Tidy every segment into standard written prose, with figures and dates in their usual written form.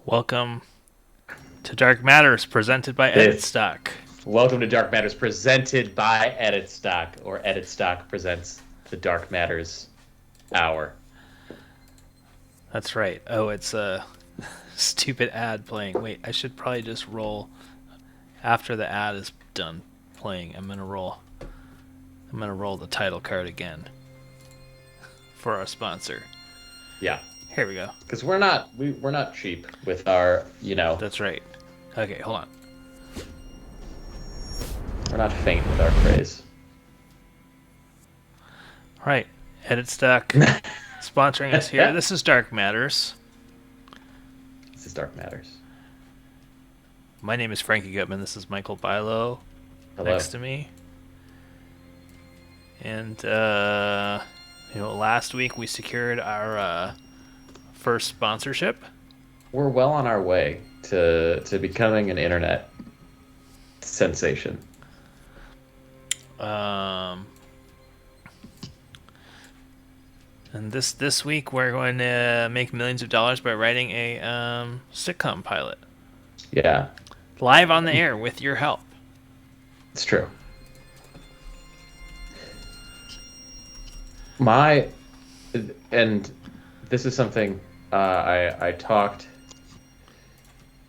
Welcome to Dark Matters, presented by Edit This Stock. Welcome to Dark Matters, presented by Edit Stock, or Edit Stock presents the Dark Matters Hour. That's right. Oh, it's a stupid ad playing. Wait, I should probably just roll after the ad is done playing. I'm gonna roll. I'm gonna roll the title card again for our sponsor. Yeah, Here we go. because we're not cheap with our. That's right. Okay, hold on. We're not faint with our praise. All right, Edit Stock sponsoring us here. This is Dark Matters. This is Dark Matters. My name is Frankie Gutman. This is Michael Bilo Hello. next to me. And last week we secured our first sponsorship. We're well on our way to becoming an internet sensation. And this week we're going to make millions of dollars by writing a sitcom pilot Yeah, live on the air with your help. it's true. My and this is something I talked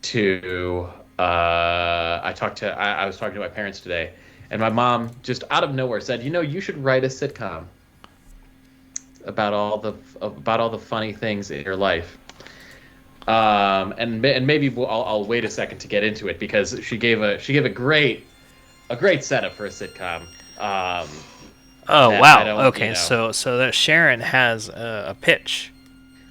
to I was talking to my parents today, and my mom just out of nowhere said, you should write a sitcom about all the funny things in your life. And maybe I'll wait a second to get into it, because she gave a great setup for a sitcom. Oh That I wow! don't, Okay, so that Sharon has a pitch.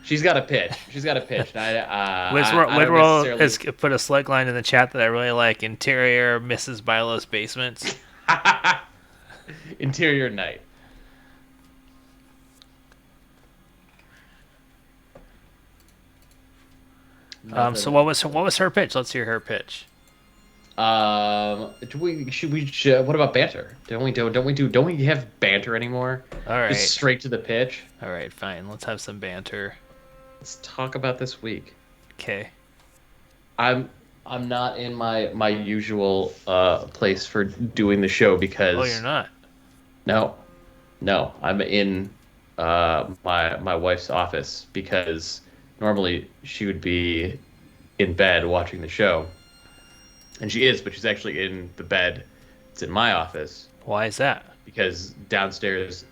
She's got a pitch. And I don't Whitworld necessarily. has put a slug line in the chat that I really like. Interior Mrs. Bilo's basements. Interior night. So what was her pitch? Let's hear her pitch. What about banter? Don't we have banter anymore? All right, Just straight to the pitch. all right, fine. Let's have some banter. Let's talk about this week. Okay. I'm not in my usual place for doing the show, because Oh, you're not. no, I'm in my wife's office, because normally she would be in bed watching the show, and she is, but she's actually in the bed. It's in my office, Why is that? because downstairs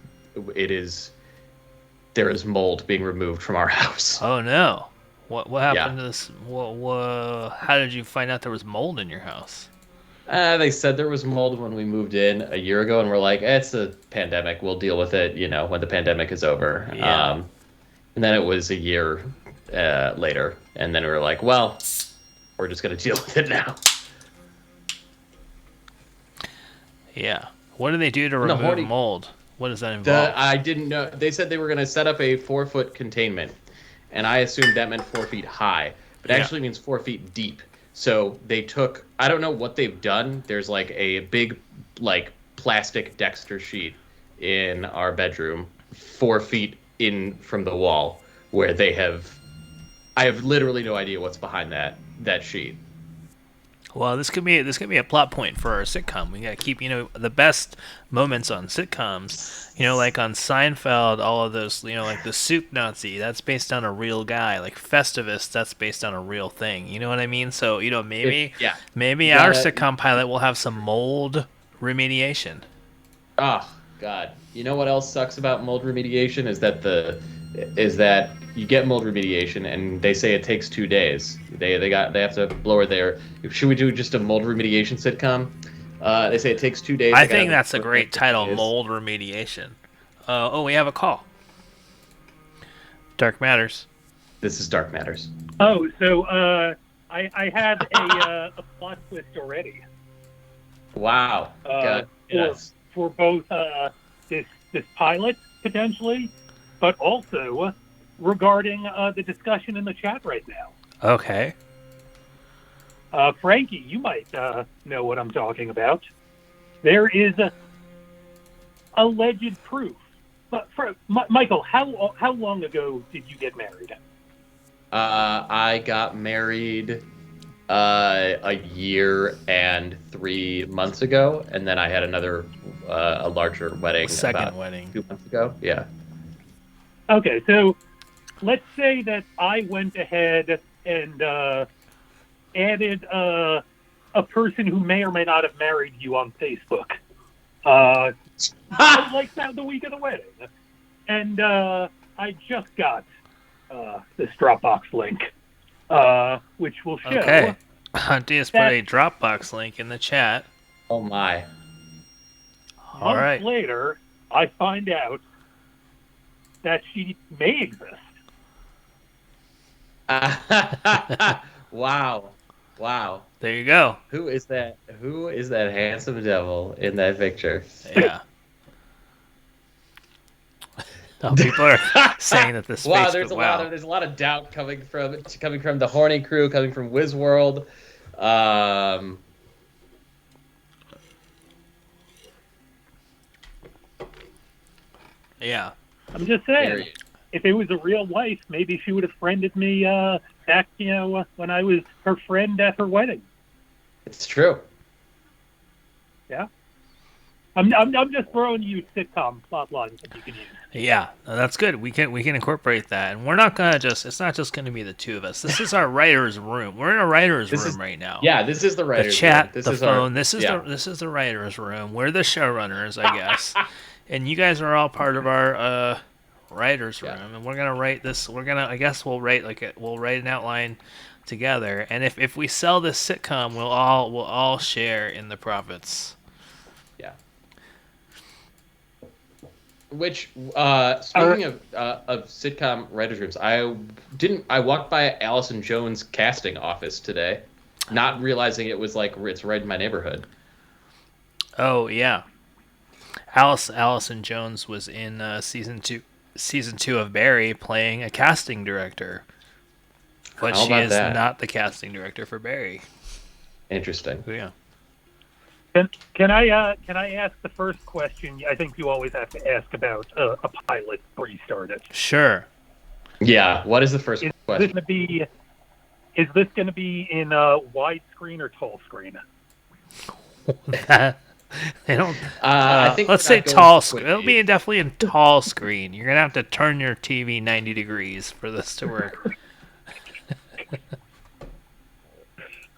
there is mold being removed from our house. Oh no. What Yeah. happened to this? How did you find out there was mold in your house? They said there was mold when we moved in a year ago, and we're like, it's a pandemic. We'll deal with it, when the pandemic is over. Yeah. And then it was a year later, and then we were like, well, we're just going to deal with it now. Yeah. What do they do to No, remove mold? What does that involve? I didn't know. They said they were going to set up a 4-foot containment, and I assumed that meant 4 feet high, but it Yeah. actually means 4 feet deep. So they took, I don't know what they've done. There's like a big, like, plastic Dexter sheet in our bedroom, 4 feet in from the wall, where I have literally no idea what's behind that sheet. Well, this could be a plot point for our sitcom. We gotta keep the best moments on sitcoms. Like on Seinfeld, all of those. Like the Soup Nazi, that's based on a real guy. Like Festivus, that's based on a real thing. You know what I mean? So maybe Yeah. maybe You our gotta- sitcom pilot will have some mold remediation. Oh God! You know what else sucks about mold remediation is that you get mold remediation, and they say it takes 2 days. They have to lower their. Should we do just a mold remediation sitcom? They say it takes 2 days. I They gotta think that's a lower great it for title, 2 days. mold remediation. We have a call. Dark Matters. This is Dark Matters. Oh, so I have a plot twist already Wow. God. Yes. for both this pilot potentially, but also regarding the discussion in the chat right now. Okay. Frankie, you might know what I'm talking about. There is alleged proof. But Michael, how long ago did you get married? I got married a year and 3 months ago, and then I had another a larger wedding Second about wedding. 2 months ago. Yeah. Okay, so let's say that I went ahead and added a person who may or may not have married you on Facebook. Like that the week of the wedding, and I just got this Dropbox link, which will show. Okay. Hunty has put that- a Dropbox link in the chat. Oh my. All Months right. later, I find out that she may exist. Wow. Wow. There you go. Who is that? Who is that handsome devil in that picture? Yeah. Oh, people are saying that this Wow, Facebook. there's a lot of doubt coming from the Horny Crew, coming from Wizworld. Yeah. I'm just saying, Period. if it was a real wife, maybe she would have friended me back, when I was her friend at her wedding. It's true. Yeah. I'm just throwing you sitcom plot lines that you can use. Yeah, no, that's good. We can incorporate that, and we're not gonna just. It's not just gonna be the two of us. This is our writers' room. We're in a writers' room right now. Yeah, this is the The writer's chat, room. This the is phone. Our, this is yeah. this is the writers' room. We're the showrunners, I guess, and you guys are all part of our writers' Yeah. room. And we're gonna write this. I guess we'll write we'll write an outline together. And if we sell this sitcom, we'll all share in the profits. Yeah. Which speaking of sitcom writers' rooms, I walked by Allison Jones' casting office today, not realizing it was it's right in my neighborhood. Oh yeah, Allison Jones was in season two of Barry, playing a casting director, but How she about is that? not the casting director for Barry. Interesting. So, yeah. Can I ask the first question? I think you always have to ask about a pilot before you start it. Sure. Yeah. What is the first Is this question? going to be in widescreen or tall screen? They don't. I think Let's we're say not going tall for screen. quick It'll be age. definitely in tall screen. You're gonna have to turn your TV 90 degrees for this to work.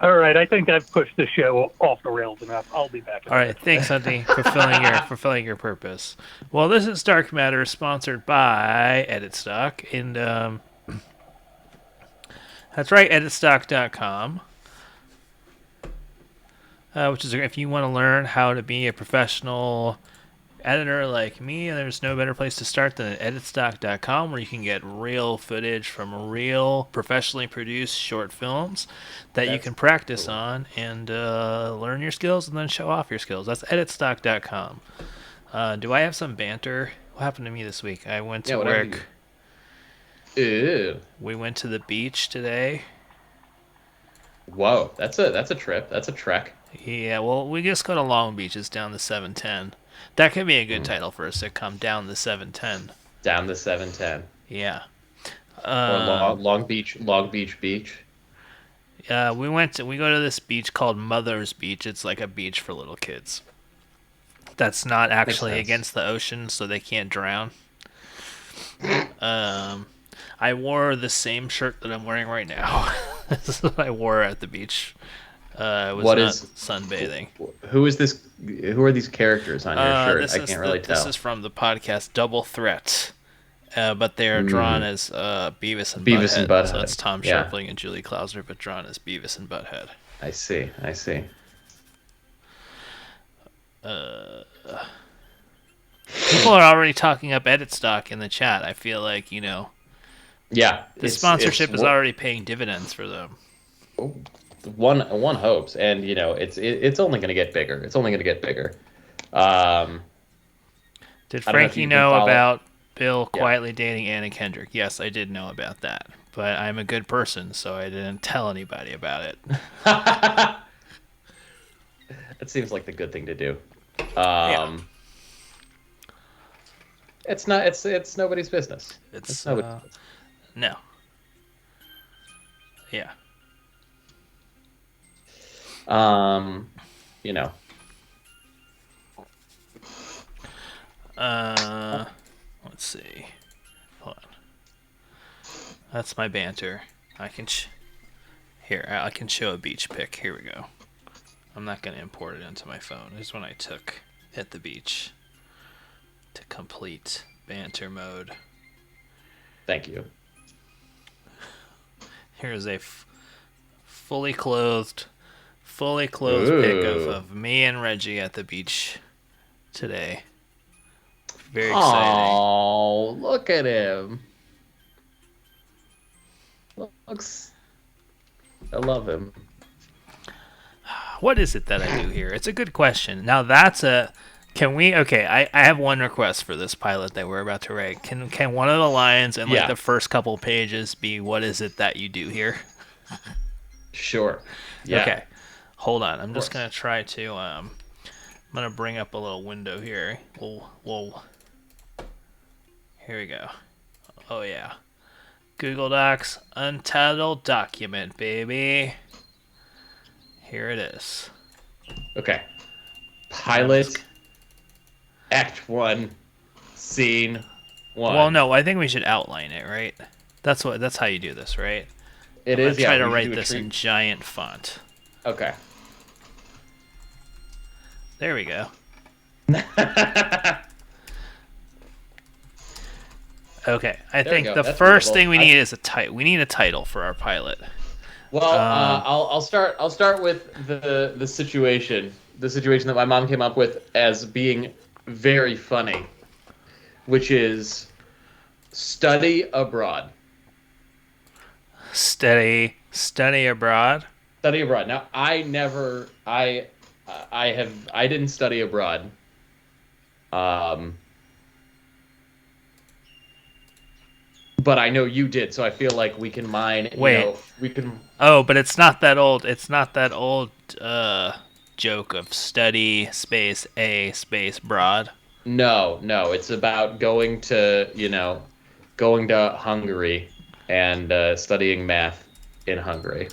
All right, I think I've pushed the show off the rails enough. I'll be back. All right, thanks, Hunty, for fulfilling your purpose. Well, this is Dark Matter, sponsored by Edit Stock, and that's right, editstock.com. Which is if you want to learn how to be a professional editor like me, there's no better place to start than at editstock.com, where you can get real footage from real professionally produced short films that you That's can practice cool. on and learn your skills and then show off your skills. That's editstock.com. Do I have some banter? What happened to me this week? I went to whatever work. Ew. We went to the beach today. Whoa, that's a trip. That's a trek. Yeah, well, we just go to Long Beach. It's down the 710. That could be a good title for a sitcom, Down the 710. Down the 710. Yeah. Or Long Beach Beach. We go to this beach called Mother's Beach. It's like a beach for little kids. That's not actually sense. against the ocean, so they can't drown. I wore the same shirt that I'm wearing right now. This is what I wore at the beach. I was What not is- sunbathing. Who is this? Who are these characters on your shirt? This I is can't really This tell. is from the podcast Double Threat. But they are drawn as Beavis and Beavis Butthead. and Butthead. So it's Tom Yeah. Sharpling and Julie Klausner, but drawn as Beavis and Butthead. I see. People are already talking up Edit Stock in the chat. I feel like, Yeah. the sponsorship is already paying dividends for them. One hopes, and it's only going to get bigger. It's only going to get bigger. Did I don't know if Frankie you can know follow- about Bill Yeah. quietly dating Anna Kendrick? Yes, I did know about that. But I'm a good person, so I didn't tell anybody about it. That seems like the good thing to do. It's not. It's nobody's business. It's nobody's business. no. Yeah. You know. Let's see. Hold on. That's my banter. Here, I can show a beach pic. Here we go. I'm not going to import it into my phone. This is one I took at the beach to complete banter mode. Thank you. Here's a fully clothed pic of me and Reggie at the beach today. Very exciting. Oh, look at him. Looks. I love him. What is it that I do here? It's a good question. Now that's a. Can we? Okay, I have one request for this pilot that we're about to write. Can one of the lines in like the first couple pages be what is it that you do here? Sure. Yeah. Okay. Hold on. I'm just gonna try to. I'm gonna bring up a little window here. We'll. Here we go. Oh yeah. Google Docs, untitled document, baby. Here it is. Okay. Pilot, Act 1, Scene 1. Well, no, I think we should outline it, right? That's how you do this, right? It I'm is. gonna try Yeah, to we write do a this tree- in giant font. Okay. There we go. Okay, I think go. the That's first reasonable. thing we need is a title. We need a title for our pilot. Well, I'll start with the situation. The situation that my mom came up with as being very funny, which is study abroad. Study abroad. Study abroad. Now, I didn't study abroad. But I know you did, so I feel like we can mine. Wait. We can. Oh, but it's not that old. It's not that old joke of study space a space broad. No, it's about going to Hungary and studying math in Hungary.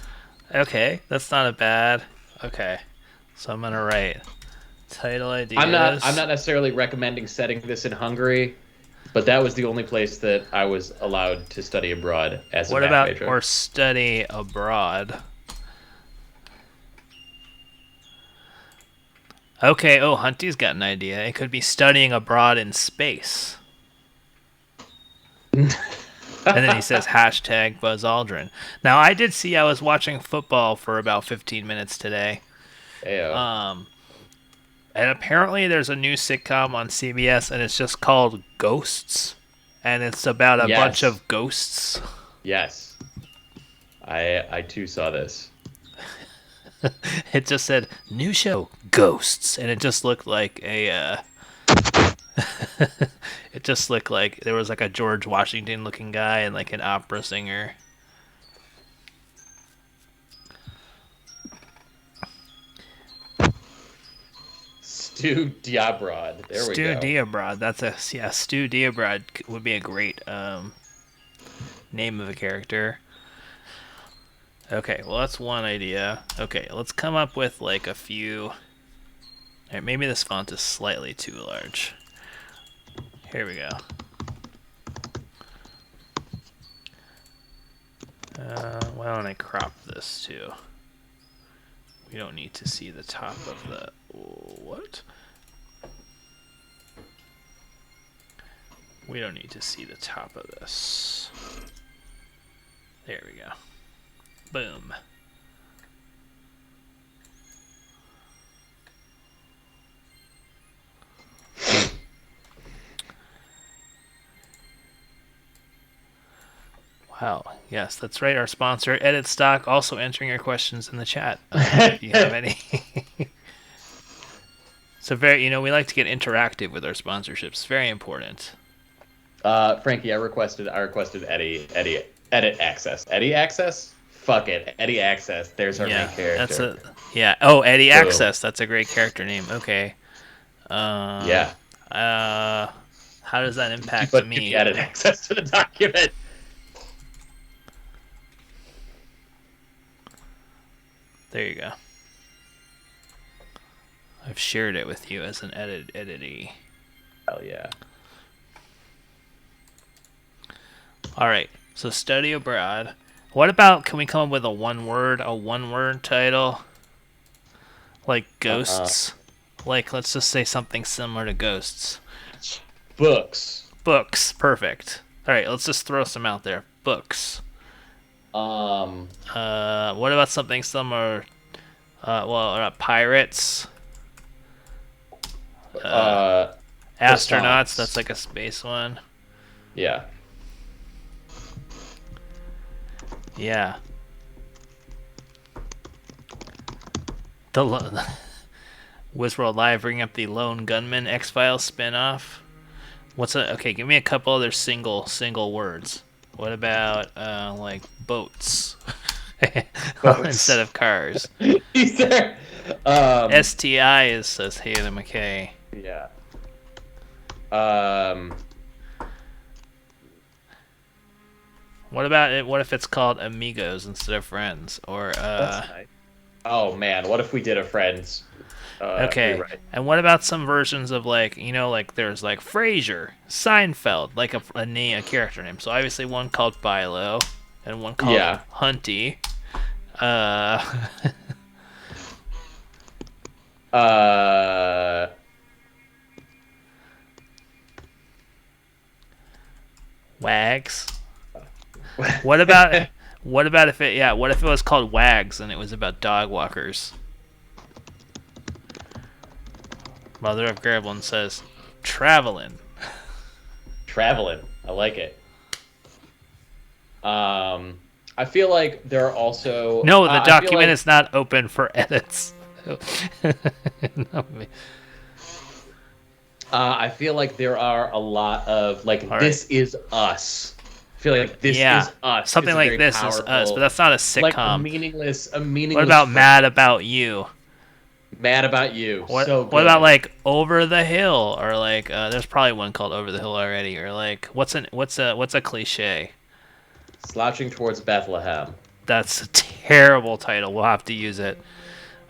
Okay, that's not a bad. Okay, so I'm gonna write title ideas. I'm not necessarily recommending setting this in Hungary, but that was the only place that I was allowed to study abroad as a math major. Or study abroad? Okay, oh, Hunty's got an idea. It could be studying abroad in space. And then he says hashtag Buzz Aldrin. Now, I did see I was watching football for about 15 minutes today. Ayo. And apparently there's a new sitcom on CBS, and it's just called Ghosts. And it's about a bunch of ghosts. Yes. I too saw this. It just said, new show, Ghosts. And it just looked like a... it just looked like there was like a George Washington looking guy and like an opera singer. Stu Diabrod. There we go. Stu Diabrod. Stu Diabrod would be a great name of a character. Okay, well that's one idea. Okay, let's come up with like a few. Alright, maybe this font is slightly too large. Here we go. Why don't I crop this too? We don't need to see the top of the... What? We don't need to see the top of this. There we go. Boom. Wow. Yes, that's right. Our sponsor, Edit Stock, also entering your questions in the chat. If you have any. So we like to get interactive with our sponsorships. Very important. Frankie, I requested Eddie Edit Access. Eddie Access? Fuck it. Eddie Access. There's our main character. Oh, Eddie Access. That's a great character name. Okay. Yeah. How does that impact But me? edit access to the document. There you go. I've shared it with you as an editee. Hell yeah. All right. So study abroad. What about, can we come up with a one word title? Like ghosts? Like, let's just say something similar to ghosts. Books. Books. Perfect. All right, let's just throw some out there. Books. Um. What about something similar? Pirates. Astronauts. Croissants. That's like a space one. Yeah. Yeah. Wizworld Live bringing up the Lone Gunman X-Files spin-off. Okay, give me a couple other single words. What about like boats? Instead of cars. He's there. STI is, says Haley McKay. Yeah. What about it? What if it's called Amigos instead of Friends? Or That's nice. Oh man, what if we did a Friends? okay. Rewrite? And what about some versions of like, you know, like there's like Frasier, Seinfeld, like a character name. So obviously one called Bilo and one called Hunty. Wags. What about if it was called Wags and it was about dog walkers? Mother of Gravelin says travelin'. Travelin'. I like it. I feel like there are also No, the document is not open for edits. I feel like there are a lot of like All this is us. I feel like this is us. Something is like this powerful, is us, but that's not a sitcom. like a meaningless. What about Mad About You? Mad About You? What, so good. what about like Over the Hill, or like there's probably one called Over the Hill already, or like what's a cliche? Slouching Towards Bethlehem? That's a terrible title. We'll have to use it.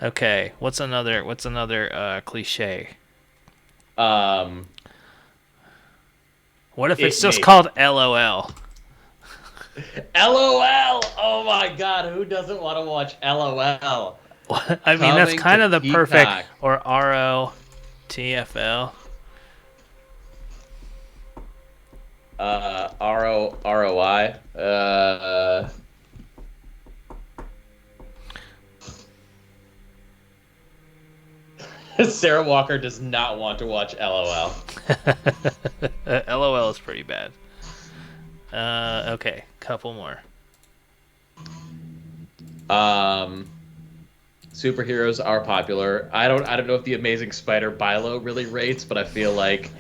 Okay, what's another cliche? What if it's just called LOL? LOL! Oh my god, who doesn't want to watch LOL? I mean, that's kind of the Peacock. perfect, or ROTFL. ROI. Sarah Walker does not want to watch LOL. LOL is pretty bad. Okay, couple more. Superheroes are popular. I don't know if the Amazing Spider Bilo really rates, but I feel like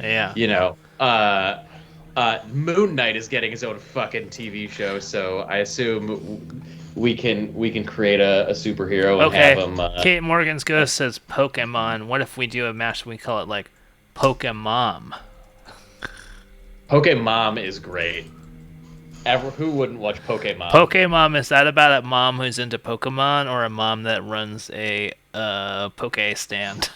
Moon Knight is getting his own fucking TV show, so I assume we can create a superhero and have him. Kate Morgan's Ghost says Pokemon. What if we do a mash? We call it like Pokemon. Pokemon is great. Who wouldn't watch Pokemon? Pokemon, is that about a mom who's into Pokemon or a mom that runs a Poke stand?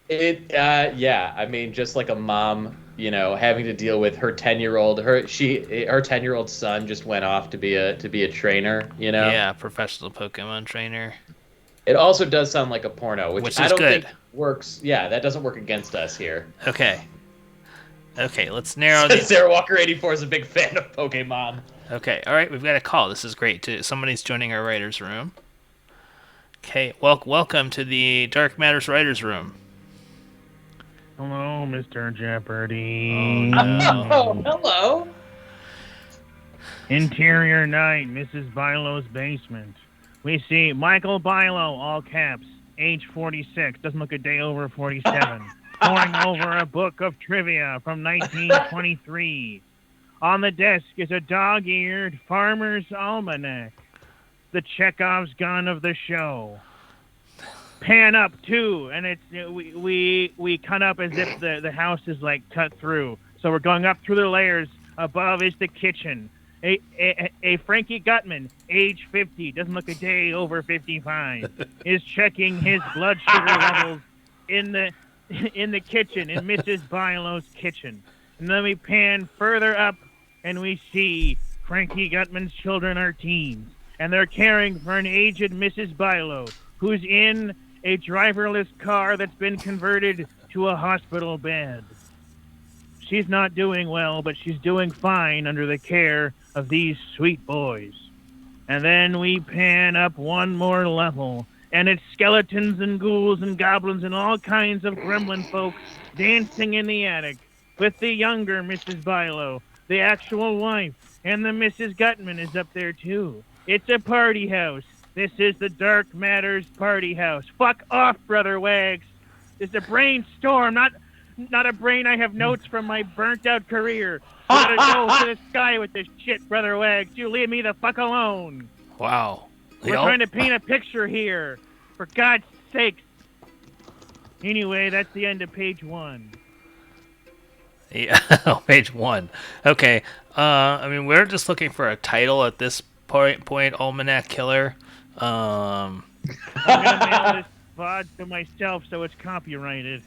Yeah. I mean, just like a mom, having to deal with her 10-year-old. Her 10-year-old son just went off to be a trainer. Yeah, professional Pokemon trainer. It also does sound like a porno, which I don't good. think works. Yeah, that doesn't work against us here. Okay, let's narrow this. Sarah Walker 84 is a big fan of Pokemon. Okay, all right, we've got a call. This is great. Somebody's joining our writers' room. Okay, welcome to the Dark Matters writers' room. Hello, Mr. Jeopardy. Oh, no. Oh, hello. Interior night, Mrs. Bilo's basement. We see Michael Bilo, all caps, age 46, doesn't look a day over 47. Poring over a book of trivia from 1923. On the desk is a dog-eared farmer's almanac, the Chekhov's gun of the show. Pan up too, and it's we cut up as if the house is like cut through. So we're going up through the layers. Above is the kitchen. A Frankie Gutman, age 50, doesn't look a day over 55, is checking his blood sugar levels in the kitchen, in Mrs. Bilow's kitchen. And then we pan further up, and we see Frankie Gutman's children are teens, and they're caring for an aged Mrs. Bilo, who's in a driverless car that's been converted to a hospital bed. She's not doing well, but she's doing fine under the care of these sweet boys. And then we pan up one more level, and it's skeletons and ghouls and goblins and all kinds of gremlin folks dancing in the attic with the younger Mrs. Bilo, the actual wife, and the Mrs. Gutman is up there too. It's a party house. This is the Dark Matters party house. Fuck off, Brother Wags. It's a brainstorm, not a brain. I have notes from my burnt-out career. I gotta go to the sky with this shit, Brother Wags. You leave me the fuck alone. Wow. We're trying to paint a picture here. For God's sakes. Anyway, that's the end of page 1. Yeah, page 1. Okay. I mean, we're just looking for a title at this point. Almanac Killer. I'm gonna mail this VOD to myself so it's copyrighted.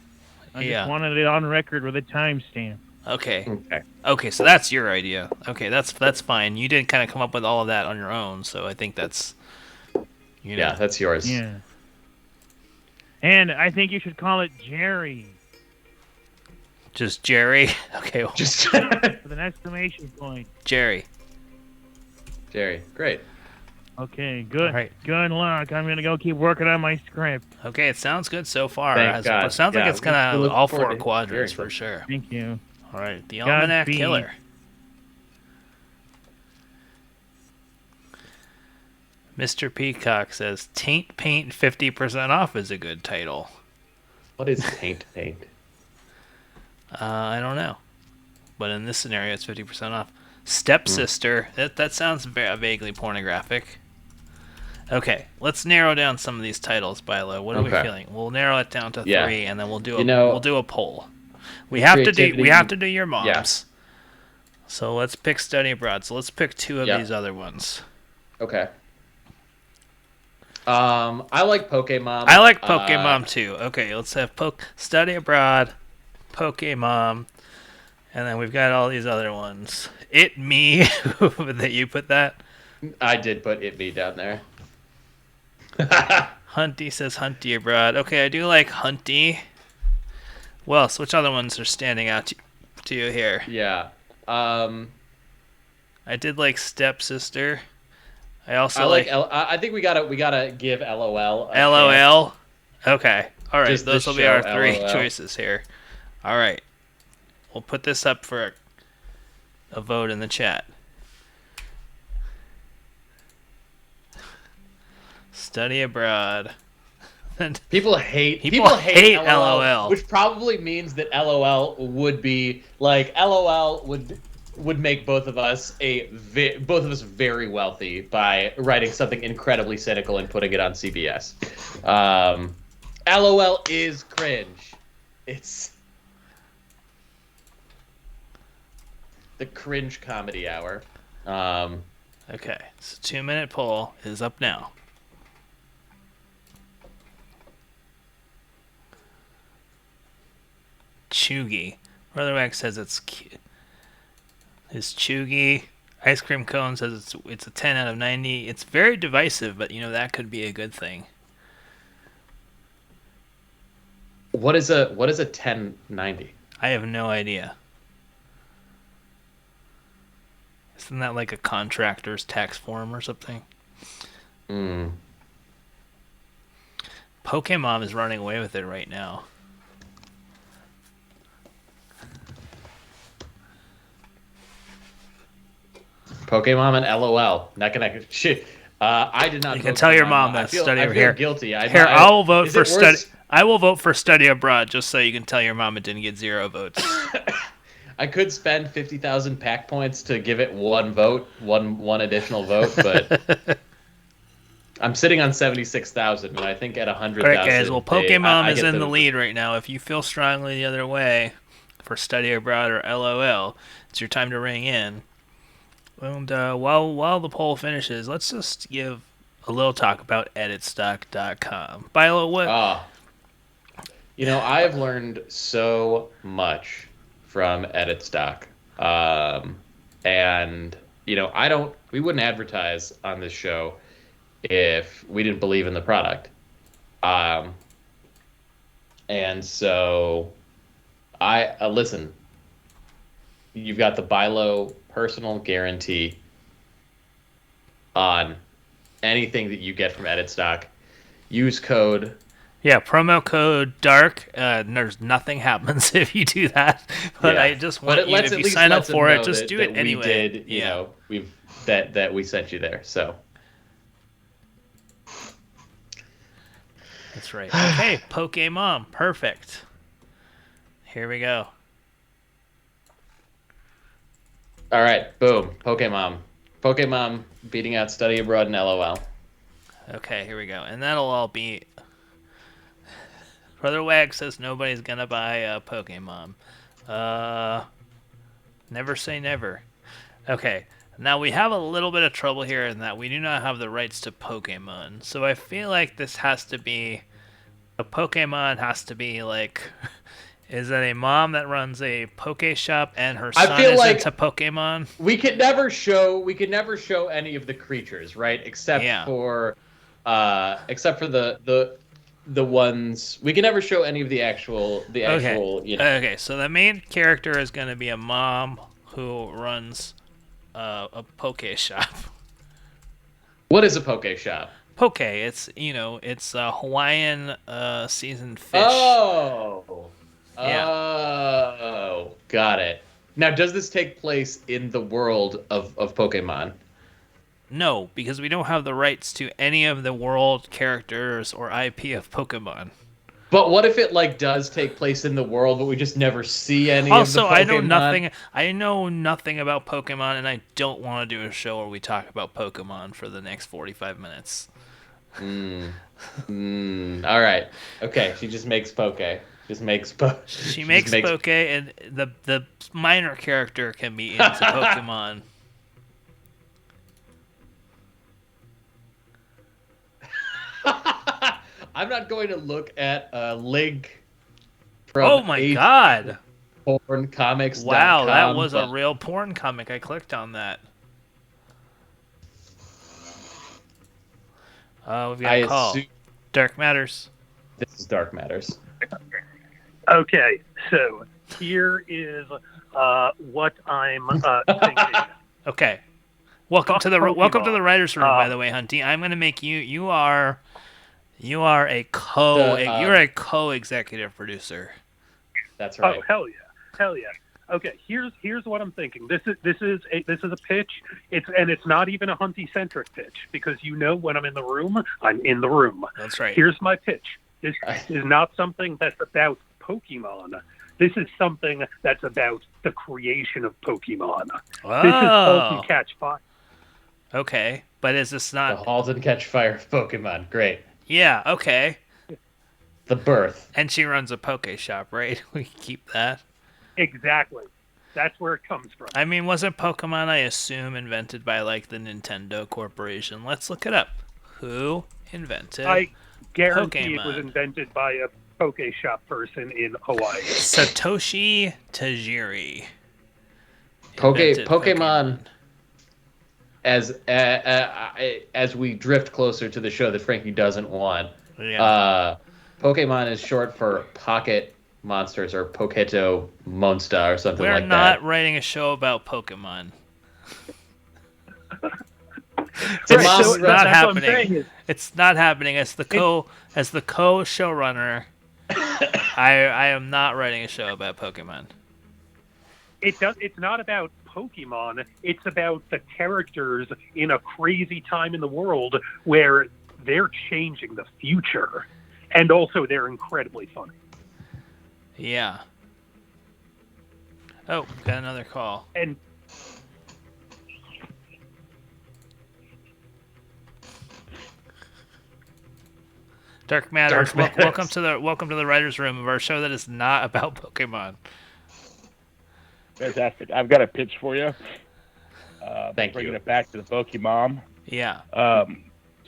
I just wanted it on record with a timestamp. Okay, so that's your idea. Okay, that's fine. You did kind of come up with all of that on your own, so I think that's Yeah, that's yours. Yeah. And I think you should call it Jerry. Just Jerry. Okay, well, Just With an exclamation point. Jerry. Jerry. Great. Okay, good. All right. Good luck. I'm gonna go keep working on my script. Okay, it sounds good so far. Thank God. It sounds like Yeah, it's we kind look of all forward 4 to quadrants hearing for sure. Thank you. All right, the Almanac Godspeed. Killer. Mr. Peacock says Taint Paint 50% off is a good title. What is taint paint? I don't know. But in this scenario, it's 50% off. Stepsister. That sounds vaguely pornographic. Okay, let's narrow down some of these titles, Bilo. What are we feeling? We'll narrow it down to 3, and then we'll do a poll. We have to do your moms. Yeah. So let's pick Study Abroad. So let's pick 2 of these other ones. Okay. I like Pokemon. I like Pokemon too. Okay, let's have Study Abroad, Pokemon, and then we've got all these other ones. It Me that you put that. I did put It Me down there. Hunty says Hunty Abroad. Okay, I do like Hunty. Well, so which other ones are standing out to you here? Yeah. I did like Stepsister. I also I think we gotta give LOL. LOL. Okay. All right. Just Those the will be our show, 3 LOL. choices here. All right. We'll put this up for a vote in the chat. Study Abroad. People hate LOL, which probably means that LOL would be like LOL would make both of us very wealthy by writing something incredibly cynical and putting it on CBS. LOL is cringe. It's the cringe comedy hour. Okay, so 2-minute poll is up now. Chugi. Brother Wax says it's cute. His Chugi. Ice Cream Cone says it's a 10 out of 90. It's very divisive, but that could be a good thing. What is a 1090? I have no idea. Isn't that like a contractor's tax form or something? Pokemon is running away with it right now. Pokemon and LOL. Not gonna shit. I did not. You can tell your mom that Study Abroad. I feel guilty. I will vote for Study. I will vote for Study Abroad just so you can tell your mom it didn't get 0 votes. I could spend 50,000 pack points to give it 1 vote, one additional vote, but I'm sitting on 76,000, and I think at 100,000. All right, guys. Well, Pokemon is in the lead right now. If you feel strongly the other way for Study Abroad or LOL, it's your time to ring in. And while the poll finishes, let's just give a little talk about editstock.com. Bilo, what? I've learned so much from EditStock. And, we wouldn't advertise on this show if we didn't believe in the product. And so listen, you've got the Bilo personal guarantee on anything that you get from EditStock. Use code. Yeah, promo code DARK. There's nothing happens if you do that. But Yeah. I just want But you, if you sign up for it, just do it anyway. We did, that we sent you there. So that's right. Okay, Pokemon. Perfect. Here we go. all right, boom, Pokemon beating out Study Abroad and LOL. Okay, here we go. And that'll all be... Brother Wag says nobody's gonna buy Pokemon. Never say never. Okay, now we have a little bit of trouble here in that we do not have the rights to Pokemon. So I feel like this has to be... A Pokemon has to be like... Is it a mom that runs a Poke Shop and her son is into Pokemon? We could never show any of the creatures, right? Except for the ones we can never show any of the actual. Okay, so the main character is going to be a mom who runs a Poke Shop. What is a Poke Shop? Poke, it's a Hawaiian seasoned fish. Oh. Yeah. Oh, got it. Now, does this take place in the world of Pokemon? No, because we don't have the rights to any of the world characters or IP of Pokemon. But what if it does take place in the world, but we just never see any of the Pokemon? Also, I know nothing about Pokemon, and I don't want to do a show where we talk about Pokemon for the next 45 minutes. All right. Okay, she just makes Poke. She makes Poke, and the minor character can be into Pokemon. I'm not going to look at a link from Oh my god! porncomics.com. Wow, that was a real porn comic. I clicked on that. We've got a call. Dark Matters. This is Dark Matters. Okay, so here is what I'm thinking. Okay. Welcome to the writers' room, by the way, Hunty. I'm going to make you. You are a co-executive producer. That's right. Oh hell yeah! Okay, here's what I'm thinking. This is a pitch. It's not even a Hunty centric pitch because when I'm in the room, I'm in the room. That's right. Here's my pitch. This is not something that's about Pokemon. This is something that's about the creation of Pokemon. Oh. This is Halt and Catch Fire. Okay, but is this not... The Halt and Catch Fire of Pokemon. Great. Yeah, okay. The birth. And she runs a Poke Shop, right? We keep that. Exactly. That's where it comes from. I mean, wasn't Pokemon, I assume, invented by, the Nintendo Corporation? Let's look it up. Who invented I guarantee Pokemon? It was invented by a Poke Shop person in Hawaii. Satoshi Tajiri. Pokemon. As we drift closer to the show that Frankie doesn't want, Pokemon is short for Pocket Monsters or Poketo Monster or something like that. We're not writing a show about Pokemon. It's not happening. It's not happening. As the co-showrunner, I am not writing a show about Pokemon. It's not about Pokemon. It's about the characters in a crazy time in the world where they're changing the future, and also they're incredibly funny. Yeah. Oh, got another call. And Dark Matters. Welcome to the writers' room of our show that is not about Pokemon. Fantastic. I've got a pitch for you. Thank bringing you. it back to the Pokemon. Yeah.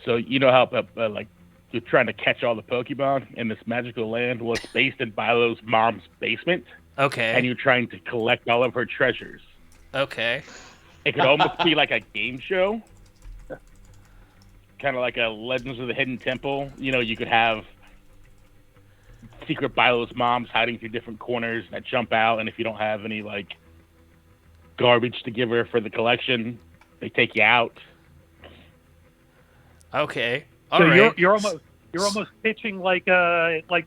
So you know how like you're trying to catch all the Pokemon in this magical land? Well, it's based in Bilo's mom's basement, and Okay. you're trying to collect all of her treasures. Okay. It could almost be like a game show, kind of like a Legends of the Hidden Temple. You know, you could have secret Bilo's moms hiding through different corners that jump out, and if you don't have any like garbage to give her for the collection, they take you out. Okay. All So right. you're almost pitching like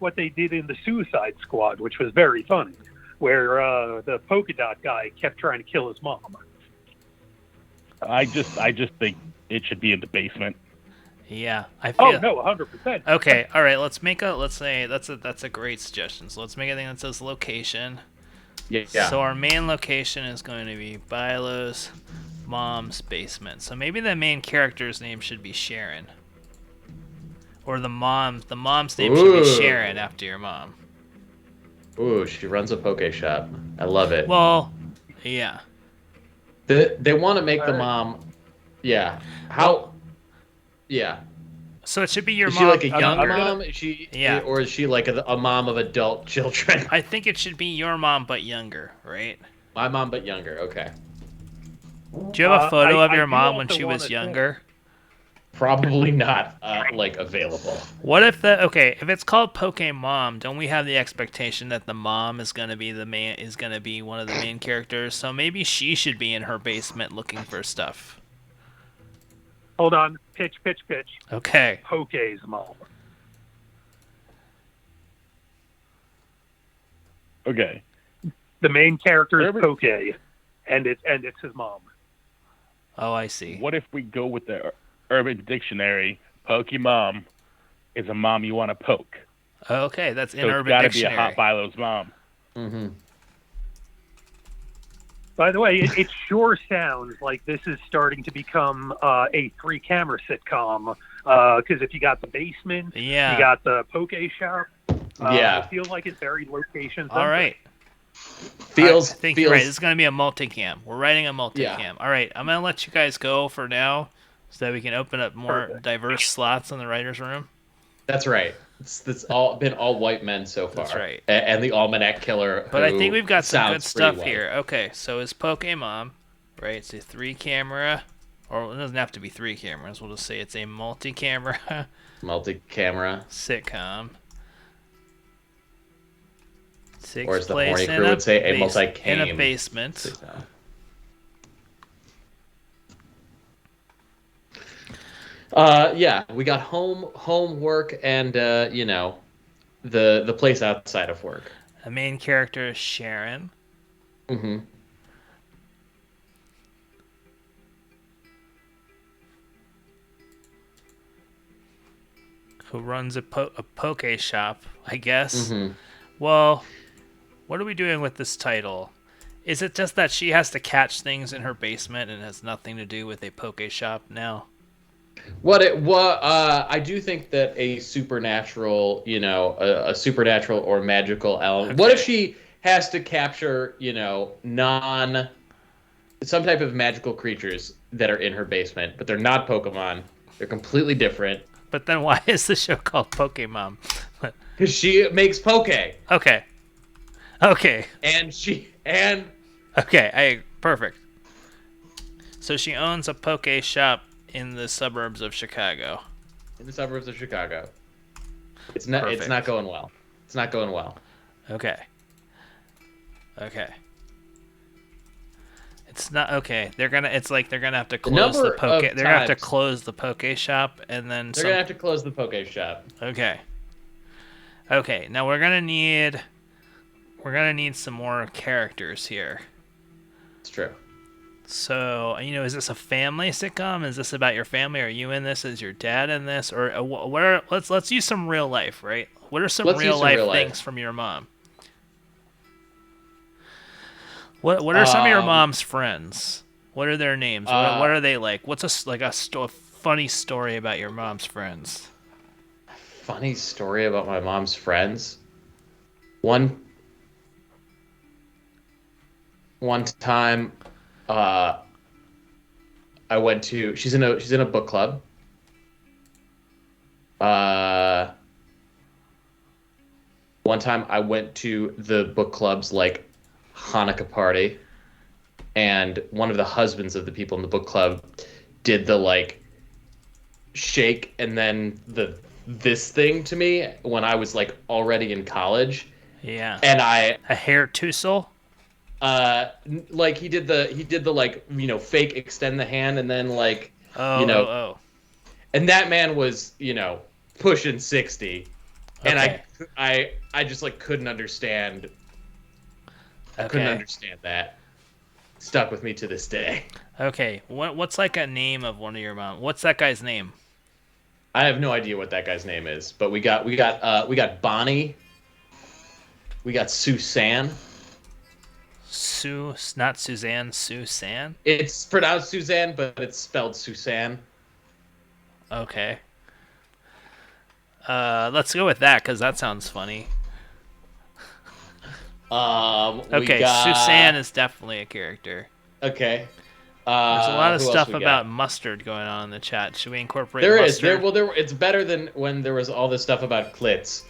what they did in the Suicide Squad, which was very funny, where the polka dot guy kept trying to kill his mom. I just think it should be in the basement. Yeah. I feel. Oh no, 100%. Okay. All right. Let's say that's a great suggestion. So let's make a thing that says location. Yeah. So our main location is going to be Bilo's mom's basement. So maybe the main character's name should be Sharon. Or the mom's name should be Ooh. Sharon after your mom. Ooh, she runs a poke shop. I love it. Well, yeah. They want to make the Alright. mom. Yeah. How? Yeah. So it should be your Is mom. she like a I'm young gonna- mom? Is she? Yeah. Or is she like a mom of adult children? I think it should be your mom but younger, right? My mom, but younger. Okay. Do you have a photo I of your do mom when also she was wanna say- younger? Probably not like available. What if if it's called Pokemon, don't we have the expectation that the mom is gonna be one of the main characters? So maybe she should be in her basement looking for stuff. Hold on. Pitch. Okay. Poke's mom. Okay. The main character is Urban- Poke, and it's his mom. Oh, I see. What if we go with the Urban Dictionary? Pokemon is a mom you want to poke. Okay, that's in So it's Urban got to be Dictionary. a hot Bilo's mom. Mm-hmm. By the way, it sure sounds like this is starting to become a 3-camera sitcom. Because if you got the basement, Yeah. you got the Poke shop. Yeah. I feel like it's very location. All right. Feels. I think feels. you're right. This is going to be a multicam. We're writing a multicam. Yeah. All right. I'm going to let you guys go for now so that we can open up more Perfect. diverse slots in the writer's room. That's right. It's all been all white men so far. That's right. And the Almanac Killer. But I who think we've got some good sounds pretty stuff white. here. Okay, so it's Pokemon, right? It's a 3-camera, or it doesn't have to be 3 cameras. We'll just say it's a multi-camera Multi-camera. sitcom. Takes Or as the place horny in crew would say, a in multi-cam. a basement. Yeah, we got homework, and the place outside of work. The main character is Sharon. Mm-hmm. Who runs a poke shop, I guess. Mm-hmm. Well, what are we doing with this title? Is it just that she has to catch things in her basement and has nothing to do with a poke shop now? I do think that a supernatural, a supernatural or magical element. What if Okay. she has to capture, some type of magical creatures that are in her basement, but they're not Pokemon. They're completely different. But then why is the show called Pokemon? Because she makes poke, Okay. Okay. and Perfect. So she owns a poke shop in the suburbs of Chicago. in the suburbs of Chicago. It's not Perfect. going well. It's not going well. Okay. It's not okay. They're gonna have to close the number poke. of They're gonna have to times- close the poke shop, and then They're gonna have to close the poke shop. Okay. Okay. Now we're gonna need some more characters here. It's true. So is this a family sitcom? Is this about your family? Are you in this? Is your dad in this? Or let's use some real life, right? What are some Let's use real some life real life. things from your mom? What are some of your mom's friends? What are their names? What are they like? What's a funny story about your mom's friends? Funny story about my mom's friends. One time, I went to. She's in a book club. Uh, One time I went to the book club's like Hanukkah party, and one of the husbands of the people in the book club did the like shake and then this thing to me when I was like already in college, Yeah. and I A hair tussle? like he did the like fake extend the hand and then like Oh, you know oh, and that man was pushing 60, and Okay. I just like couldn't understand. I couldn't Okay. understand that. Stuck with me to this day. Okay. What's like a name of one of your mom? What's that guy's name? I have no idea what that guy's name is, but we got Bonnie. We got Susan. Sue, not Suzanne, Susan? It's pronounced Suzanne, but it's spelled Susan. Okay. Let's go with that because that sounds funny. We Okay, got, Susan is definitely a character. Okay. There's a lot of who else stuff we got? about mustard going on in the chat. Should we incorporate There is mustard? it's better than when there was all this stuff about clits.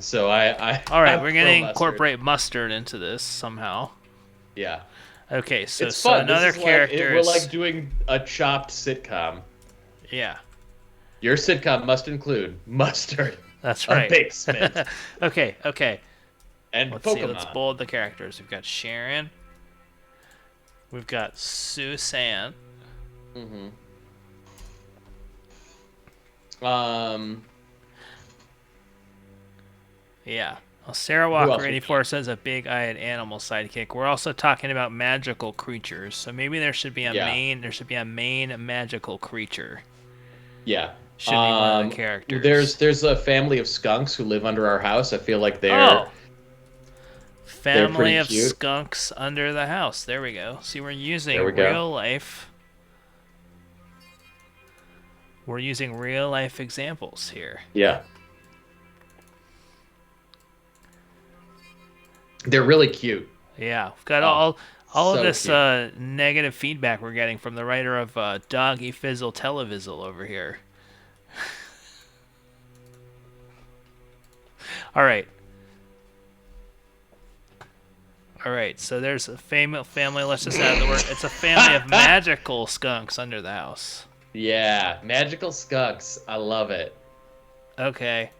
So I All right, I'm we're pro gonna mustard. incorporate mustard into this somehow. Yeah, Okay, so it's so fun. This another is character we're is like doing a chopped sitcom. yeah, Your sitcom must include mustard, that's a right. basement, Okay. and Let's Pokemon. see. Let's bold the characters. We've got Sharon. We've got Susan. Um, Yeah. Well, Sarah else Walker we 84 says a big-eyed animal sidekick. We're also talking about magical creatures, so maybe there should be a Yeah. main. There should be a main magical creature. yeah. Should be one of the characters. There's a family of skunks who live under our house. I feel like they're Oh, they're family pretty of cute. skunks under the house. There we go. See, we're using There we go. real life. We're using real life examples here. Yeah. They're really cute. Yeah, we've got Oh, all of so this cute. negative feedback we're getting from the writer of Doggy Fizzle Televizzle over here. All right. All right, so there's a family. Let's just add the word. It's a family of magical skunks under the house. Yeah, magical skunks. I love it. Okay.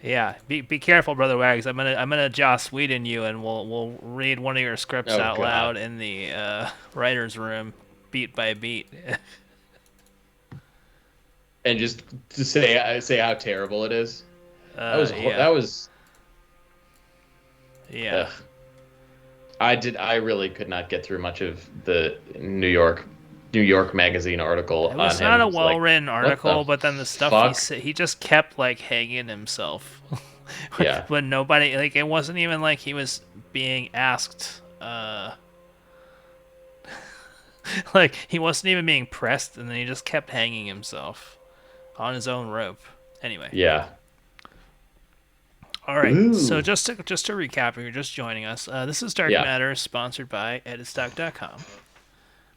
Yeah, be careful, Brother Wags. I'm gonna Joss Whedon you, and we'll read one of your scripts Oh, out God. loud in the writers' room, beat by beat. And just to say how terrible it is. Yeah. That was Yeah. ugh. I really could not get through much of the New York Magazine article It was on not him. a It's like, well-written article, but then the stuff he fuck? said, he just kept like hanging himself. Yeah. But nobody, like, it wasn't even like he was being asked. Like he wasn't even being pressed, and then he just kept hanging himself on his own rope. Anyway. Yeah. All right. Ooh. So just to recap, if you're just joining us, this is Dark Yeah. Matters, sponsored by Editstock.com,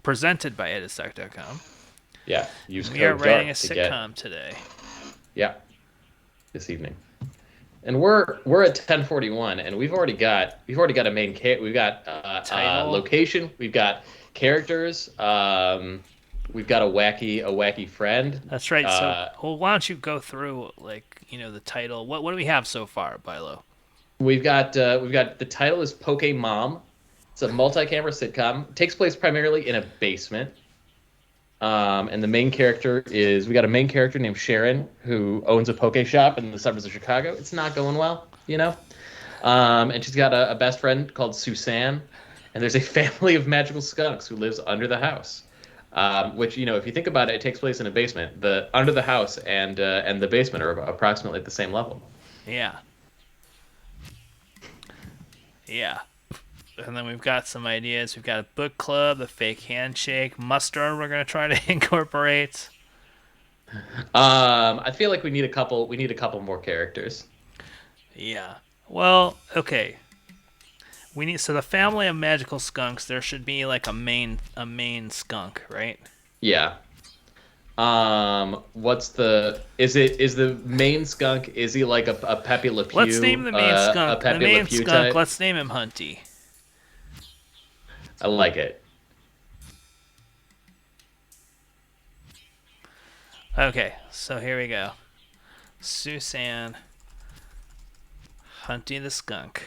presented by Editstock.com. Yeah. Use We are code writing a DARK to get sitcom today. yeah. This evening. And we're at 10:41, and we've already got a main we've got Title. location, we've got characters, we've got a wacky friend. That's right. Uh, So, well, why don't you go through the title? What do we have so far, Bilo? We've got the title is Poke Mom. It's a multi-camera sitcom. It takes place primarily in a basement. And the main character we got a main character named Sharon who owns a poke shop in the suburbs of Chicago. It's not going well, and she's got a best friend called Susan, and there's a family of magical skunks who lives under the house. Which, if you think about it, it takes place in a basement. The under the house and the basement are approximately at the same level. Yeah. Yeah. And then we've got some ideas. We've got a book club, the fake handshake, mustard. We're gonna try to incorporate. I feel like we need a couple more characters. Yeah. Well, okay. We need so the family of magical skunks. There should be like a main skunk, right? Yeah. What's is the main skunk? Is he like a Pepe Le Pew? Let's name the main skunk. A Pepe The main Le Pew skunk. type? Let's name him Hunty. I like it. Okay, so here we go. Susan, Hunty the skunk.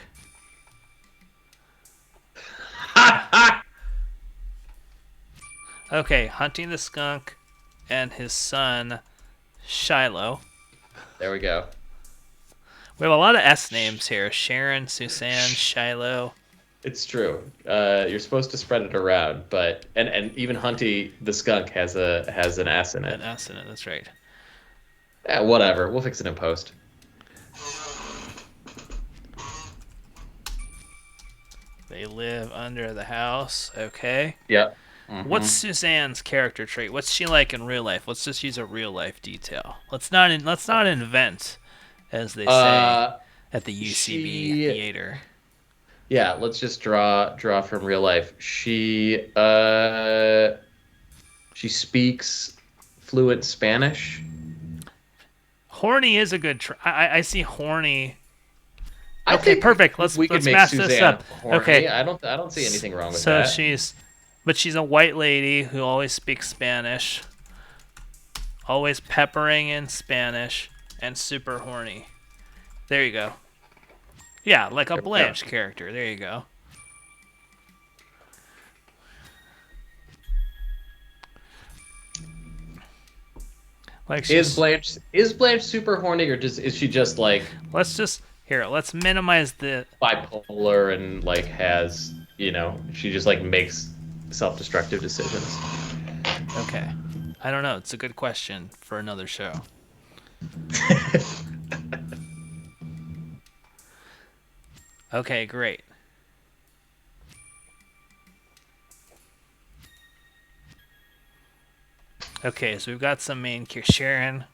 Okay, Hunty the skunk and his son Shiloh. There we go. We have a lot of S names here: Sharon, Suzanne, Shiloh. It's true. You're supposed to spread it around, but and even Hunty the skunk has an S in it. An S in it. That's right. Whatever. We'll fix it in post. They live under the house. Okay. Yep. What's Suzanne's character trait? What's she like in real life? Let's just use a real life detail. Let's not invent, as they say at the UCB theater. Yeah, let's just draw from real life. She speaks fluent Spanish. Horny is a good I see horny. I Okay, think perfect. Let's could make mash this Suzanne up. horny. Okay. I don't see anything wrong with So that. she's a white lady who always speaks Spanish, always peppering in Spanish, and super horny. There you go. Yeah, like a There we go. Blanche character. There you go. Like Is Blanche super horny, or is she just like let's minimize the bipolar and like has she just like makes self-destructive decisions? okay. I don't know. It's a good question for another show. Okay, great. Okay, so we've got some main characters. Sharon.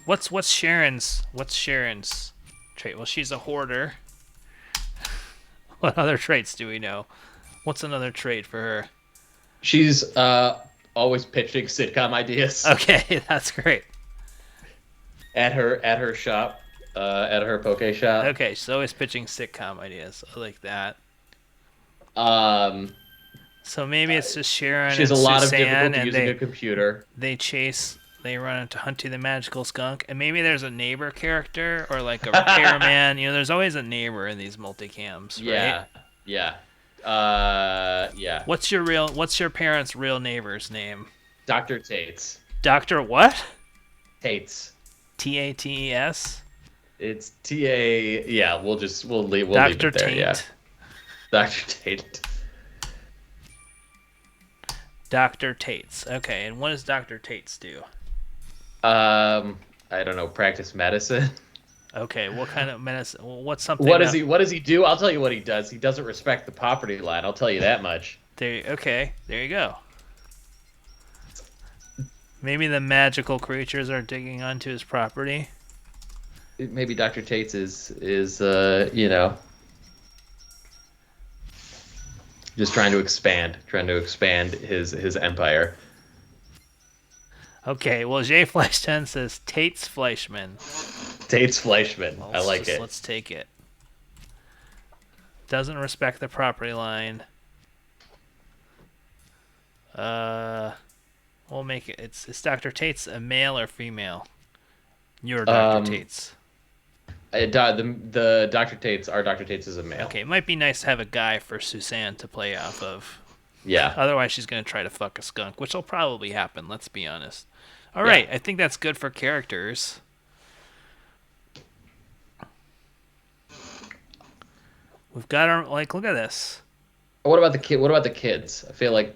What's Sharon's trait? Well, she's a hoarder. What other traits do we know? What's another trait for her? She's always pitching sitcom ideas Okay, that's great. at her shop, at her poke shop. Okay, she's always pitching sitcom ideas. I like that. Um, So maybe it's just Sharon she has a and lot of Suzanne, difficulty and using a computer. they run into Hunty the magical skunk, and maybe there's a neighbor character or like a repairman. There's always a neighbor in these multicams, right? Yeah. Yeah. What's your parents' real neighbor's name? Dr. Tates. Dr. what? Tates. Tates? It's T-A. Yeah, we'll leave Dr. it there. Tate. Yeah. Dr. Tate. Dr. Tates. Okay, and what does Dr. Tates do? I don't know. Practice medicine. Okay, what kind of medicine? What's something? What does he do? I'll tell you what he does. He doesn't respect the property line. I'll tell you that much. Okay, there you go. Maybe the magical creatures are digging onto his property. Maybe Dr. Tates is just trying to expand his empire. Okay, well, Jay Fleischman says Tate's Fleischman. Tate's Fleischman. I like it. Let's take it. Doesn't respect the property line. We'll make it. It's Dr. Tate's a male or female? You're Dr. Tate's. The Dr. Tate's, our Dr. Tate's is a male. Okay, it might be nice to have a guy for Suzanne to play off of. Yeah. Otherwise, she's going to try to fuck a skunk, which will probably happen, let's be honest. All right, I think that's good for characters. We've got our, look at this. What about the kid? What about the kids? I feel like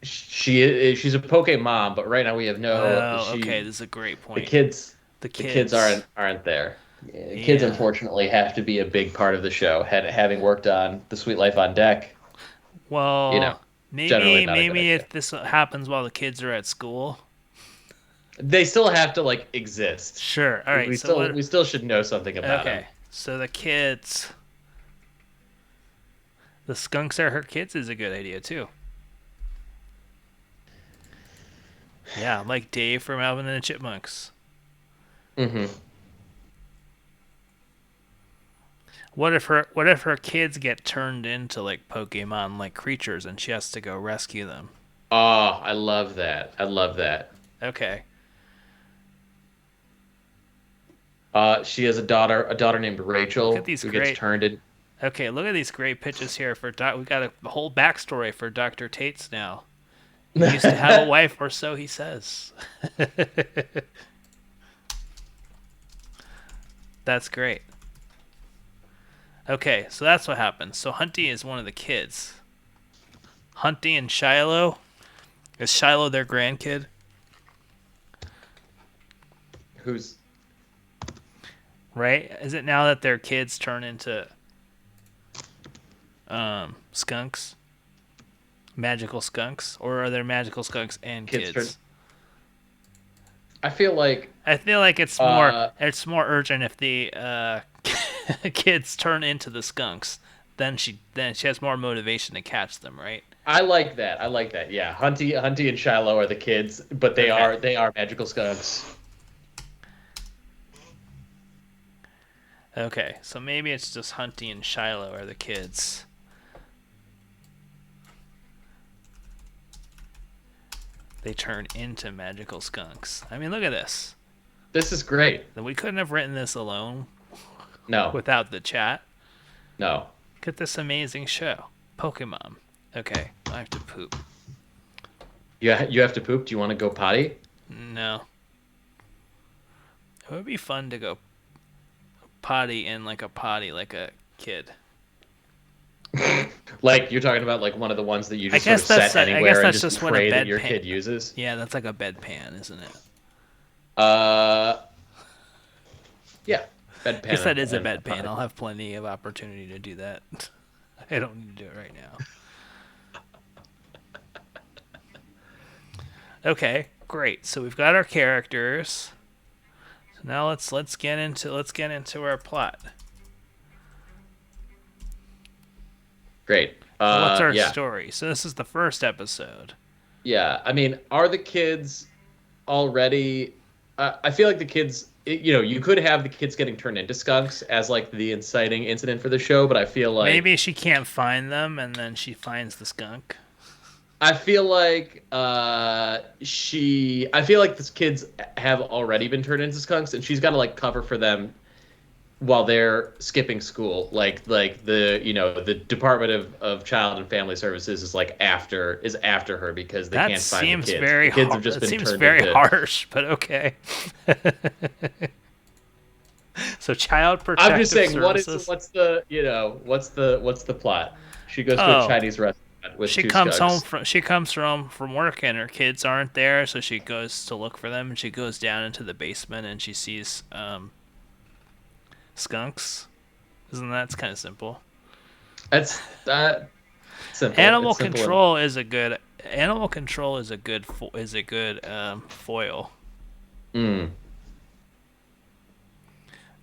she's a poke mom, but right now we have no. Okay, this is a great point. The kids aren't there. Yeah, kids, unfortunately, have to be a big part of the show. Having worked on The Sweet Life on Deck. Well, generally not a good maybe idea. if this happens while the kids are at school. They still have to exist. Sure. All right. We still should know something about them. Okay. So the kids. The skunks are her kids is a good idea too. Yeah, like Dave from Alvin and the Chipmunks. Mm-hmm. What if her kids get turned into like Pokemon like creatures and she has to go rescue them? Oh, I love that. I love that. Okay. She has a daughter named Rachel, Look at these who great- gets turned in. Okay, look at these great pitches here for Doc. We got a whole backstory for Dr. Tates now. He used to have a wife, or so he says. That's great. Okay, so that's what happens. So Hunty is one of the kids. Hunty and Shiloh. Is Shiloh their grandkid? Who's Right? Is it now that their kids turn into skunks? Magical skunks? Or are there magical skunks and Kids kids? I feel like I feel like it's more urgent if the kids turn into the skunks. Then she has more motivation to catch them, right? I like that. I like that. Yeah, Hunty and Shiloh are the kids, but they are magical skunks. Okay, so maybe it's just Hunty and Shiloh are the kids. They turn into magical skunks. I mean, look at this. This is great. We couldn't have written this alone No, without the chat. no. Look at this amazing show. Pokemon. Okay, I have to poop. You have to poop. Do you want to go potty? No. It would be fun to go potty in like a kid. Like you're talking about like one of the ones that you just I guess sort of set that's- I anywhere guess and that's just just what a pray that bedpan- your kid uses. Yeah, that's like a bedpan, isn't it? Yeah, bedpan. I guess that is a and bedpan. potty. I'll have plenty of opportunity to do that. I don't need to do it right now. Okay, great. So we've got our characters. So now let's get into our plot. Great. What's our yeah. story? So this is the first episode. Yeah, I mean, are the kids already? I feel like the kids. You could have the kids getting turned into skunks as like the inciting incident for the show, but I feel like Maybe she can't find them, and then she finds the skunk. I feel like I feel like these kids have already been turned into skunks, and she's got to like cover for them while they're skipping school. Like the Department of Child and Family Services is after her because they That can't find seems the kids. very The kids har- have just that been seems turned very into, harsh, but okay. So Child Protective I'm just saying, Services. what's the plot? She goes to Oh. a Chinese restaurant with She two comes skunks. She comes from work and her kids aren't there, so she goes to look for them and she goes down into the basement and she sees skunks. Isn't that? It's kind of simple. That's simple. Animal It's simple control is a good foil. Mm.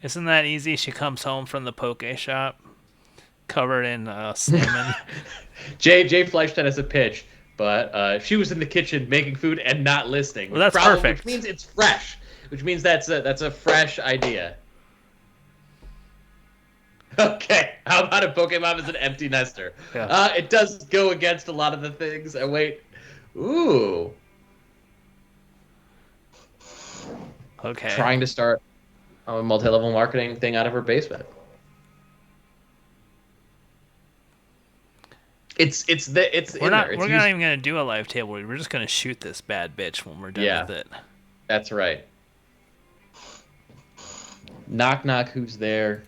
Isn't that easy? She comes home from the poke shop covered in salmon. Jay Fleischstein has a pitch, but she was in the kitchen making food and not listening. Well, that's Probably- perfect. Which means it's fresh. Which means that's a fresh idea. Okay, how about a Pokemon as an empty nester? Yeah. It does go against a lot of the things. Wait, ooh, Okay. trying to start a multi-level marketing thing out of her basement. It's We're in not there. It's we're used- not even gonna do a live table. We're just gonna shoot this bad bitch when we're done Yeah. with it. That's right. Knock knock. Who's there?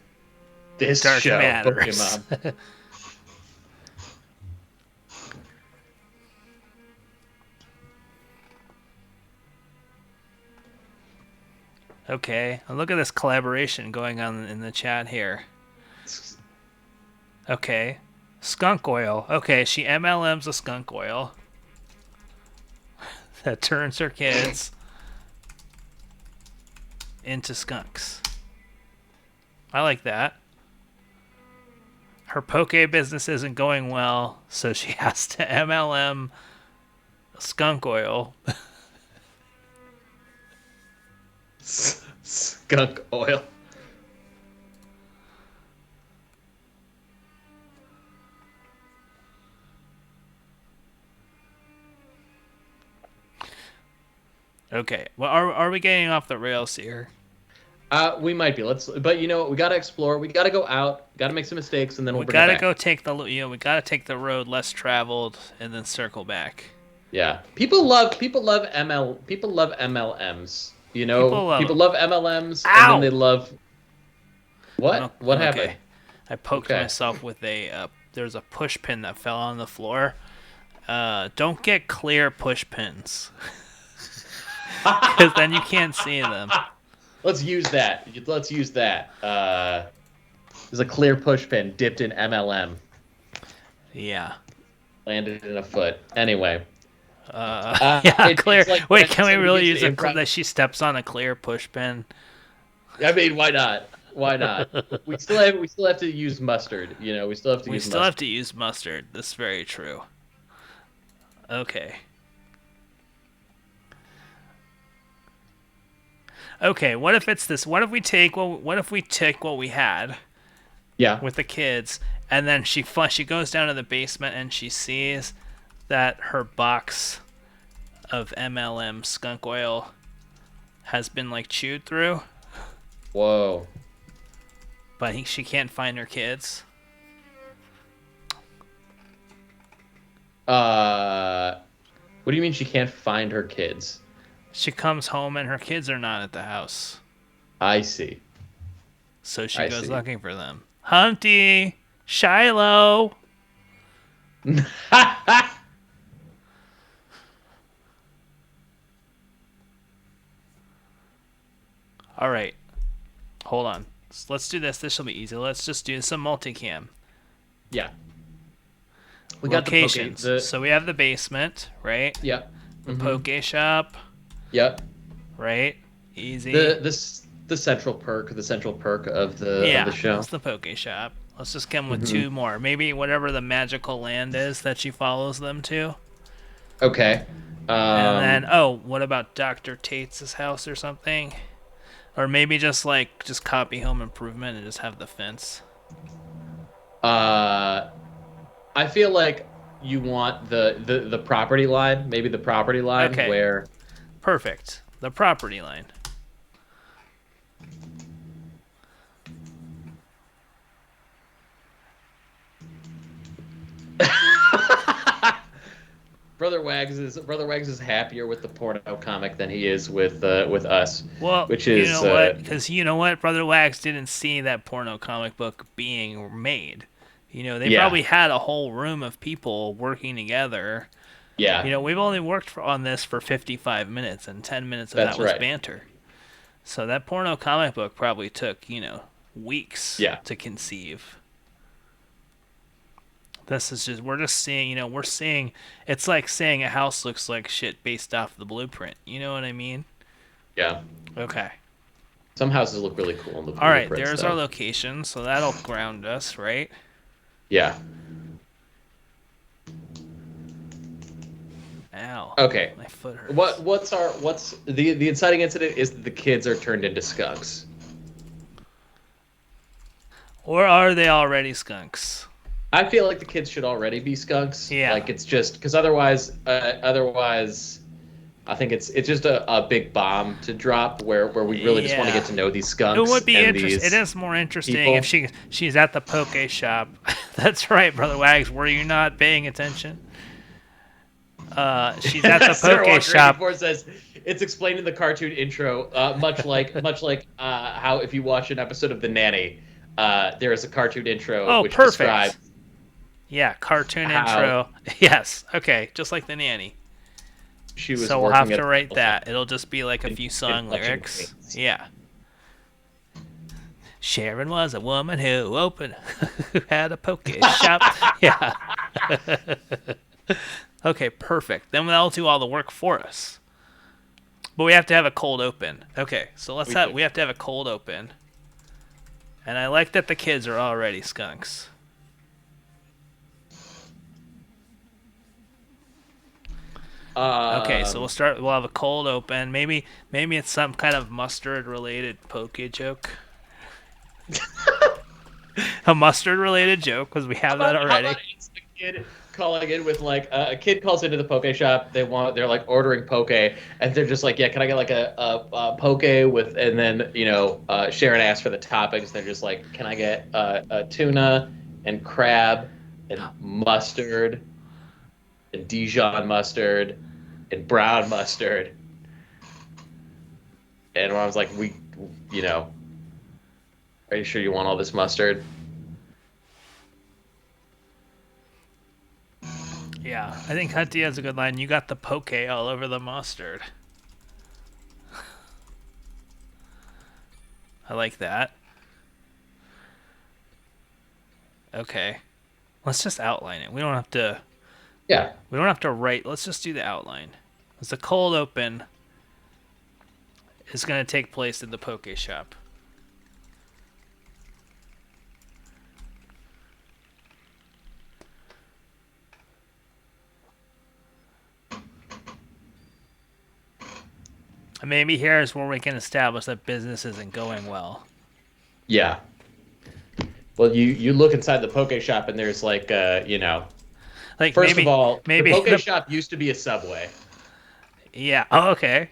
This Dark show, matters. Pokemon. Okay, and look at this collaboration going on in the chat here. Okay, skunk oil. Okay, she MLMs a skunk oil that turns her kids into skunks. I like that. her poke business isn't going well, so she has to MLM skunk oil. Skunk oil. Okay, well, are we getting off the rails here? We might be. But you know what? We gotta explore. We gotta go out. Gotta make some mistakes, and then we'll We bring it gotta back. go take the we gotta take the road less traveled and then circle back. Yeah, people love MLMs. You know, People people love love MLMs, Ow! and then they love. What? Oh, What okay. happened? I poked Okay. myself with there's a push pin that fell on the floor. Don't get clear push pins. Because then you can't see them. Let's use that. Let's use that. There's a clear push pin dipped in MLM. Yeah. Landed in a foot. Anyway. Yeah, it's clear. like Wait, when can we somebody really gets use to improv- that she steps on a clear push pin? I mean, why not? Why not? we still have to use mustard. You know, we still have to We use still mustard. have to use mustard. That's very true. Okay. Okay, what if it's this? What if we take what we had Yeah. with the kids, and then she goes down to the basement and she sees that her box of MLM skunk oil has been like chewed through, Whoa. but she can't find her kids. What do you mean she can't find her kids? She comes home and her kids are not at the house, I see. so she I goes see. looking for them. Hunty, Shiloh. All right, hold on. Let's do this. This will be easy. Let's just do some multicam. Yeah. We got Locations. the So we have the basement, right? Yep. The poke shop, Yep. right? Easy. The central perk of the show. That's the poke shop. Let's just come with two more. Maybe whatever the magical land is that she follows them to. Okay. And then, what about Dr. Tate's house or something? Or maybe just copy Home Improvement and just have the fence. I feel like you want the property line, maybe the property line Okay. where Perfect. The property line. Brother Wags is happier with the porno comic than he is with us. Well, which is you know what? Because you know what? Brother Wax didn't see that porno comic book being made. You know, they Yeah. probably had a whole room of people working together. Yeah. You know, we've only worked on this for 55 minutes, and 10 minutes of That's that was right. banter. So that porno comic book probably took, weeks Yeah. to conceive. This is just, we're just seeing, we're seeing, it's like saying a house looks like shit based off the blueprint. You know what I mean? Yeah. Okay. Some houses look really cool in the All right, blueprints, there's though. our location, so that'll ground us, right? Yeah. Ow. Okay. My foot hurts. What's the inciting incident is that the kids are turned into skunks. Or are they already skunks? I feel like the kids should already be skunks. Yeah. Like it's just because otherwise, I think it's just a big bomb to drop where we really just want to Yeah. get to know these skunks. It would be and interesting. these- It is more interesting people. if she's at the poke shop. That's right, Brother Wags. Were you not paying attention? She's at the Sarah poke Walker shop. 84 says it's explained in the cartoon intro, much like how if you watch an episode of The Nanny, there is a cartoon intro Oh, which perfect. describes Yeah, cartoon How- intro. Yes. Okay, just like the nanny. she was. So we'll working have at to the- write that. It'll just be like a few song Fletching lyrics. Canes. Yeah. Sharon was a woman who who had a poke shop. Yeah. Okay, perfect. Then that'll do all the work for us. But we have to have a cold open. Okay, so We do. we have to have a cold open. And I like that the kids are already skunks. Okay, so we'll start. We'll have a cold open. Maybe it's some kind of mustard-related poke joke. A mustard-related joke, because we have that already. How about it's the kid calling in with like a kid calls into the poke shop. They're like ordering poke, and they're just like, yeah, can I get like a poke with, and then Sharon asks for the toppings. They're just like, can I get a tuna and crab and mustard and Dijon mustard and brown mustard. And I was like, are you sure you want all this mustard? Yeah, I think Hutty has a good line. You got the poke all over the mustard. I like that. Okay. Let's just outline it. We don't have to... Yeah. We don't have to write. Let's just do the outline. It's the cold open is going to take place in the poke shop. And maybe here is where we can establish that business isn't going well. Yeah. Well, you look inside the poke shop and there's like, like first of all, maybe the poke shop used to be a Subway. Yeah. Oh, okay.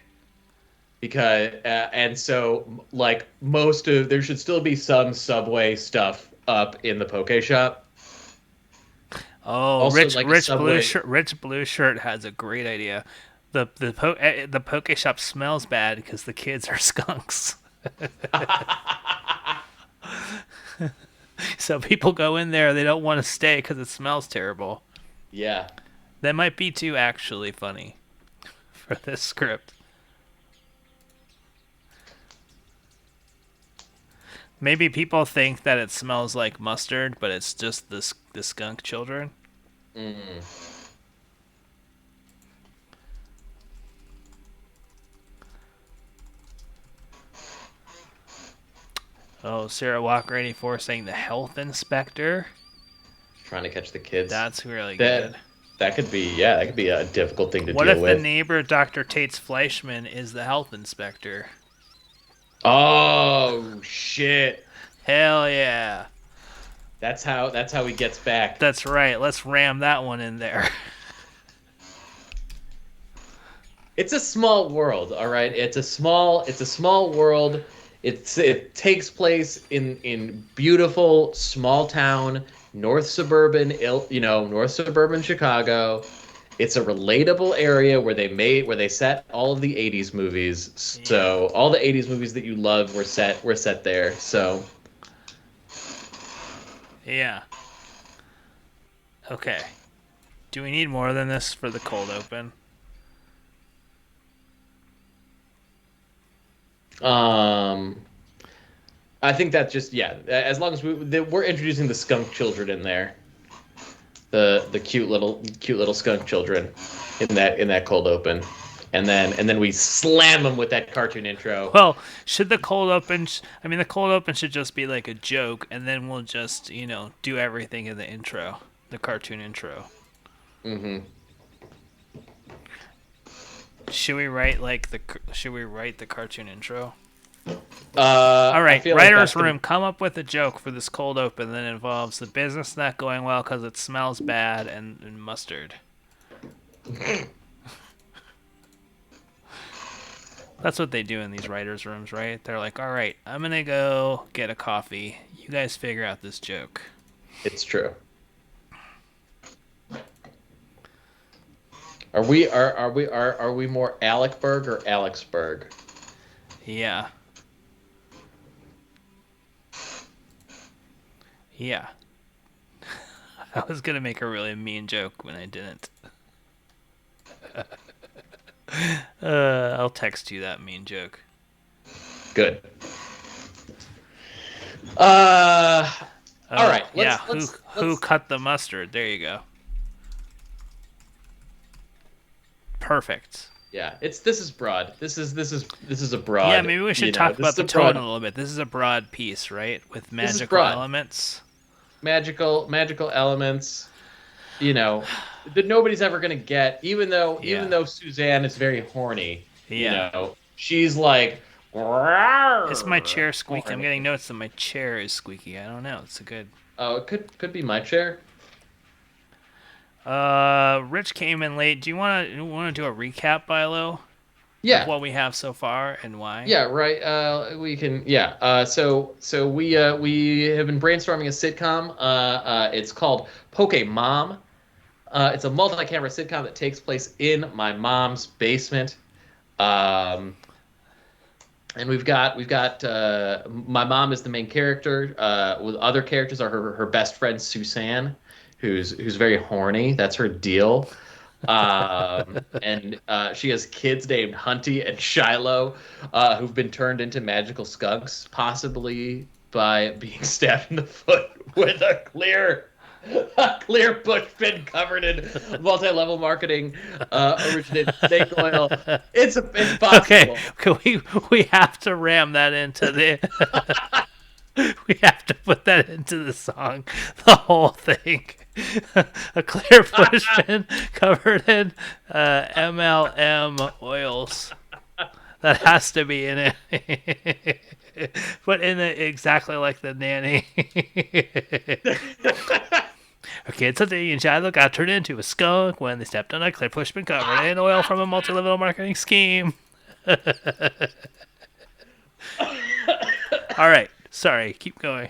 Because and so like there should still be some Subway stuff up in the poke shop. Oh, Also, Rich like Rich Blue Shirt has a great idea. The poke shop smells bad because the kids are skunks. So people go in there, they don't want to stay because it smells terrible. Yeah. That might be too actually funny for this script. Maybe people think that it smells like mustard, but it's just the skunk children. Mm. Oh, Sarah Walker 84 saying the health inspector. Trying to catch the kids. That's really good. That could be a difficult thing to What deal if with. the neighbor, Dr. Tate's Fleischman, is the health inspector? Oh shit! Hell yeah! That's how he gets back. That's right. Let's ram that one in there. It's a small world, all right. It's a small world. It takes place in beautiful small town north suburban Chicago. It's a relatable area where they set all of the 80s movies. So all the 80s movies that you love were set there. So Yeah. Okay. Do we need more than this for the cold open? I think that's just as long as we're introducing the skunk children in there, the cute little skunk children in that cold open, and then we slam them with that cartoon intro. Well, should the cold open? The cold open should just be like a joke, and then we'll just do everything in the intro, the cartoon intro. Mm-hmm. Should we write the cartoon intro? All right, writer's room, come up with a joke for this cold open that involves the business not going well because it smells bad and mustard. That's what they do in these writer's rooms, right? They're like, all right, I'm going to go get a coffee. You guys figure out this joke. It's true. Are we more Alecberg or Alexberg? Yeah. Yeah. I was going to make a really mean joke when I didn't. I'll text you that mean joke. Good. All right. Who cut the mustard? There you go. Perfect. Yeah, this is broad. This is a broad. Yeah, maybe we should talk about the tone a little bit. This is a broad piece, right? With magical elements. Magical elements. you know, that nobody's ever gonna get. Even though Yeah. Suzanne is very horny, you Yeah. know, she's like. Is my chair squeaky? I'm Horny. getting notes that my chair is squeaky. I don't know. It's a good. Oh, it could be my chair. Rich came in late. Do you want to do a recap, Bilo, of Yeah. what we have so far and why? Yeah, right. We can. Yeah. So we have been brainstorming a sitcom. It's called Pokemom. It's a multi-camera sitcom that takes place in my mom's basement. Um, and we've got my mom is the main character. With other characters are her best friend Suzanne, who's very horny. That's her deal. And she has kids named Hunty and Shiloh, who've been turned into magical skunks, possibly by being stabbed in the foot with a clear push pin covered in multi-level marketing originated snake oil. It's possible. Okay, we have to ram that into the. We have to put that into the song. The whole thing. A clear push pin covered in MLM oils. That has to be in it. Put in it exactly like the nanny. Okay, it's something and Shiloh got turned into a skunk when they stepped on a clear push pin covered in oil from a multi-level marketing scheme. All right, sorry, keep going.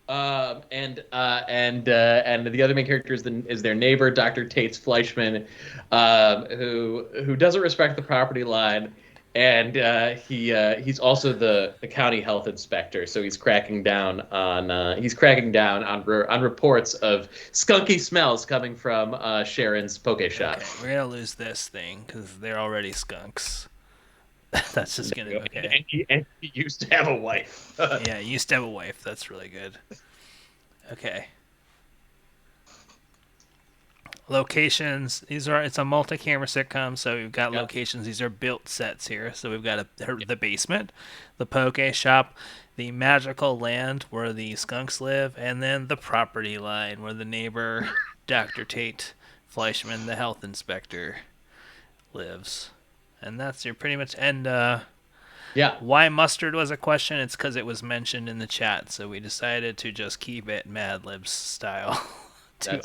And the other main character is their neighbor, Dr. Tates Fleischman, who doesn't respect the property line, and he's also the county health inspector, so he's cracking down on reports of skunky smells coming from Sharon's poke shop. Okay, we're gonna lose this thing because they're already skunks. That's just gonna okay. And he used to have a wife. Yeah, he used to have a wife. That's really good. Okay. Locations. It's a multi-camera sitcom, so we've got locations. These are built sets here. So we've got the basement, the poke shop, the magical land where the skunks live, and then the property line where the neighbor, Dr. Tate Fleischman, the health inspector, lives. And that's your pretty much end. Yeah. Why mustard was a question? It's because it was mentioned in the chat, so we decided to just keep it Mad Libs style to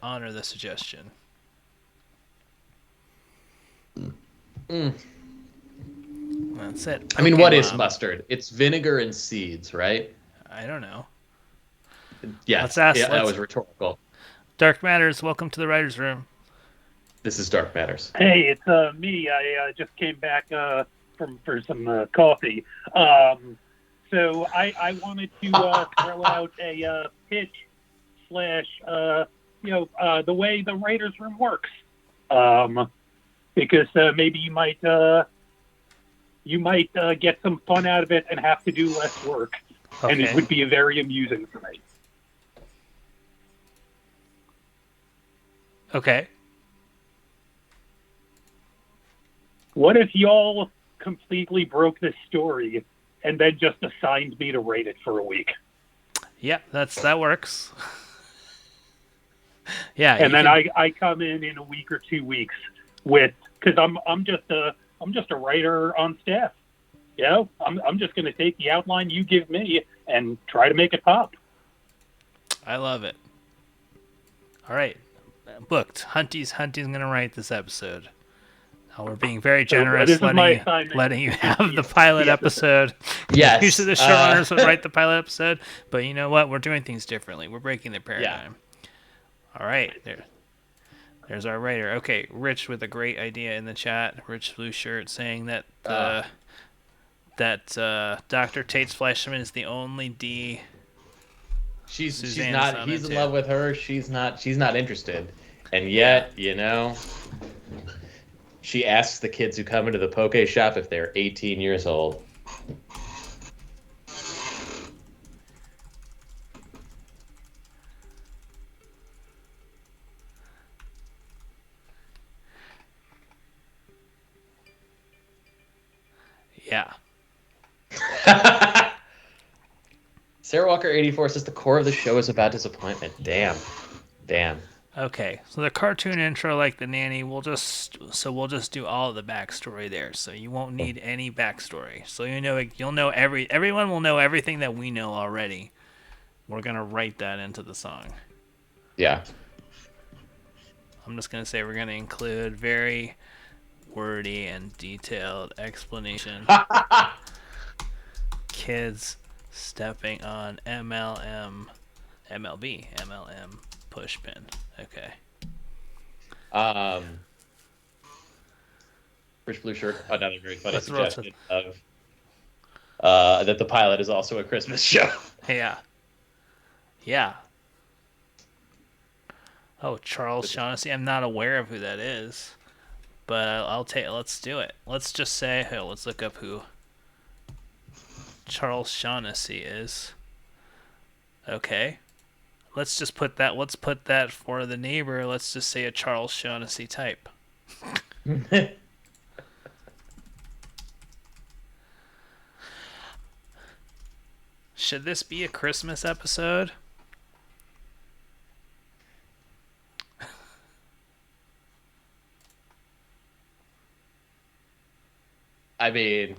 honor the suggestion. That's it. I mean, what is mustard? It's vinegar and seeds, right? I don't know. Yeah. Let's ask. That was rhetorical. Dark Matters, welcome to the writers' room. This is Dark Matters. Hey, it's me. I just came back for some coffee. So I wanted to throw out a pitch / the way the writers' room works, because maybe you might get some fun out of it and have to do less work, and it would be very amusing for me. Okay. What if y'all completely broke this story and then just assigned me to rate it for a week? Yeah, that works. Yeah, and then I come in a week or 2 weeks with, because I'm just a writer on staff. You know, I'm just going to take the outline you give me and try to make it pop. I love it. All right, booked. Hunty's going to write this episode. We're being very generous, letting you have the pilot episode. Yes. Usually the showrunners would write the pilot episode, but you know what? We're doing things differently. We're breaking the paradigm. Yeah. All right, there's our writer. Okay, Rich with a great idea in the chat. Rich Blue Shirt saying that Dr. Tate's Fleischman is the only D. She's not. He's in love with her. She's not interested, and yet she asks the kids who come into the poke shop if they're 18 years old. Yeah. Sarah Walker 84 says the core of the show is about disappointment. Damn. Damn. Okay, so the cartoon intro, like the nanny, we'll just do all of the backstory there. So you won't need any backstory. So you'll know everyone will know everything that we know already. We're gonna write that into the song. Yeah. I'm just gonna say we're gonna include very wordy and detailed explanation. Kids stepping on MLM pushpin. Okay. Rich Blue Shirt, another very funny Let's roll suggestion of that the pilot is also a Christmas show. Yeah. Yeah. Oh, Charles Shaughnessy. I'm not aware of who that is, but I'll take. Let's do it. Let's just say. Hey, let's look up who Charles Shaughnessy is. Okay. Let's just put that. Let's put that for the neighbor. Let's just say a Charles Shaughnessy type. Should this be a Christmas episode? I mean,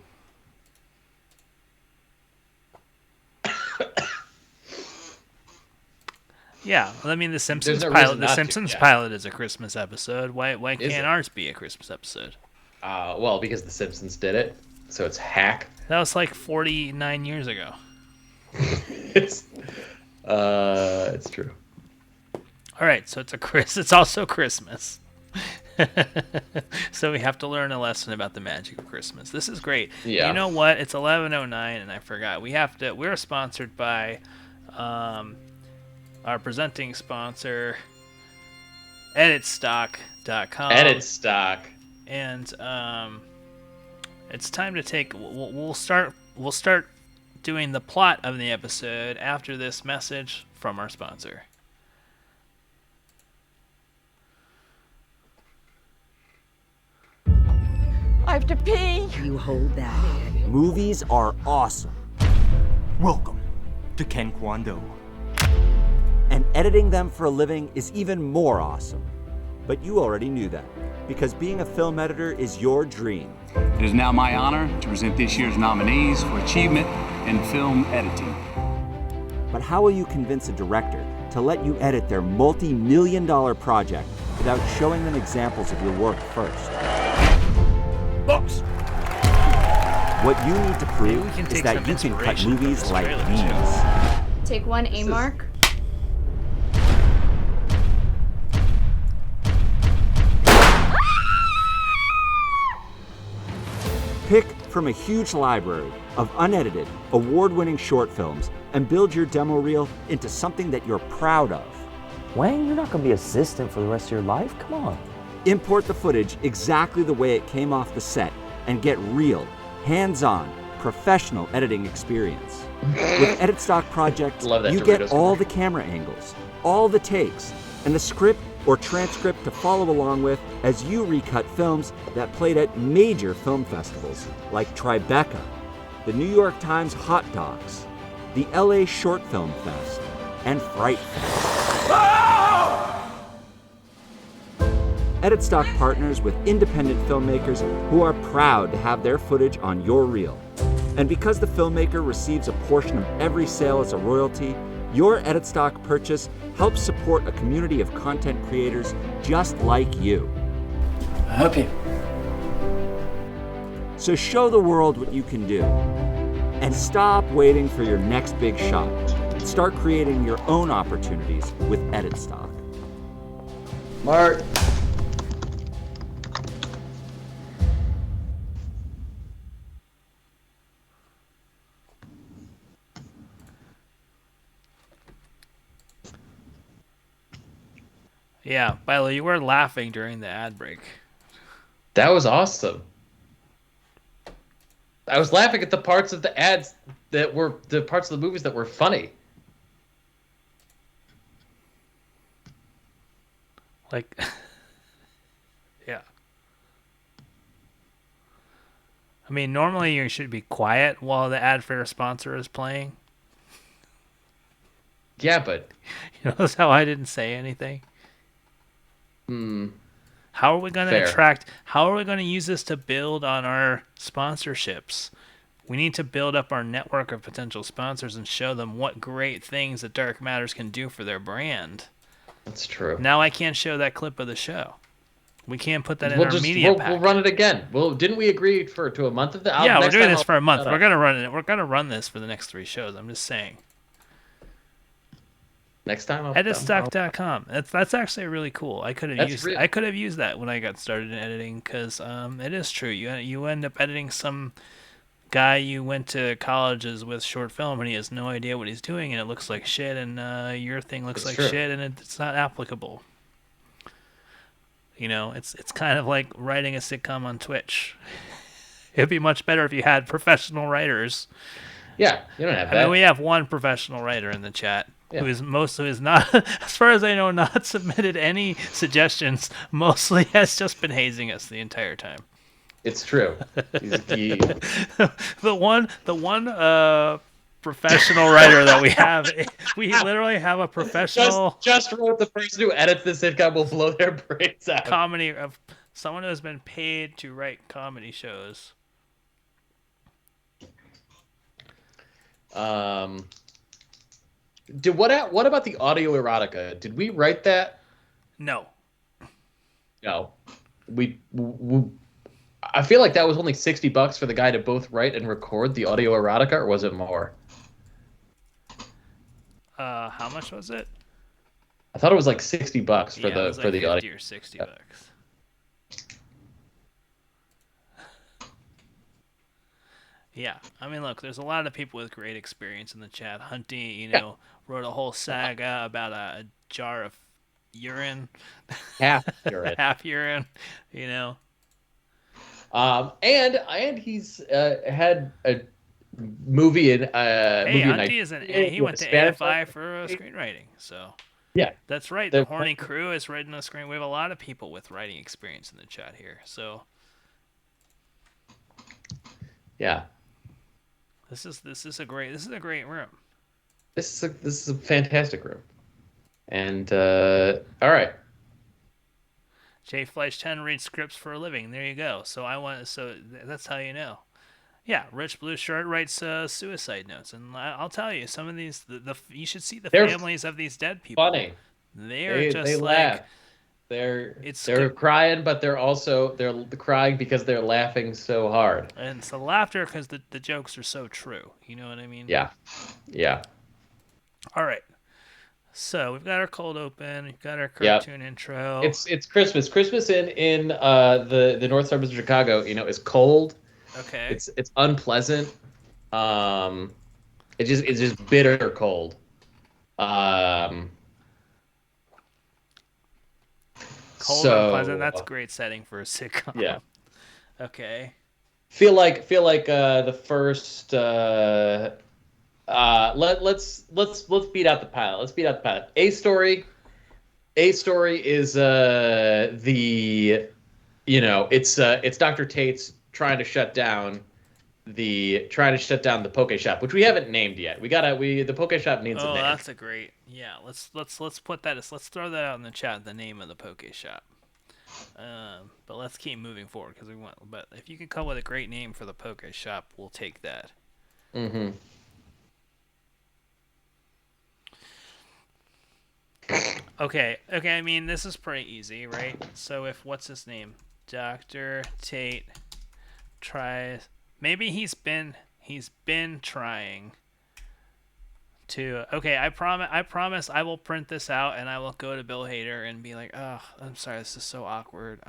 Yeah, I mean the Simpsons no pilot. reason The not to, Simpsons yeah. pilot is a Christmas episode. Why Is can't it? ours be a Christmas episode? well, because the Simpsons did it, so it's hack. That was like 49 years ago. It's true. All right, so it's also Christmas. So we have to learn a lesson about the magic of Christmas. This is great. Yeah. You know what? It's 11:09 and I forgot. We're sponsored by our presenting sponsor editstock.com. Edit stock. And it's time to take we'll start doing the plot of the episode after this message from our sponsor. I have to pee. You hold that. Movies are awesome. Welcome to Ken Kwando. And editing them for a living is even more awesome. But you already knew that, because being a film editor is your dream. It is now my honor to present this year's nominees for achievement in film editing. But how will you convince a director to let you edit their multi-million-dollar project without showing them examples of your work first? Books! What you need to Maybe we prove can is take that some you can cut inspiration from movies this like trailer, these. Take one, A mark. Pick from a huge library of unedited, award-winning short films and build your demo reel into something that you're proud of. Wayne, you're not going to be assistant for the rest of your life? Come on. Import the footage exactly the way it came off the set and get real, hands-on, professional editing experience. With Edit Stock Project, Love that you Doritos get all commercial. the camera angles, all the takes, and the script or transcript to follow along with as you recut films that played at major film festivals like Tribeca, the New York Times Hot Docs, the LA Short Film Fest, and Fright Fest. Edit Stock partners with independent filmmakers who are proud to have their footage on your reel. And because the filmmaker receives a portion of every sale as a royalty, your Edit Stock purchase helps support a community of content creators just like you. Okay. So show the world what you can do. And stop waiting for your next big shot. Start creating your own opportunities with Edit Stock. Mark. Yeah, Bilo, you were laughing during the ad break. That was awesome. I was laughing at the parts of the ads that were the parts of the movies that were funny. Like, yeah. I mean, normally you should be quiet while the ad for your sponsor is playing. Yeah, but You notice how I didn't say anything? How are we going to Fair. attract? How are we going to use this to build on our sponsorships? We need to build up our network of potential sponsors and show them what great things that Dark Matters can do for their brand. that's true. Now I can't show that clip of the show. We can't put that in We'll our just media we'll, pack. we'll run it again. Well, didn't we agree to a month of that? Yeah, we're Next doing time this I'll for a month. shut We're up. gonna run it. We're gonna run this for the next 3 shows. I'm just saying. Next time I'll Editstock.com. That's actually really cool. I could have That's used real. I could have used that when I got started in editing because it is true. You end up editing some guy you went to colleges with short film and he has no idea what he's doing and it looks like shit and your thing looks It's like true. shit and it's not applicable. You know, it's kind of like writing a sitcom on Twitch. It'd be much better if you had professional writers. Yeah, you don't have I that. mean, we have one professional writer in the chat Yeah. who is not, as far as I know, not submitted any suggestions. Mostly has just been hazing us the entire time. It's true. The one professional writer that we have, we literally have a professional just wrote the person who edits the sitcom will blow their brains out. comedy of someone who has been paid to write comedy shows. What about the audio erotica? Did we write that? No. No. I feel like that was only $60 for the guy to both write and record the audio erotica, or was it more? How much was it? I thought it was like $60 for Yeah, it was the like 50 audio. or $60. Yeah, I mean, look, there's a lot of people with great experience in the chat. Hunty, wrote a whole saga about a jar of urine, Half urine. half urine, you know. And he's had a movie in Hey, movie in Hunty is he with went a to Spanish AFI for screenwriting, so Yeah, that's right. The- The Horny Crew is writing a screen. We have a lot of people with writing experience in the chat here, so yeah. this is a great room. This is a fantastic room. And all right. Jay Fleisch 10 reads scripts for a living. There you go. That's how you know. Yeah, Rich Blue Shirt writes suicide notes, and I'll tell you, some of these, you should see the They're families of these dead people. Funny. They're just they like laugh. They're crying, but they're crying because they're laughing so hard. and it's the laughter because the jokes are so true. You know what I mean? Yeah. Yeah. All right. So we've got our cold open. We've got our Yep. cartoon intro. It's Christmas. Christmas in the north suburbs of Chicago, is cold. okay. It's unpleasant. It's just bitter cold. Cold so, and pleasant. That's a great setting for a sitcom. Yeah. Okay. Feel like the first let's beat out the pilot. Let's beat out the pilot. A story is it's Dr. Tate's trying to shut down the poke shop, which we haven't named yet. The poke shop needs a Oh, name. that's a great. Yeah, let's put that. Let's throw that out in the chat. The name of the poke shop. But let's keep moving forward because we want. But if you can come with a great name for the poke shop, we'll take that. Mm-hmm. Okay. I mean, this is pretty easy, right? So if what's his name, Dr. Tate, tries. Maybe he's been trying to. Okay, I promise I will print this out and I will go to Bill Hader and be like, oh, I'm sorry, this is so awkward.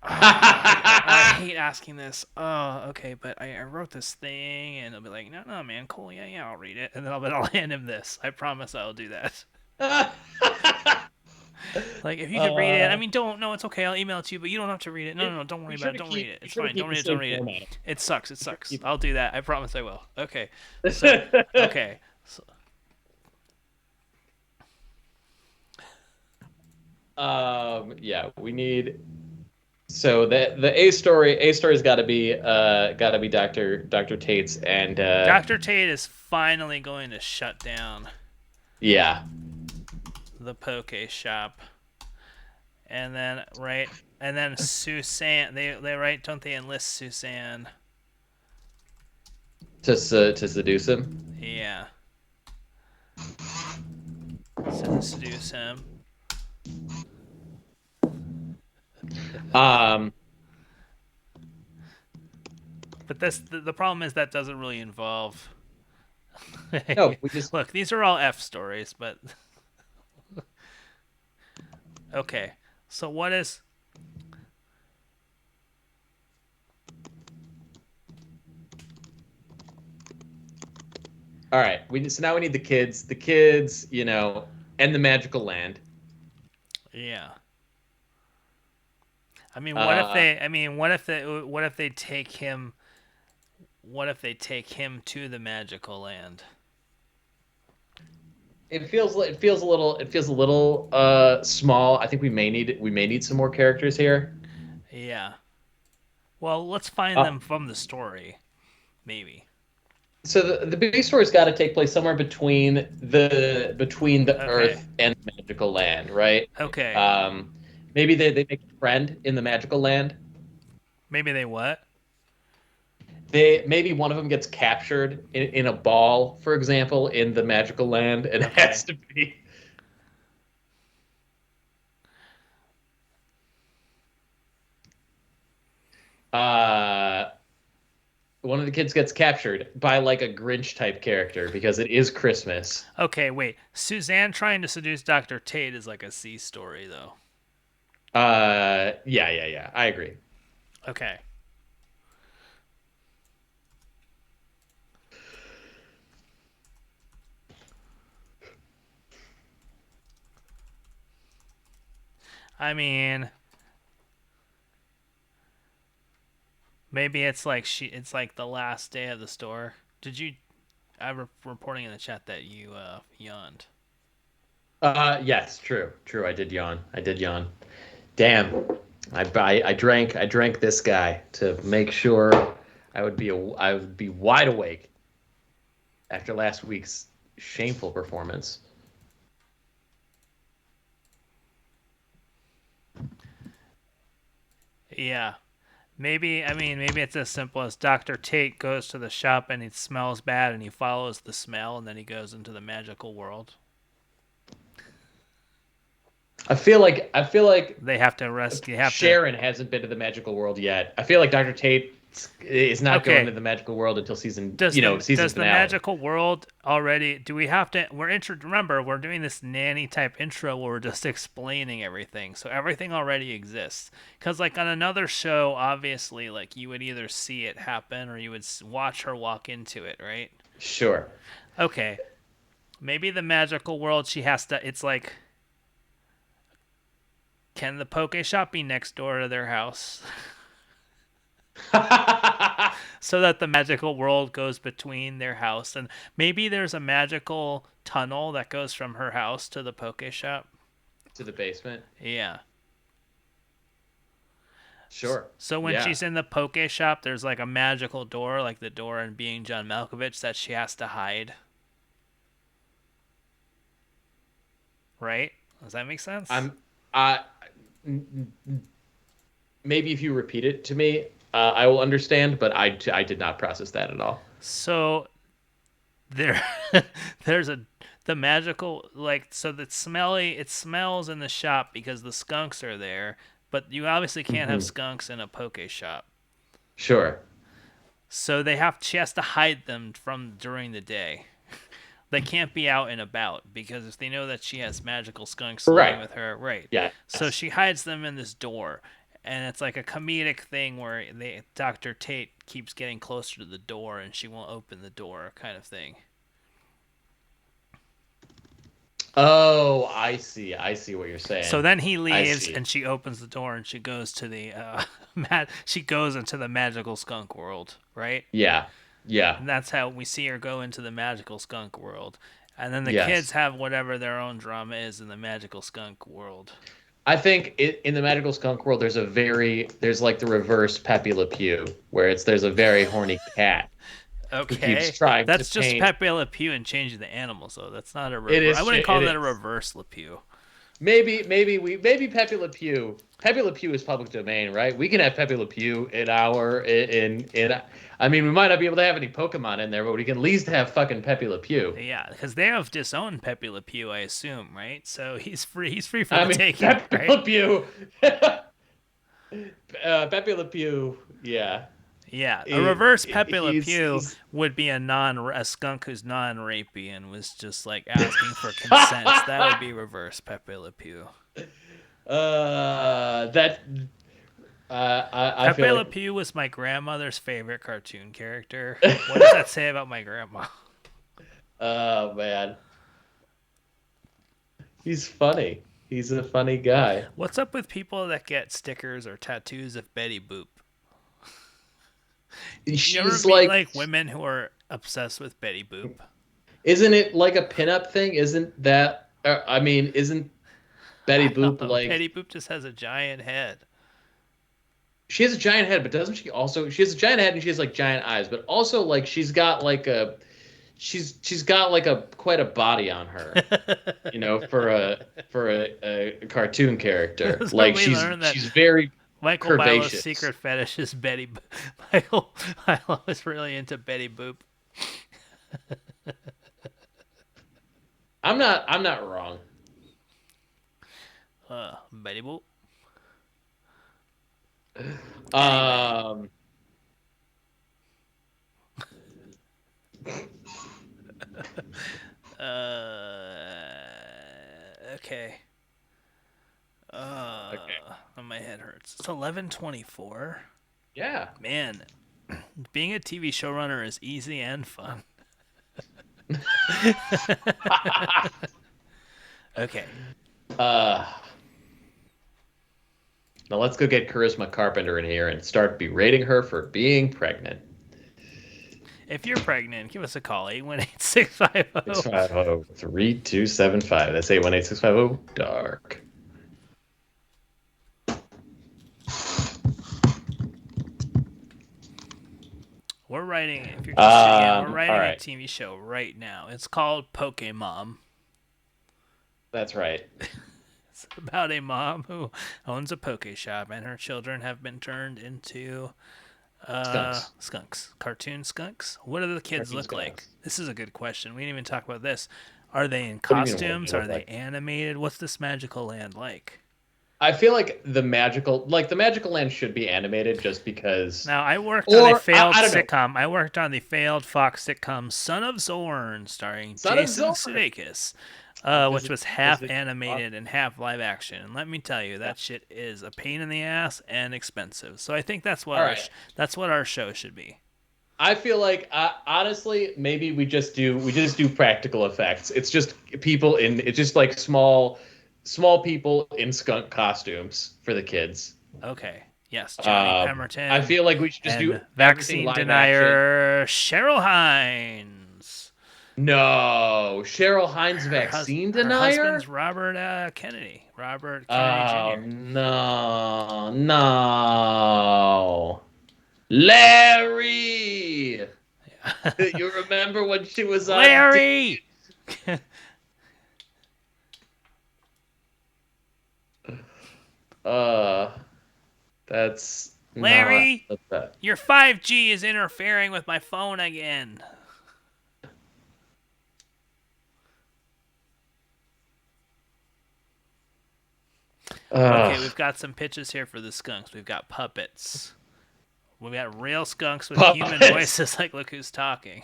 I hate asking this. Oh, okay, but I wrote this thing, and he'll be like, no, man, cool, yeah, I'll read it, and then I'll hand him this. I promise I'll do that. Like, if you could read it, I mean, no, it's okay, I'll email it to you, but you don't have to read it. No, don't worry about it, don't read it. It's fine, don't read it. It sucks. I'll do that. I promise I will. Okay. So, okay. So, yeah, we need. So the A story's got to be Dr. Tate's, and Dr. Tate is finally going to shut down Yeah. The Poke Shop. And then Susan, they right, don't they enlist Susan? To seduce him. Yeah. To seduce him. Um. But the problem is that doesn't really involve. No, we just Look. These are all F stories, but okay. So what is? All right. So now we need the kids. The kids, and the magical land. Yeah. I mean, what if they? I mean, what if they take him? What if they take him to the magical land? It feels a little small. I think we may need some more characters here. Yeah. Well, let's find them from the story, maybe. So the big story's got to take place somewhere between the Okay. Earth and the magical land, right? Okay. Maybe they make a friend in the magical land. Maybe they what? Maybe one of them gets captured in a ball, for example, in the magical land, and Okay. has to be. One of the kids gets captured by like a Grinch type character because it is Christmas. Okay, wait. Suzanne trying to seduce Dr. Tate is like a C story, though. Yeah. I agree. Okay. I mean, maybe it's like it's like the last day of the store. Did you? I'm reporting in the chat that you yawned. Yes, true. I did yawn. Damn. I drank this guy to make sure I would be wide awake after last week's shameful performance. Yeah. Maybe it's as simple as Dr. Tate goes to the shop and it smells bad and he follows the smell and then he goes into the magical world. I feel like They have to rescue. Sharon hasn't been to the magical world yet. I feel like Dr. Tate is not going to the magical world until season season does the finale. magical world already? Do we have to? Remember, we're doing this nanny type intro where we're just explaining everything, so everything already exists. Because like on another show, obviously, like you would either see it happen or you would watch her walk into it, right? Sure. Okay. Maybe the magical world she has to. It's like. Can the Poke Shop be next door to their house? So that the magical world goes between their house. And maybe there's a magical tunnel that goes from her house to the Poke Shop. To the basement? Yeah. Sure. So when she's in the Poke Shop, there's like a magical door, like the door in Being John Malkovich, that she has to hide. Right? Does that make sense? Maybe if you repeat it to me, I will understand, but I did not process that at all. So there's the magical, like, so it smells in the shop because the skunks are there, but you obviously can't have skunks in a Poke Shop. Sure. So she has to hide them from during the day. They can't be out and about because if they know that she has magical skunks living with her, right? Yeah. So she hides them in this door, and it's like a comedic thing where Dr. Tate keeps getting closer to the door and she won't open the door, kind of thing. Oh, I see what you're saying. So then he leaves and she opens the door and she goes to the she goes into the magical skunk world, right? Yeah. And that's how we see her go into the magical skunk world. And then the kids have whatever their own drama is in the magical skunk world. I think in the magical skunk world, there's like the reverse Pepe Le Pew, where there's a very horny cat. Okay, keeps trying that's to just paint. Pepe Le Pew and changing the animals, though. That's not a reverse. It is I wouldn't cha- call it that a is. reverse Le Pew. Maybe Pepe Le Pew. Pepe Le Pew is public domain, right? We can have Pepe Le Pew in our in. I mean, we might not be able to have any Pokemon in there, but we can at least have fucking Pepe Le Pew. Yeah, because they have disowned Pepe Le Pew, I assume, right? So he's free. He's free for I the mean, taking, Pepe right? Le Pew. Pepe Le Pew. Yeah. Yeah, a reverse He- Pepe Le he's- Pew he's- would be a skunk who's non-rapey and was just like asking for consent. That would be reverse Pepe Le Pew. That. I Pepe feel Le like. Pew was my grandmother's favorite cartoon character. What does that say about my grandma? Oh man. He's funny. He's a funny guy. What's up with people that get stickers or tattoos of Betty Boop? You ever She's meet, like, women who are obsessed with Betty Boop? isn't it like a pinup thing? Isn't that? I mean, isn't Betty Boop like? Betty Boop just has a giant head. She has a giant head, but doesn't she also? She has a giant head and she has like giant eyes, but also like she's got like a. She's got like a quite a body on her, you know, for a cartoon character. That's Like when we learned that she's very Michael Bilo's curvaceous. secret fetish is Betty. Michael Bilo is really into Betty Boop. I'm not wrong. Betty Boop. Okay. Oh, my head hurts. It's 11:24. Yeah. Man, being a TV showrunner is easy and fun. Okay. Now let's go get Charisma Carpenter in here and start berating her for being pregnant. If you're pregnant, give us a call. 818-650. 650-3275. That's 818-650 dark. We're writing. If you're just sitting in, we're writing all right. a TV show right now. It's called Pokemon. That's right. It's about a mom who owns a poke shop, and her children have been turned into skunks. Cartoon skunks. What do the kids Cartoon look like? skunks. This is a good question. We didn't even talk about this. Are they in do you mean, what do they costumes? look Are they like? animated? What's this magical land like? I feel like the magical land should be animated just because. Now, I worked Or, on a failed I don't know. sitcom. I worked on the failed Fox sitcom Son of Zorn, starring Son of Jason Zorn. Sudeikis, which was is half it- animated and half live action. And let me tell you, that shit is a pain in the ass and expensive. So I think that's what All our right. that's what our show should be. I feel like honestly, maybe we just do practical effects. It's just people it's just like small people in skunk costumes for the kids. Okay. Yes, Johnny Pemberton. I feel like we should just and do everything vaccine live denier Cheryl Hines. action. No, Cheryl Hines vaccine Her denier. husband's Robert Kennedy. Robert Oh Kennedy Jr. no. Larry! You remember when she was on Larry! That's Larry! not that. Your 5G is interfering with my phone again. Okay, we've got some pitches here for the skunks. We've got puppets. We've got real skunks with human Puppets. voices. Like, look who's talking.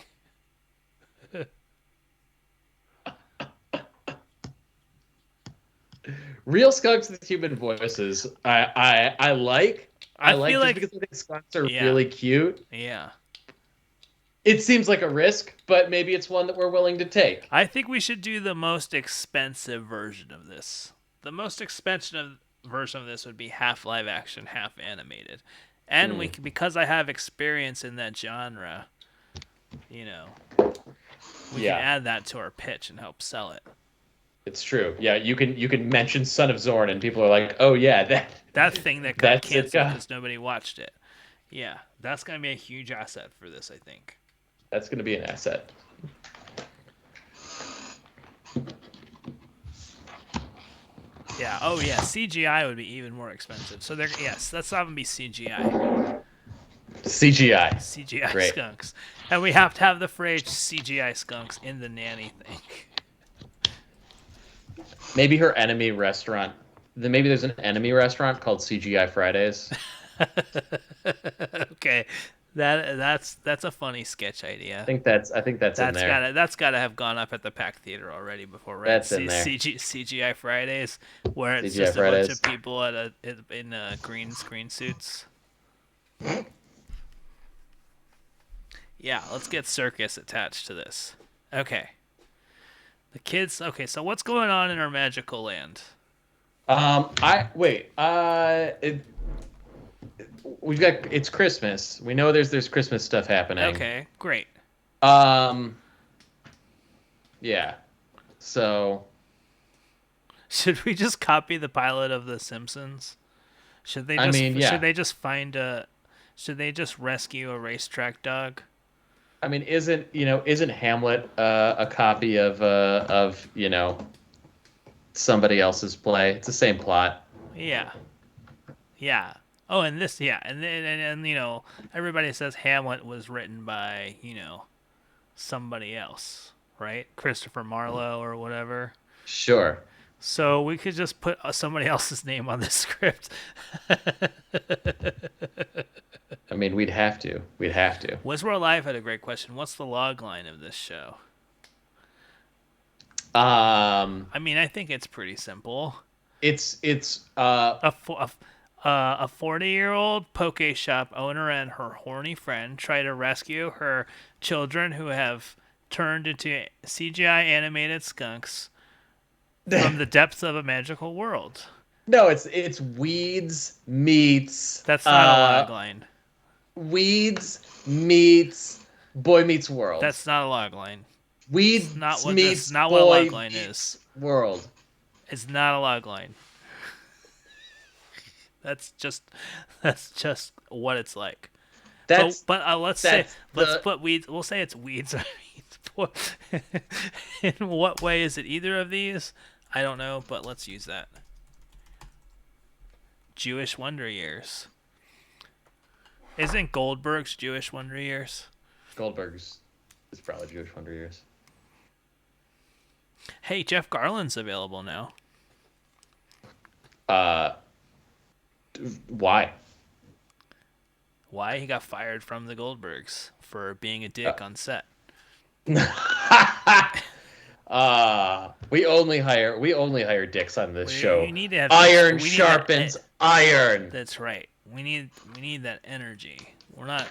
Real skunks with human voices. I like. I like feel just like- because I think skunks are Yeah. really cute. Yeah. It seems like a risk, but maybe it's one that we're willing to take. I think we should do the most expensive version of this. The most expensive version of this would be half live action, half animated. And we can, because I have experience in that genre, you know, we Yeah. can add that to our pitch and help sell it. It's true. Yeah, you can mention Son of Zorn, and people are like, "Oh yeah, That thing that got That's it, canceled guy. because nobody watched it. Yeah, that's going to be a huge asset for this, I think. That's going to be an asset. Yeah. Oh yeah. CGI would be even more expensive. So there. Yes, that's not gonna be CGI. CGI. CGI Great. skunks, and we have to have the phrase CGI skunks in the nanny thing. Maybe her enemy restaurant. Maybe there's an enemy restaurant called CGI Fridays. Okay, that's a funny sketch idea. I think that's in there. That's gotta have gone up at the Pack Theater already before, right? That's in there. CGI Fridays, where it's CGI just a bunch Fridays. of people in green screen suits. Yeah, let's get circus attached to this. Okay. The kids. Okay, so what's going on in our magical land? We've got it's Christmas. We know there's Christmas stuff happening. Okay, great. Yeah. So Should we just copy the pilot of The Simpsons? Should they just should they just should they just rescue a racetrack dog? I mean, isn't Hamlet a copy of somebody else's play? It's the same plot. Yeah. Yeah. Oh, and this, yeah, and everybody says Hamlet was written by somebody else, right? Christopher Marlowe or whatever. Sure. So we could just put somebody else's name on the script. I mean, we'd have to. Westworld Live had a great question. What's the log line of this show? I mean, I think it's pretty simple. It's a 40-year-old poke shop owner and her horny friend try to rescue her children who have turned into CGI animated skunks from the depths of a magical world. No, it's Weeds meets. That's not a log line. Weeds meets Boy Meets World. That's not a log line. Weeds not what meets this, not Boy what a log line is. World. It's not a log line. That's just what it's like. Let's put weeds. We'll say it's weeds. In what way is it either of these? I don't know, but let's use that. Jewish Wonder Years. Isn't Goldberg's Jewish Wonder Years? Goldberg's is probably Jewish Wonder Years. Hey, Jeff Garland's available now. Why? Why? He got fired from the Goldbergs for being a dick on set. We only hire dicks on this show. You need to have iron sharpens iron. That's right. We need that energy. We're not,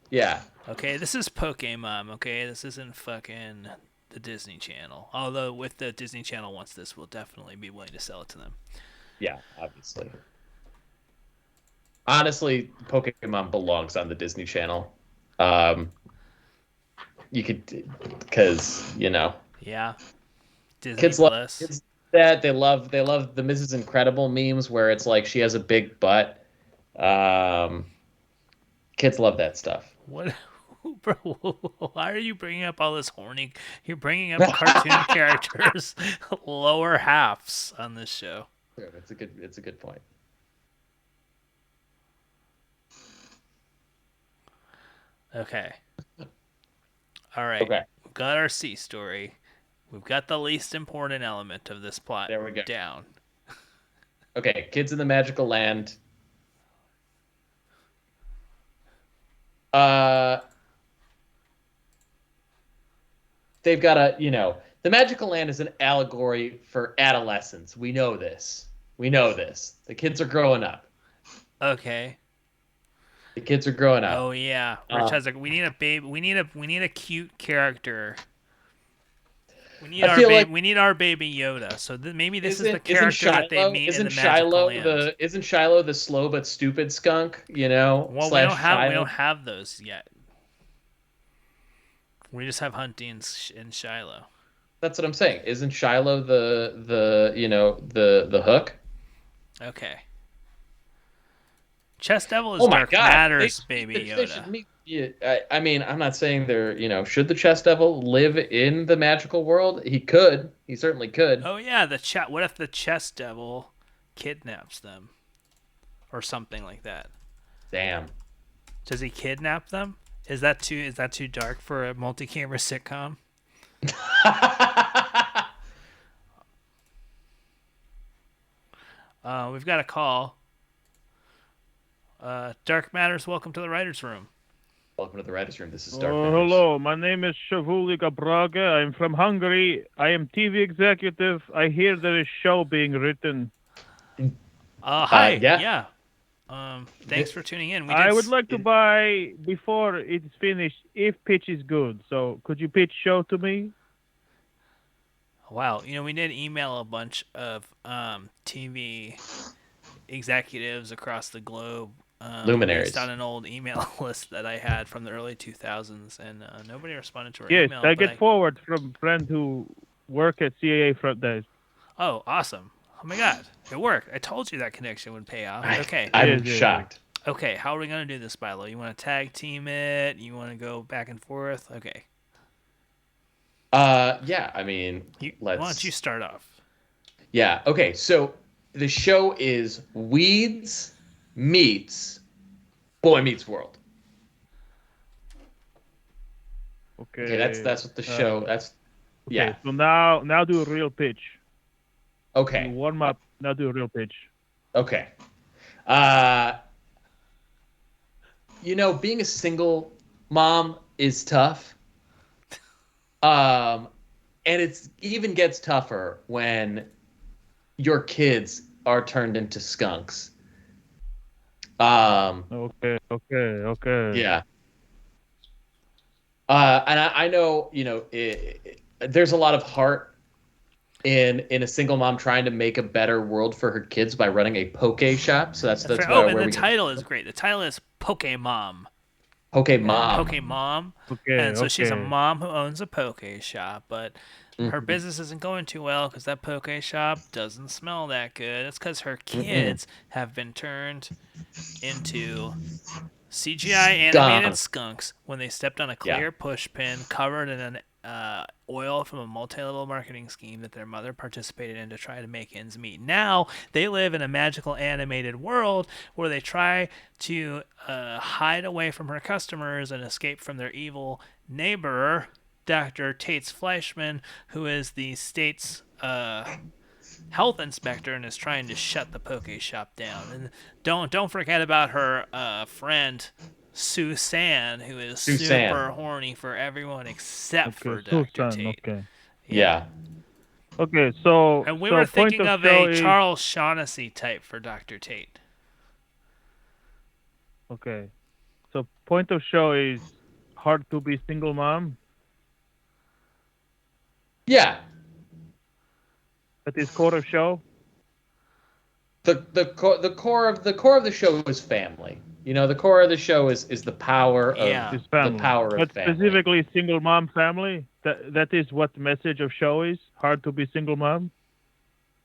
Yeah. Okay, this is Pokemon, okay? This isn't fucking the Disney Channel. Although with the Disney Channel wants this, we'll definitely be willing to sell it to them. Yeah, obviously. Honestly, Pokemon belongs on the Disney Channel. You could, because Yeah. Disney kids Plus. love that. They love the Mrs. Incredible memes where it's like she has a big butt. Kids love that stuff. What? Bro, why are you bringing up all this horny? You're bringing up cartoon characters' lower halves on this show. Yeah, it's a good point. Okay. All right. Okay. We've got our C story. We've got the least important element of this plot There we go. down. Okay, kids in the magical land. They've got the magical land is an allegory for adolescence. We know this. The kids are growing up. Okay. The kids are growing up. Oh yeah. Rich has we need a baby. We need a cute character. We need our baby Yoda. So maybe this is the character that they meet in the magical land. Isn't Shiloh the slow but stupid skunk? Well, we don't have those yet. We just have Hunty and Shiloh. That's what I'm saying. Isn't Shiloh the hook? Okay. Chess Devil is Dark Matter's baby Yoda. Yeah, I mean, I'm not saying they're, should the chess devil live in the magical world? He could. He certainly could. Oh yeah, the chat. What if the chess devil kidnaps them, or something like that? Damn. Does he kidnap them? Is that too dark for a multi-camera sitcom? We've got a call. Dark Matters, welcome to the writers' room. Welcome to the writers' room. This is Dark Matters. Hello, my name is Shavulika Braga. I'm from Hungary. I am TV executive. I hear there is show being written. Hi. Yeah. Thanks for tuning in. I would like to buy before it's finished if pitch is good. So could you pitch show to me? Wow, we did email a bunch of TV executives across the globe. Luminaries. Based on an old email list that I had from the early 2000s, and nobody responded to our Yes, email. I get forward from friend who work at CAA front desk. Oh, awesome. Oh my god, it worked. I told you that connection would pay off. Okay. I'm shocked. Okay, how are we going to do this, Bilo? You want to tag team it? You want to go back and forth? Okay. Yeah, I mean, why don't you start off? Yeah, okay, so the show is Weeds meets Boy Meets World. Okay, that's what the show. Yeah. So now do a real pitch. Okay. You warm up. Now do a real pitch. Okay. Being a single mom is tough. And it even gets tougher when your kids are turned into skunks. Okay. Yeah. And I know, there's a lot of heart in a single mom trying to make a better world for her kids by running a poke shop. So that's right. where and the we title is great. The title is Pokemom. Pokemom. Pokemom. Okay. And so she's a mom who owns a poke shop, but her business isn't going too well because that poke shop doesn't smell that good. It's because her kids have been turned into CGI animated skunks when they stepped on a clear push pin covered in an oil from a multi-level marketing scheme that their mother participated in to try to make ends meet. Now they live in a magical animated world where they try to hide away from her customers and escape from their evil neighbor, Dr. Tates Fleischman, who is the state's health inspector and is trying to shut the poke shop down. And don't forget about her friend Susan, who is super horny for everyone except for Dr. Tate. Okay. Yeah. Okay, so and we were thinking of a Charles Shaughnessy type for Dr. Tate. Okay. So point of show is hard to be single mom. Yeah. That is core of show. The core of the show is family. The core of the show is the power of the power of but family. Specifically single mom family. That is what the message of show is. Hard to be single mom.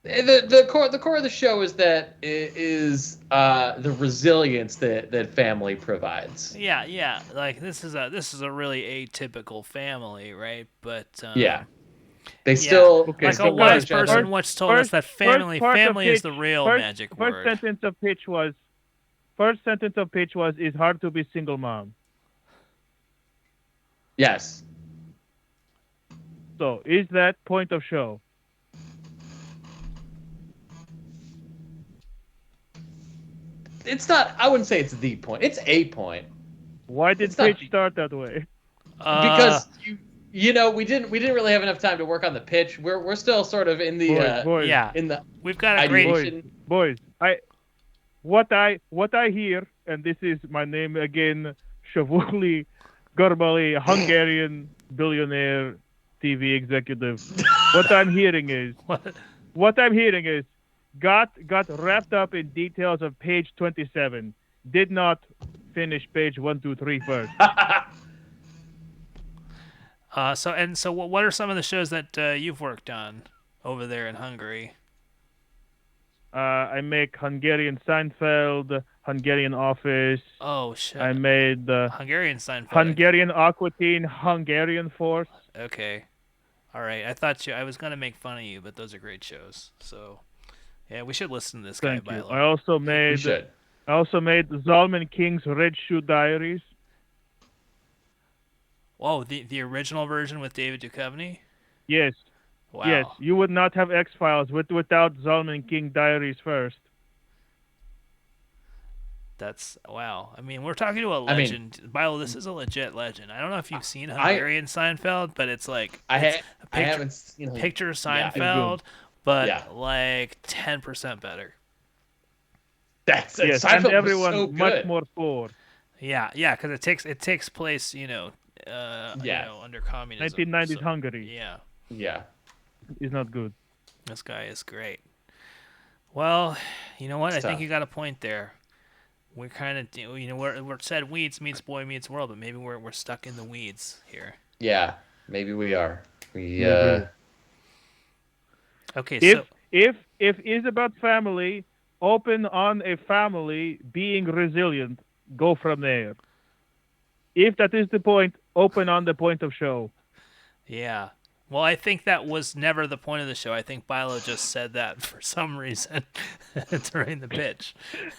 The core of the show is that the resilience that family provides. Yeah. Like this is a really atypical family, right? But yeah. They still like a wise person once told us that family is the real magic word. First sentence of pitch was it's hard to be single mom. Yes. So is that point of show? It's not. I wouldn't say it's the point. It's a point. Why did pitch start that way? Because we didn't really have enough time to work on the pitch. We're still sort of in the boys. in the we've got a great boys. What I hear, and this is my name again, Shavuli Garbali, Hungarian billionaire TV executive. What I'm hearing is got wrapped up in details of page 27. Did not finish page 1, 2, 3 first. So what are some of the shows that you've worked on over there in Hungary? I make Hungarian Seinfeld, Hungarian Office. Oh shit. I made the Hungarian Seinfeld. Hungarian Aqua Teen, Hungarian Force. Okay. All right. I was gonna make fun of you, but those are great shows. So, yeah, we should listen to this Thank guy. you. Bilo. I also We made should. Zalman King's Red Shoe Diaries. Whoa, the original version with David Duchovny. Yes. Wow. Yes, you would not have X-Files without Zalman King Diaries first. That's wow. I mean, we're talking to a I mean- legend. Bilo, this is a legit legend. I don't know if you've seen Hungarian Seinfeld, but it's like I it's a picture, haven't seen like, picture yeah, Seinfeld, but Yeah. like 10% better. That's Yes, Seinfeld and everyone was so much good. more poor. Yeah, because it takes place, you know, under communism. 1990s so- Hungary Yeah, Yeah. is not good. this guy is great. Well, you know what? It's I think tough. you got a point there. We're kind of, you know, we're said weeds meets boy meets world, but maybe we're stuck in the weeds here. Yeah. Maybe we are. We Mhm. Okay, If so if is about family, open on a family being resilient. Go from there. If that is the point, open on the point of show. yeah. Well, I think that was never the point of the show. I think Bilo just said that for some reason during the pitch.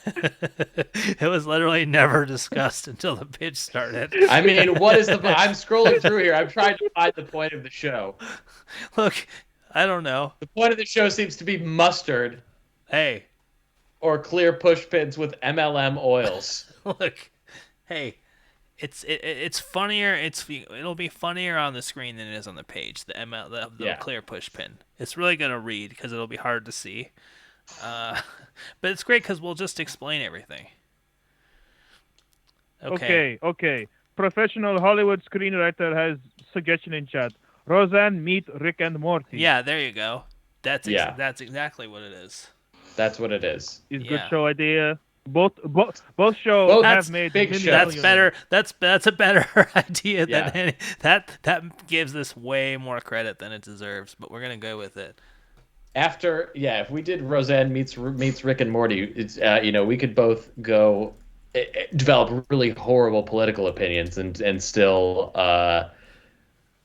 It was literally never discussed until the pitch started. I mean, what is the? I'm scrolling through here. I'm trying to find the point of the show. Look, I don't know. The point of the show seems to be mustard Hey, or clear push pins with MLM oils. look. Hey, it's funnier. It'll be funnier on the screen than it is on the page. The the Yeah. clear push pin. It's really gonna read because it'll be hard to see. But it's great because we'll just explain everything. Okay. Professional Hollywood screenwriter has suggestion in chat. Roseanne meet Rick and Morty. Yeah, there you go. That's Yeah. that's exactly what it is. That's what it is. Is Yeah. good show idea. Both shows Both- That's have made big millions shows. That's millions. better. That's a better idea than Yeah. any, that gives this way more credit than it deserves. But we're gonna go with it. If we did Roseanne meets Rick and Morty, it's we could both go develop really horrible political opinions and still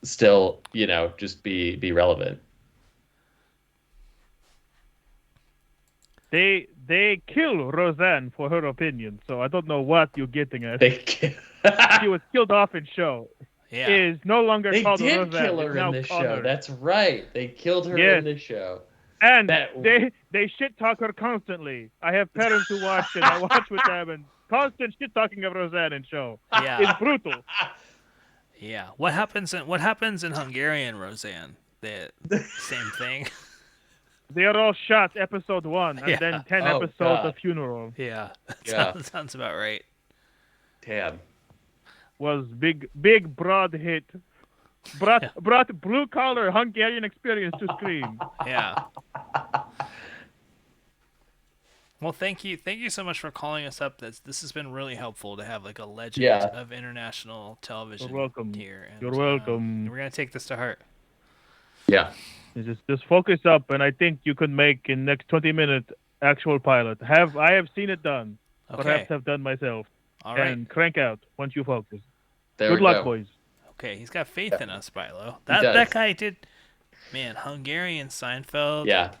just be relevant. They kill Roseanne for her opinion, so I don't know what you're getting at. They She was killed off in show. Yeah. Is no longer they called did Roseanne. kill it's her now in this show. Connor. That's right. They killed her Yes. in this show. And that- they shit talk her constantly. I have parents who watch it. I watch with them, and constant shit talking of Roseanne in show. Yeah. It's brutal. Yeah. What happens in Hungarian, Roseanne? The same thing. They are all shot episode 1, and Yeah. then 10 Oh, episodes God. of funeral. Yeah. Yeah. Sounds about right. Damn. Was big broad hit. Brought blue collar Hungarian experience to screen. Yeah. Well, thank you so much for calling us up. This has been really helpful to have like a legend Yeah. of international television You're welcome. here. And, You're welcome. we're gonna take this to heart. Yeah. Just focus up, and I think you can make in next 20 minutes actual pilot. I have seen it done. Okay. Perhaps have done myself. All right. And crank out once you focus. There Good we luck, go. boys. Okay, he's got faith in us, Bilo. does. That guy did. Man, Hungarian Seinfeld. Yeah.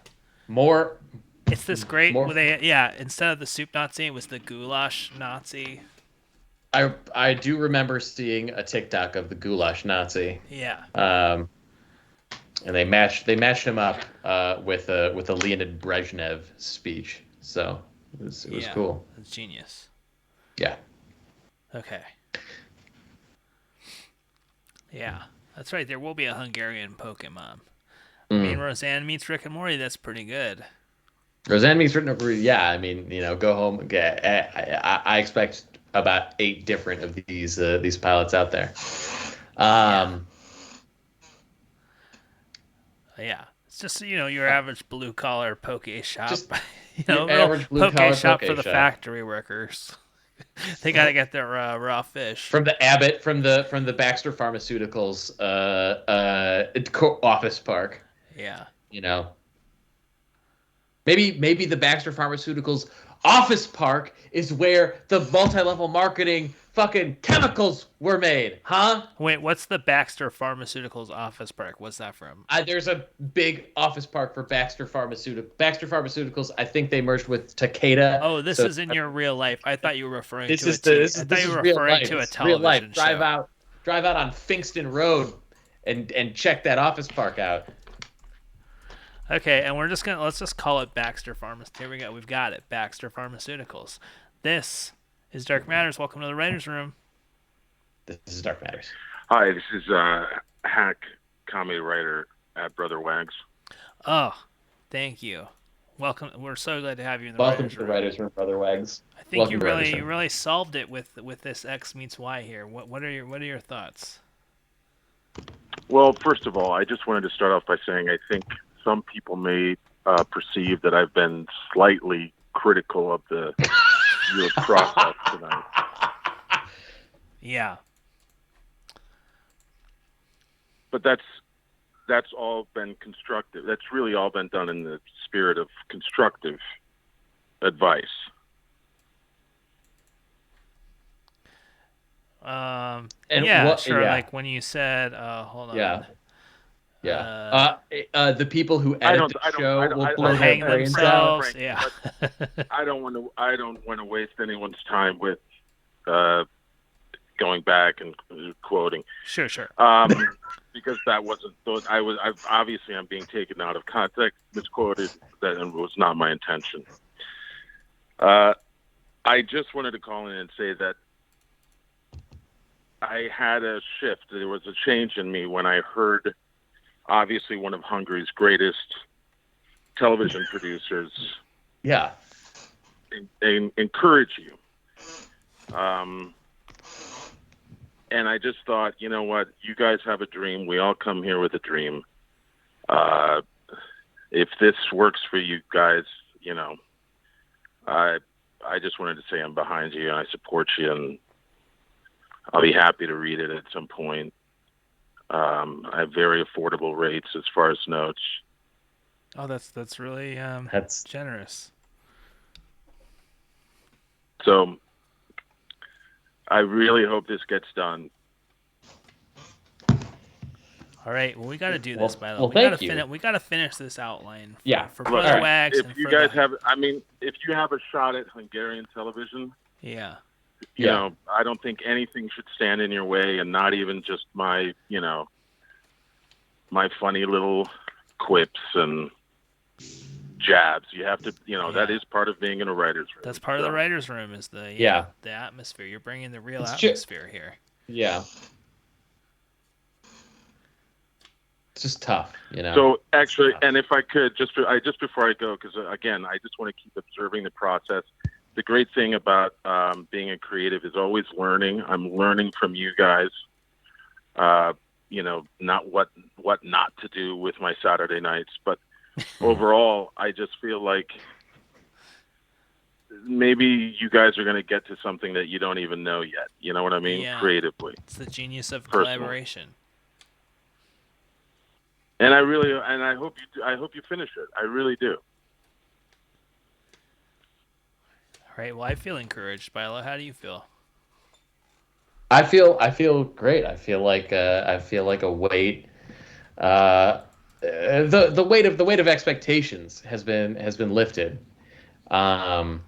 More. It's this great. More- Where instead of the soup Nazi, it was the goulash Nazi. I do remember seeing a TikTok of the goulash Nazi. Yeah. And they matched him up with a Leonid Brezhnev speech. So it was Yeah. cool. It's genius. Yeah. Okay. Yeah, that's right. There will be a Hungarian Pokemon. I mean, Roseanne meets Rick and Morty. That's pretty good. Roseanne meets Rick and Morty. Yeah, I mean, go home. I expect about 8 different of these pilots out there. Yeah, it's just your average blue collar poke shop. Just Your your average blue-collar shop poke for the shop. factory workers. They gotta get their raw fish. From the Abbott, from the Baxter Pharmaceuticals office park. Yeah. Maybe the Baxter Pharmaceuticals Office Park is where the multi-level marketing fucking chemicals were made, huh? Wait, what's the Baxter Pharmaceuticals office park? What's that from? There's a big office park for Baxter Pharmaceuticals. I think they merged with Takeda. Oh, this so is in your real life. I thought you were referring this to is a TV. this I is thought this you is were real referring life. to a It's real life. television show. Drive out on Finkston Road, and check that office park out. Okay, and let's just call it Baxter Pharmaceuticals. Here we go. We've got it. Baxter Pharmaceuticals. This is Dark Matters. Welcome to the writers' room. This is Dark Matters. Hi, this is hack comedy writer at Brother Wags. Oh, thank you. Welcome. We're so glad to have you in the Welcome writers' to the room. writers' room, Brother Wags. I think Welcome to the writers' you room. really solved it with this X meets Y here. What are your thoughts? Well, first of all, I just wanted to start off by saying I think some people may perceive that I've been slightly critical of the your process tonight. Yeah. But that's all been constructive. That's really all been done in the spirit of constructive advice. And yeah, what- sure. yeah. Like when you said, hold on. Yeah. The people who edit the show will blow their hang brains out. themselves. Yeah. I don't want to waste anyone's time with going back and quoting. Sure. Because that wasn't. I'm being taken out of context, misquoted. That was not my intention. I just wanted to call in and say that I had a shift. There was a change in me when I heard, obviously, one of Hungary's greatest television producers. Yeah. Encourage you. And I just thought, you know what? You guys have a dream. We all come here with a dream. If this works for you guys, I just wanted to say I'm behind you and I support you, and I'll be happy to read it at some point. I have very affordable rates as far as notes. Oh, that's really that's generous. So I really hope this gets done. All right. Well, we got to do this, by the way. Well, thank you. We got to finish this outline. For Look, Brother Wags. if you guys have, if you have a shot at Hungarian television, yeah, you know, I don't think anything should stand in your way, and not even just my, my funny little quips and jabs. You have to, that is part of being in a writer's room. That's part of the writers' room is the the atmosphere. You're bringing the real atmosphere here. Yeah. It's just tough, So actually, and if I could, just before I go, because again, I just want to keep observing the process. The great thing about being a creative is always learning. I'm learning from you guys. Not what not to do with my Saturday nights, but overall, I just feel like maybe you guys are going to get to something that you don't even know yet. You know what I mean? Yeah. Creatively. It's the genius of Personally. collaboration. And I hope you finish it. I really do. All right. Well, I feel encouraged, Bilo. How do you feel? I feel great. I feel like a weight. The weight of expectations has been lifted. And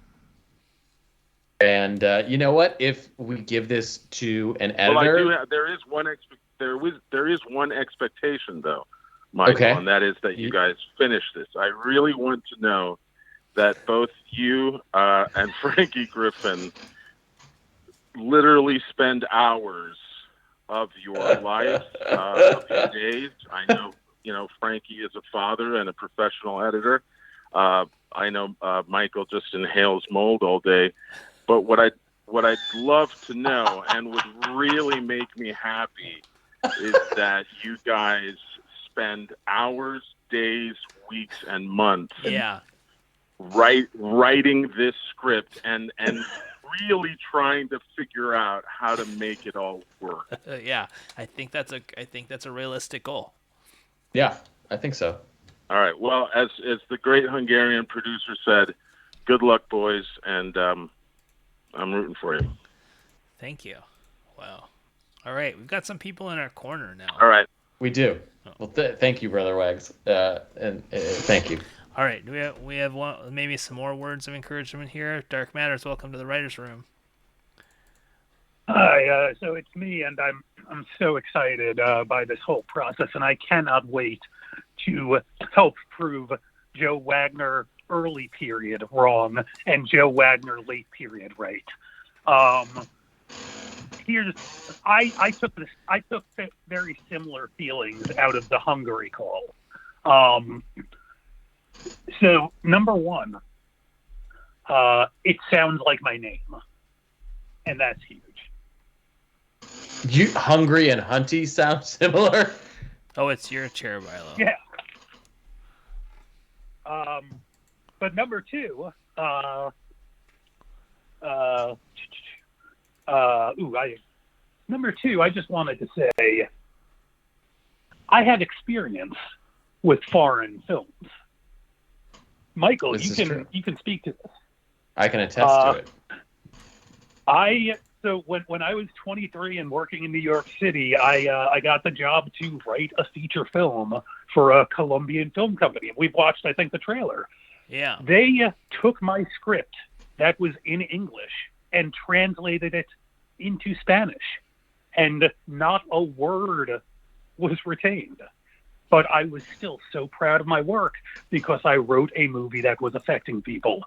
you know what? If we give this to an editor, Well, there is one expectation though, Michael, Okay. and that is that you guys finish this. I really want to know that both you and Frankie Griffin literally spend hours of your lives, of your days. I know, Frankie is a father and a professional editor. I know Michael just inhales mold all day. But what I'd love to know and would really make me happy is that you guys spend hours, days, weeks, and months writing this script and really trying to figure out how to make it all work. Yeah, I think that's a realistic goal. Yeah, I think so. All right. Well, as the great Hungarian producer said, good luck, boys, and I'm rooting for you. Thank you. Wow. All right, we've got some people in our corner now. All right. We do. Well, thank you, Brother Wags, and thank you. All right, we have one, maybe some more words of encouragement here. Dark Matters, welcome to the writers' room. Hi, so it's me, and I'm so excited by this whole process, and I cannot wait to help prove Joe Wagner early period wrong and Joe Wagner late period right. I took very similar feelings out of the Hungary call. So number one, it sounds like my name, and that's huge. Hungry and Hunty sound similar. Oh, it's your chair, Vilo. Yeah. But number two, I just wanted to say, I had experience with foreign films. Michael, you can speak to this. I can attest to it. So when I was 23 and working in New York City, I got the job to write a feature film for a Colombian film company. We've watched, I think, the trailer. Yeah. They took my script that was in English and translated it into Spanish, and not a word was retained. But I was still so proud of my work because I wrote a movie that was affecting people.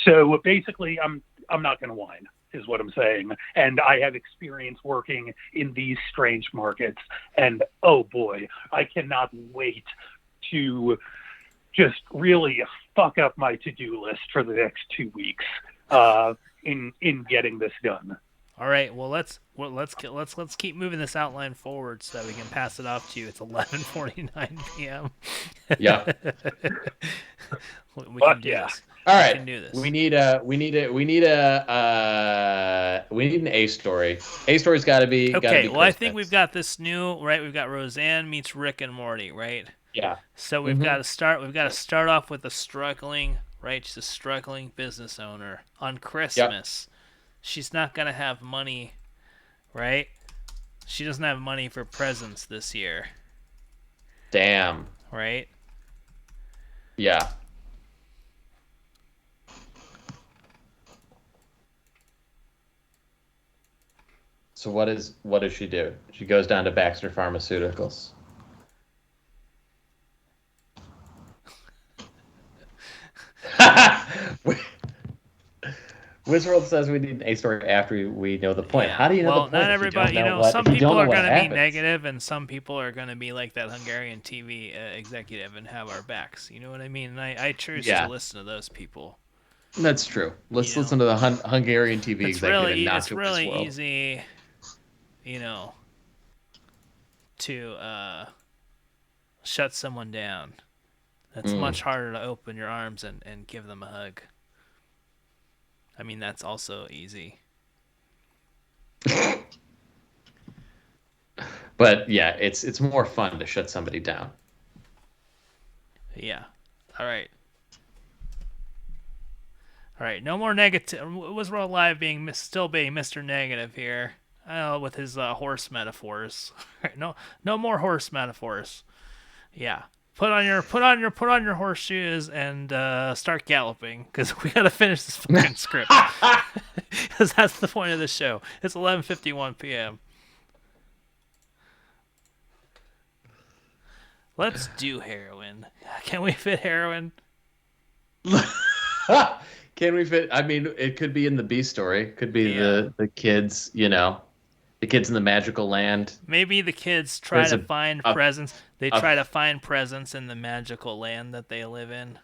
So basically, I'm not going to whine, is what I'm saying. And I have experience working in these strange markets. And oh boy, I cannot wait to just really fuck up my to-do list for the next 2 weeks in getting this done. All right. Well, let's keep moving this outline forward so that we can pass it off to you. It's 11:49 p.m. Yeah. we can do this. All right. We can do this. We need an A story. A story's got to be. Okay. Well, I think we've got this new right. We've got Roseanne meets Rick and Morty, right? Yeah. So we've got to start. We've got to start off with a struggling, right? She's a struggling business owner on Christmas. Yep. She's not going to have money, right? She doesn't have money for presents this year. Damn. Right? Yeah. So what does she do? She goes down to Baxter Pharmaceuticals. Wizworld says we need an A story after we know the point. Yeah. How do you know the point? Well, not everybody. Some people are going to be negative, and some people are going to be like that Hungarian TV executive and have our backs. You know what I mean? And I choose to listen to those people. That's true. Let's listen to the Hungarian TV executive. It's really easy, to shut someone down. It's much harder to open your arms and give them a hug. I mean, that's also easy. But yeah, it's more fun to shut somebody down. Yeah. All right. No more negative. Wizworld Live still being Mr. Negative here. With his horse metaphors. No more horse metaphors. Yeah. Put on your horseshoes and start galloping, because we gotta finish this fucking script. Because that's the point of the show. It's 11:51 p.m. Let's do heroin. Can we fit heroin? Can we fit? I mean, it could be in the B story. Could be the kids. The kids in the magical land. Maybe the kids try to find presents. They try to find presents in the magical land that they live in.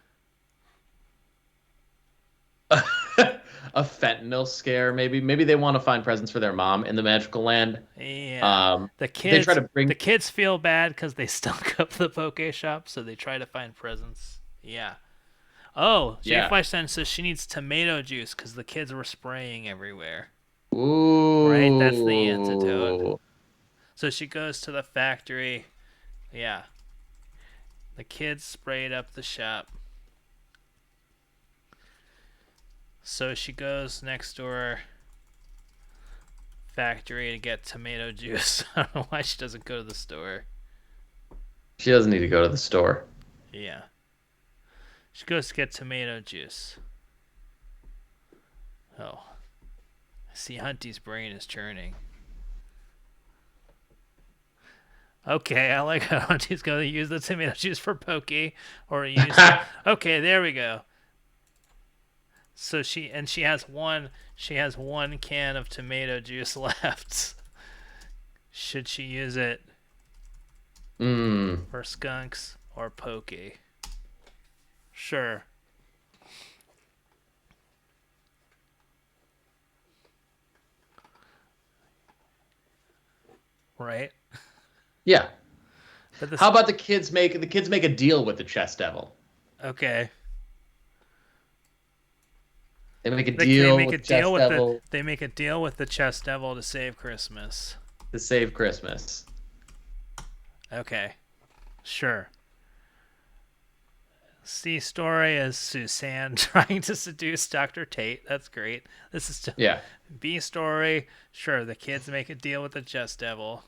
A fentanyl scare, maybe. Maybe they want to find presents for their mom in the magical land. Yeah. The kids feel bad because they stunk up the poke shop, so they try to find presents. Yeah. Oh, Jay Fleischstein says she needs tomato juice because the kids were spraying everywhere. Ooh. Right, that's the antidote. So she goes to the factory. Yeah. The kids sprayed up the shop. So she goes next door factory to get tomato juice. I don't know why she doesn't go to the store. She doesn't need to go to the store. Yeah. She goes to get tomato juice. Oh. I see Hunty's brain is churning. Okay, I like how Hunty's going to use the tomato juice for Pokey. Or use... Okay, there we go. So she has one can of tomato juice left. Should she use it for Skunks or Pokey? Sure. Right? Yeah. But how about the kids make a deal with the Chess Devil? Okay. They make a deal with the Chess Devil. They make a deal with the Chess Devil to save Christmas. To save Christmas. Okay. Sure. C story is Suzanne trying to seduce Dr. Tate. That's great. This is yeah. B story. Sure, the kids make a deal with the Chess Devil.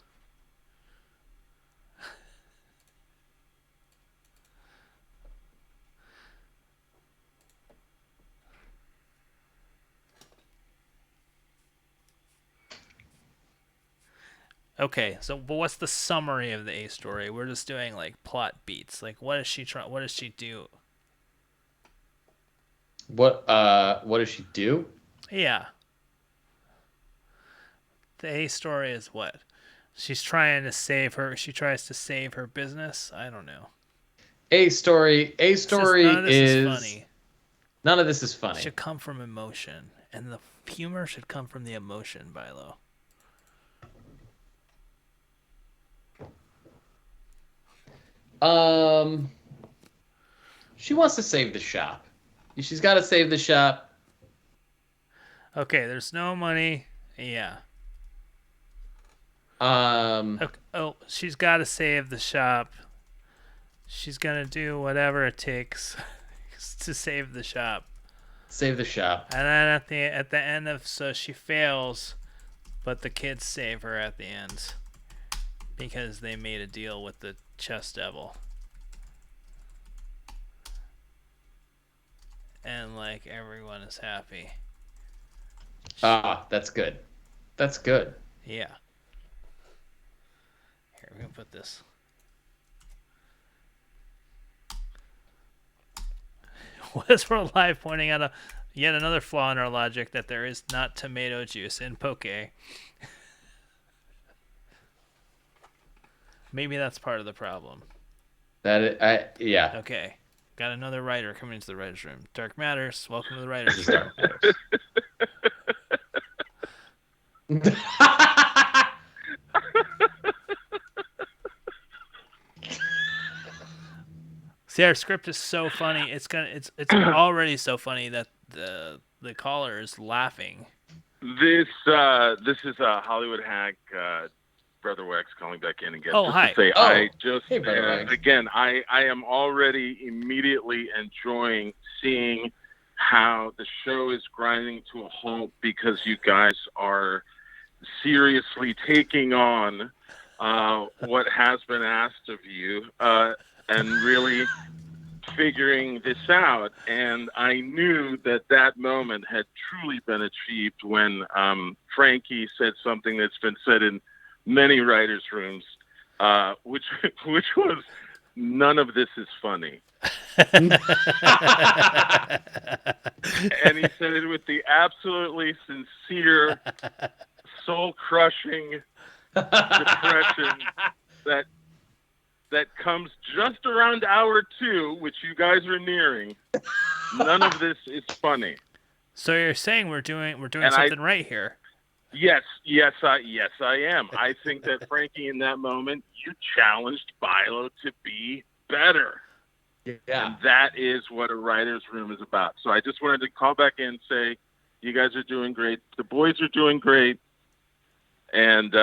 Okay, so but what's the summary of the A story? We're just doing like plot beats. Like what does she try? What does she do? What does she do? Yeah. The A story is what? She's trying to save her. She tries to save her business. I don't know. A story is funny. None of this is funny. It should come from emotion, and the humor should come from the emotion, Bilo. She wants to save the shop. She's got to save the shop. Okay, there's no money. Yeah. Okay. Oh, she's got to save the shop. She's gonna do whatever it takes to save the shop. Save the shop. And then at the end of she fails, but the kids save her at the end because they made a deal with the Chess Devil. And like everyone is happy. That's good. That's good. Yeah. Here, we're gonna put this. Westworld Live pointing out yet another flaw in our logic that there is not tomato juice in Poke. Maybe that's part of the problem. Yeah. Okay. Got another writer coming into the writer's room. Dark Matters, welcome to the writer's room. See, our script is so funny. It's already so funny that the caller is laughing. This is a Hollywood hack. Brother Wax calling back in again. Oh, hi. To say, hey, again, I am already immediately enjoying seeing how the show is grinding to a halt because you guys are seriously taking on what has been asked of you and really figuring this out. And I knew that moment had truly been achieved when Frankie said something that's been said in many writers' rooms, which was, none of this is funny. And he said it with the absolutely sincere, soul-crushing depression that comes just around hour 2, which you guys are nearing. None of this is funny. So you're saying we're doing something right here? Yes, I am. I think that Frankie, in that moment, you challenged Bilo to be better. Yeah. And that is what a writer's room is about. So I just wanted to call back in and say, you guys are doing great. The boys are doing great. And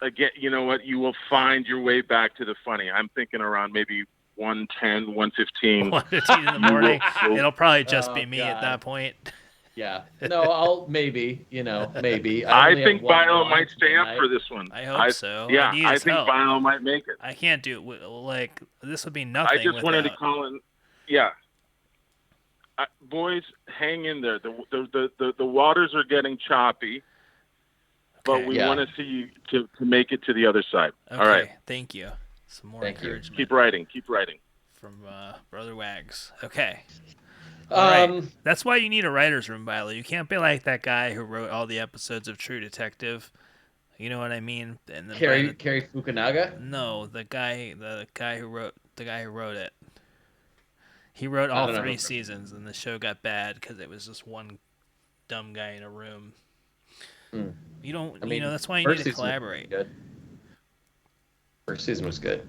again, you know what? You will find your way back to the funny. I'm thinking around maybe 1:10, 1:15. 1:15 in the morning. It'll probably just be me at that point. Yeah. No, I'll maybe. Maybe. I only have think one Bilo line might stay up tonight. for this one. I hope so. Yeah, I need I his think help. Bilo might make it. I can't do it. Like, this would be I nothing just wanted to without. call in. Yeah. Boys, hang in there. The waters are getting choppy, but Okay. we Yeah. want to see you to make it to the other side. Okay, All right. thank you. Some more Thank you. encouragement Keep writing. Keep writing. from Brother Wags. Okay. All right. Um, That's why you need a writer's room, Bilo. You can't be like that guy who wrote all the episodes of True Detective. You know what I mean? And then Kerry Fukunaga. No, the guy who wrote it. He wrote I all don't know 3 who- seasons, and the show got bad because it was just one dumb guy in a room. You don't. I mean, that's why you first need to season was collaborate. good. First season was good.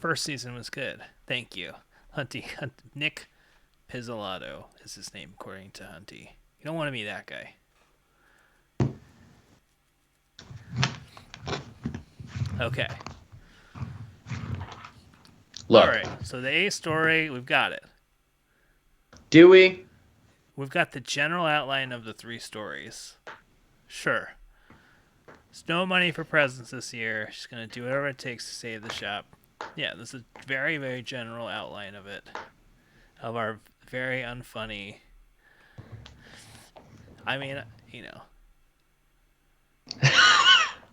First season was good. Thank you, Hunty. Nick Pizzolatto is his name, according to Hunty. You don't want to be that guy. Okay. Look, All right. So the A story, we've got it. do we? We've got the general outline of the 3 stories. Sure. There's no money for presents this year. She's going to do whatever it takes to save the shop. Yeah, this is a very, very general outline of it. Of our very unfunny. I mean,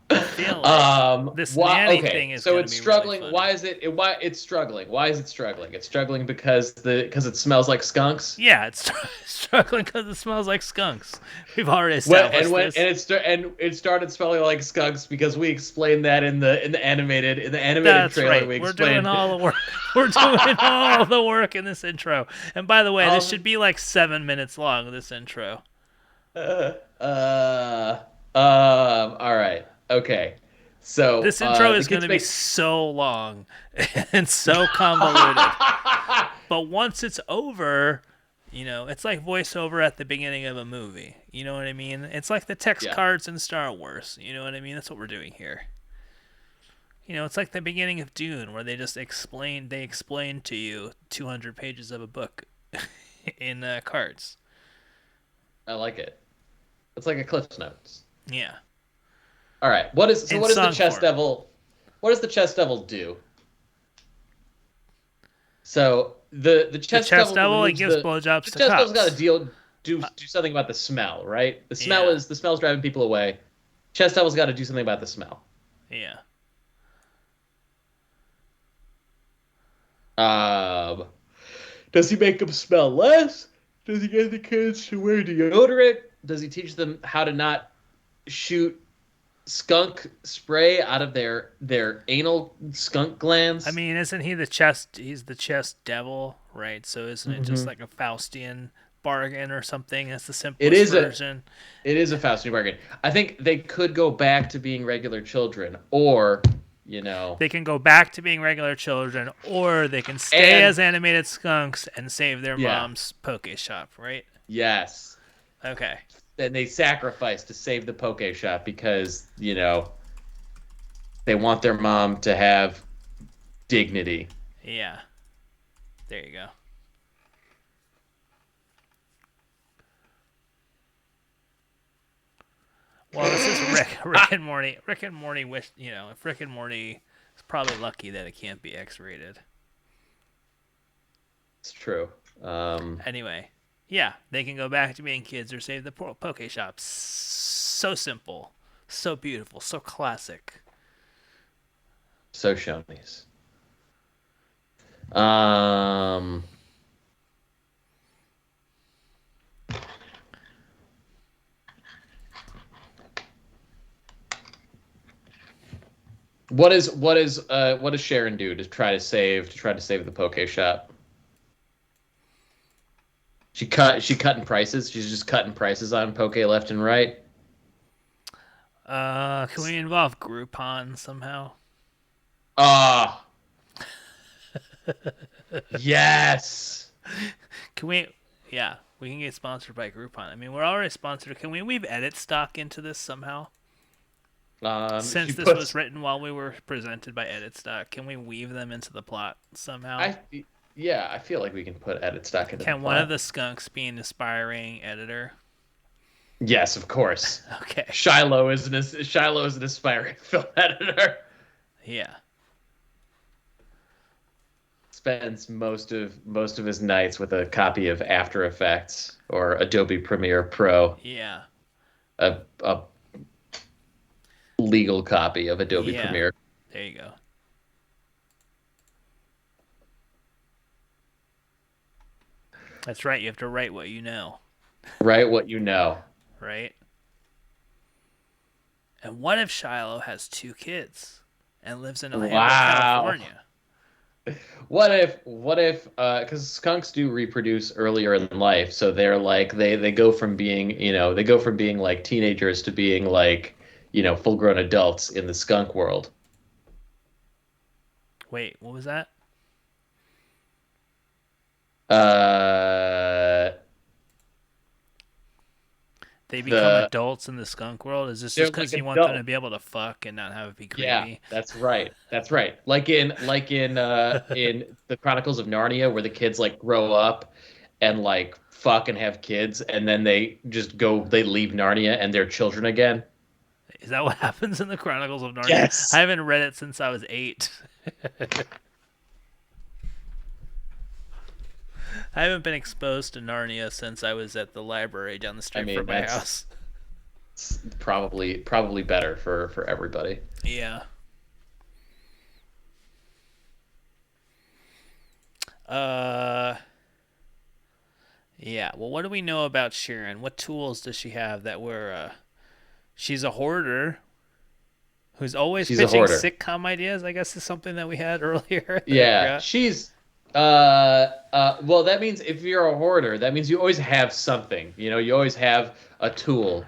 I feel like this nanny thing is so gonna it's be struggling. Really Why is it? Why it's struggling? Why is it struggling? It's struggling because it smells like skunks. yeah, it's struggling because it smells like skunks. We've already established this. And it started smelling like skunks because we explained that in the animated That's trailer. right. We We're explained doing all the work. We're doing all the work in this intro. And by the way, this should be like 7 minutes long. This intro. All right. Okay. So This intro the is going kids to be make- so long and so convoluted. But once it's over, it's like voiceover at the beginning of a movie. You know what I mean? It's like the text cards in Star Wars. You know what I mean? That's what we're doing here. It's like the beginning of Dune, where they just explain to you 200 pages of a book in cards. I like it. It's like a Cliff Notes. Yeah. All right. What is the song chess form. devil? What does the chess devil do? So the chess devil he removes gives the blowjobs the to chess devil's cops. got to do something about the smell, right? The smell Yeah. the smell's driving people away. Chess devil's got to do something about the smell. Yeah. Does he make them smell less? Does he get the kids to wear deodorant? Does he teach them how to not shoot skunk spray out of their anal skunk glands? I mean, isn't he the chess? He's the chess devil, right? So isn't it just like a Faustian bargain or something? That's the simplest version. It is a Faustian bargain. I think they could go back to being regular children, or they can go back to being regular children, or they can stay as animated skunks and save their mom's poke shop, right? Yes. Okay. And they sacrifice to save the poke shop because they want their mom to have dignity. Yeah. There you go. Well, this is Rick and Morty. Rick and Morty wish, if Rick and Morty is probably lucky that it can't be X-rated. It's true. Anyway, yeah, they can go back to being kids or save the poke shop. So simple, so beautiful, so classic. So Shoney's. What does Sharon do to try to save the poke shop? She's cutting prices. She's just cutting prices on poke left and right. Can we involve Groupon somehow? Yes. Can we? Yeah, we can get sponsored by Groupon. I mean, we're already sponsored. Can we weave edit stock into this somehow? Since this was written while we were presented by Edit Stock, can we weave them into the plot somehow? I feel like we can put edit stock into the Can plot. one of the skunks be an aspiring editor? Yes, of course. Okay. Shiloh is an aspiring film editor. Yeah. Spends most of his nights with a copy of After Effects or Adobe Premiere Pro. Yeah. A legal copy of Adobe Yeah. Premiere. There you go. That's right. You have to write what you know. Write what you know. Right? And what if Shiloh has 2 kids and lives in Alhambra, California? What if because skunks do reproduce earlier in life, so they're like they go from being like teenagers to being like, full grown adults in the skunk world. Wait, what was that? They become adults in the skunk world? Is this just because you want them to be able to fuck and not have it be creepy? Yeah, that's right. Like in in the Chronicles of Narnia, where the kids like grow up and like fuck and have kids, and then they leave Narnia and they're children again. Is that what happens in the Chronicles of Narnia? Yes. I haven't read it since I was 8. I haven't been exposed to Narnia since I was at the library down the street from my house. It's probably better for everybody. Yeah. Yeah. Well, what do we know about Sharon? What tools does she have that we're she's a hoarder who's always pitching sitcom ideas, I guess is something that we had earlier. Yeah. She's well, that means if you're a hoarder, that means you always have something. You always have a tool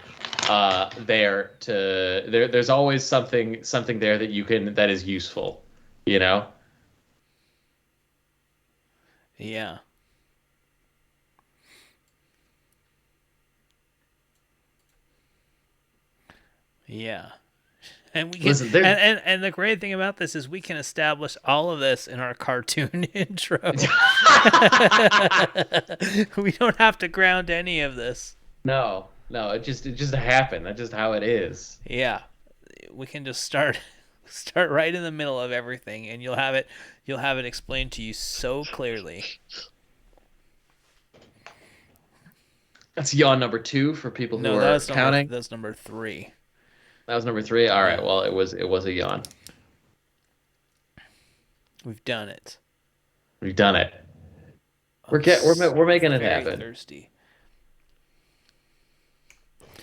there's always something there that is useful, Yeah. Yeah. And we can, and the great thing about this is we can establish all of this in our cartoon intro. We don't have to ground any of this. No, it just happened. That's just how it is. Yeah, we can just start right in the middle of everything, and you'll have it explained to you so clearly. That's yawn number 2 for people who are counting. That's number 3. That was number 3. All right. Well, it was a yawn. We've done it. We're making it happen. Thirsty.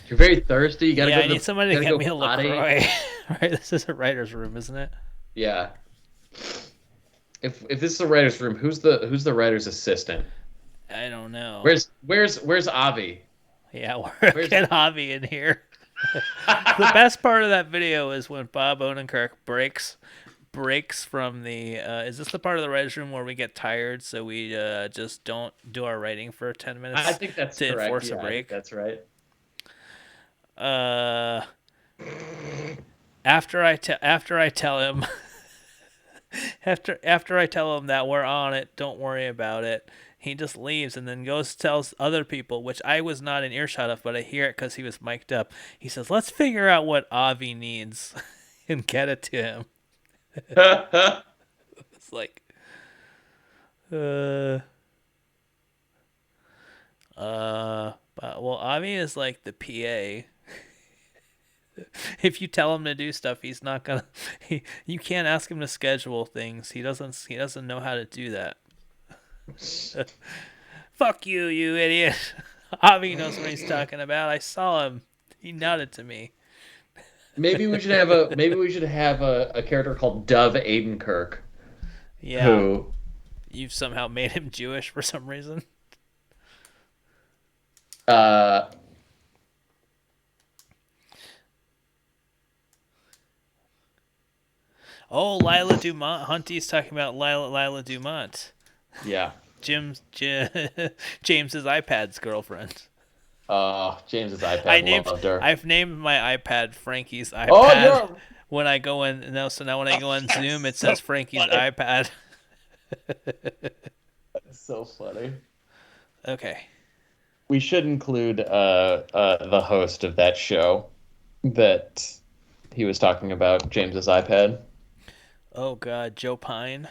You're very thirsty. You gotta go. I need somebody to get me a LaCroix. Right. This is a writer's room, isn't it? Yeah. If this is a writer's room, who's the writer's assistant? I don't know. Where's Avi? Yeah, get Avi in here. The best part of that video is when Bob Odenkirk breaks from the is this the part of the writer's room where we get tired, so we just don't do our writing for 10 minutes? I think that's to correct. Enforce a break. That's right. After I tell him that we're on it, don't worry about it, he just leaves and then tells other people, which I was not in earshot of, but I hear it because he was mic'd up. He says, let's figure out what Avi needs and get it to him. It's like, well, Avi is like the PA. If you tell him to do stuff, he's not gonna. You can't ask him to schedule things. He doesn't know how to do that. Fuck you, you idiot. Avi knows what he's talking about. I saw him. He nodded to me. Maybe we should have a character called Dove Adenkirk. Yeah. Who you've somehow made him Jewish for some reason. Oh, Lila Dumont. Hunty's talking about Lila Dumont. Yeah. James's iPad's girlfriend. James's iPad loved her. I've named my iPad Frankie's iPad. Oh, no. When I go in, so now when I go on Zoom, it says Frankie's iPad. That's so funny. Okay. we should include the host of that show that he was talking about, James's iPad. Oh God, Joe Pine.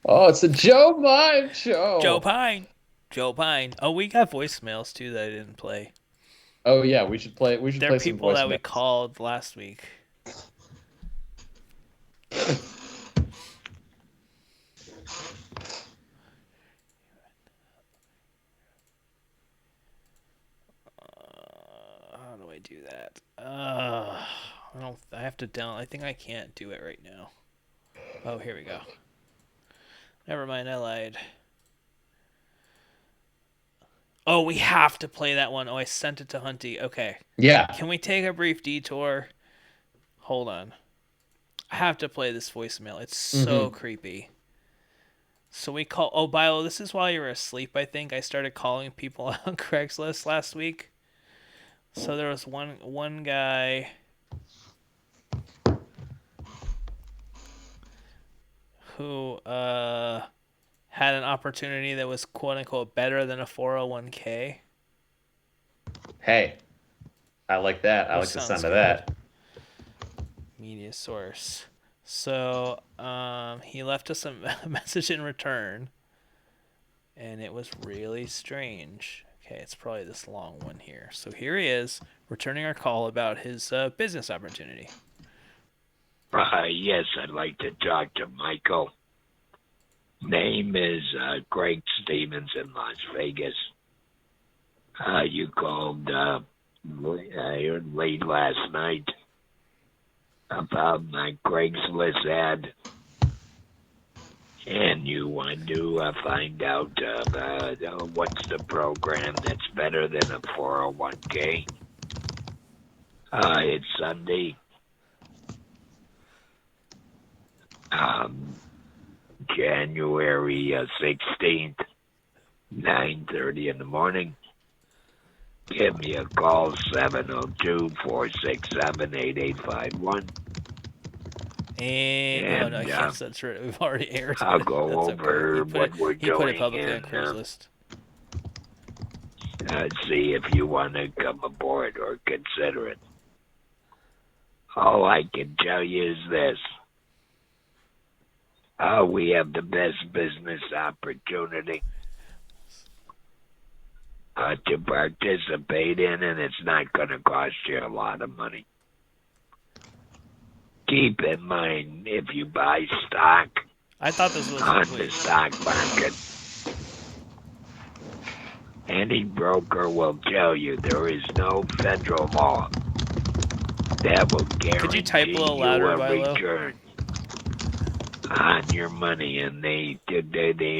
Oh, it's a Joe Pine show. Joe Pine. Joe Pine. Oh, we got voicemails too that I didn't play. Oh yeah, we should play. We should They're play some people that we voicemails. called last week. How do I do that? I don't. I have to down. I think I can't do it right now. Oh, here we go. Never mind. I lied. Oh, we have to play that one. Oh, I sent it to Hunty. Okay. Yeah. Can we take a brief detour? Hold on. I have to play this voicemail. It's so creepy. So we call. Oh, Bilo, this is while you were asleep. I think I started calling people on Craigslist last week. So there was one guy who had an opportunity that was quote unquote better than a 401k. Hey, I like that. I like the sound of that. Media source. So he left us a message in return, and it was really strange. Okay, it's probably this long one here. So here he is, returning our call about his business opportunity. Yes, I'd like to talk to Michael. Name is Greg Stevens in Las Vegas. You called late last night about my Craigslist ad, and you want to find out what's the program that's better than a 401k. It's Sunday, January 16th, 9:30 in the morning. Give me a call, 702-467-8851. And no, yes, that's right. We've already aired. I'll go over what we're he put it doing publicly on and Craigslist. see if you want to come aboard or consider it. All I can tell you is this. We have the best business opportunity to participate in, and it's not going to cost you a lot of money. Keep in mind, if you buy stock I thought this was on the stock market, any broker will tell you there is no federal law that will guarantee Could you type a little louder, you a Vilo? return on your money, and they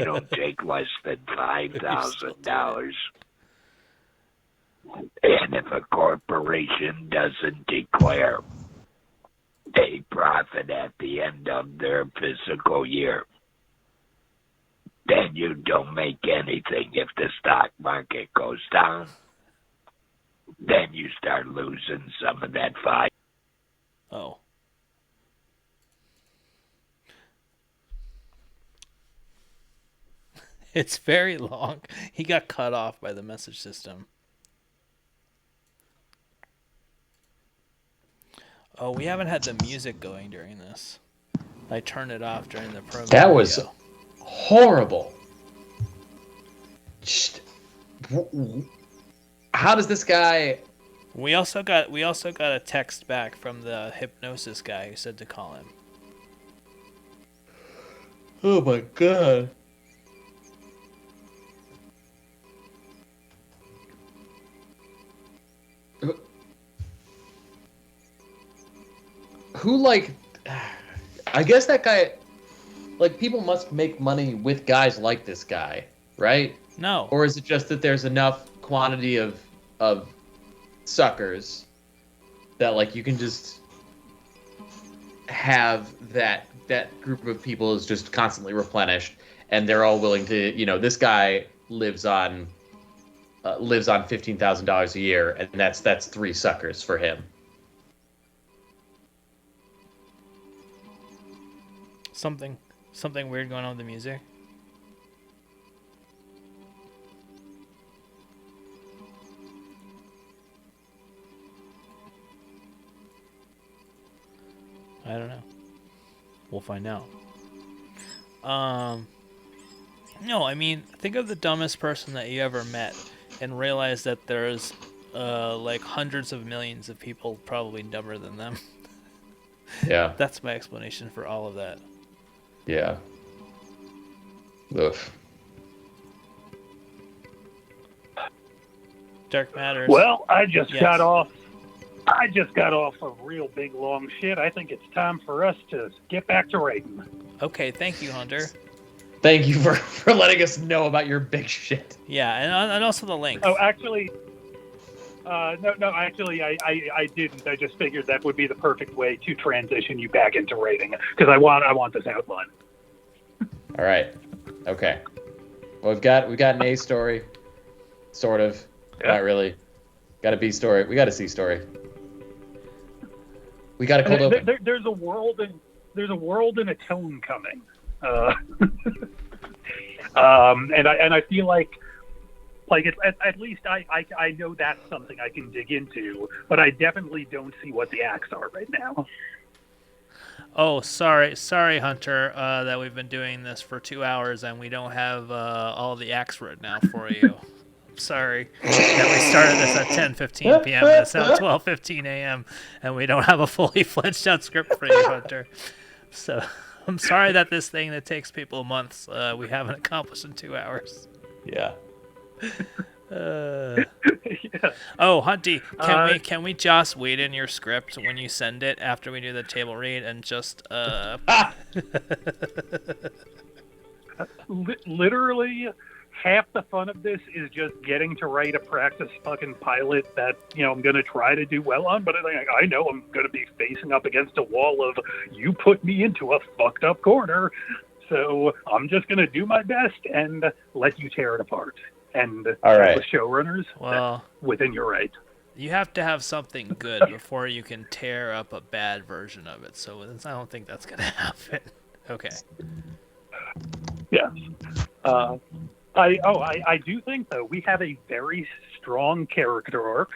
don't take less than $5,000. And if a corporation doesn't declare a profit at the end of their fiscal year, then you don't make anything. If the stock market goes down, then you start losing some of that five. Oh. It's very long. He got cut off by the message system. Oh, we haven't had the music going during this. I turned it off during the promo. That was horrible. How does this guy? We also got a text back from the hypnosis guy who said to call him. Oh my god. Who, like, I guess that guy, like, people must make money with guys like this guy, right? No. Or is it just that there's enough quantity of suckers that, like, you can just have that group of people is just constantly replenished, and they're all willing to, you know, this guy lives on $15,000 a year, and that's 3 suckers for him. Something weird going on with the music. We'll find out. No, I mean, think of the dumbest person that you ever met and realize that there's like hundreds of millions of people probably dumber than them. Yeah. That's my explanation for all of that. Yeah. Ugh. Dark Matters. Well, I just Yes. got off a real big long shit. I think it's time for us to get back to writing. Okay, thank you, Hunter. Thank you for letting us know about your big shit. Yeah, and also the link. Oh, actually, no, actually, I didn't. I just figured that would be the perfect way to transition you back into writing because I want this outline. All right. Okay. Well, we've got an A story, sort of. Yeah. Not really. Got a B story. We got a C story. We got a cold open. There's a world and a tone coming. And I feel like it's, at least I know that's something I can dig into, but I definitely don't see what the acts are right now. Oh, sorry, Hunter, that we've been doing this for 2 hours and we don't have all the acts written out for you. Sorry that we started this at 10:15 p.m. and it's now 12:15 a.m. and we don't have a fully fledged out script for you, Hunter. So I'm sorry that this thing that takes people months we haven't accomplished in 2 hours. Yeah. Yeah. Oh, Hunty, can we just wait in your script when you send it after we do the table read and just Literally half the fun of this is just getting to write a practice fucking pilot that, I'm going to try to do well on, but I know I'm going to be facing up against a wall of, you put me into a fucked up corner, so I'm just going to do my best and let you tear it apart. And all right. With showrunners, well, within your right. You have to have something good before you can tear up a bad version of it, so I don't think that's going to happen. Okay. Yes. I do think though we have a very strong character arc.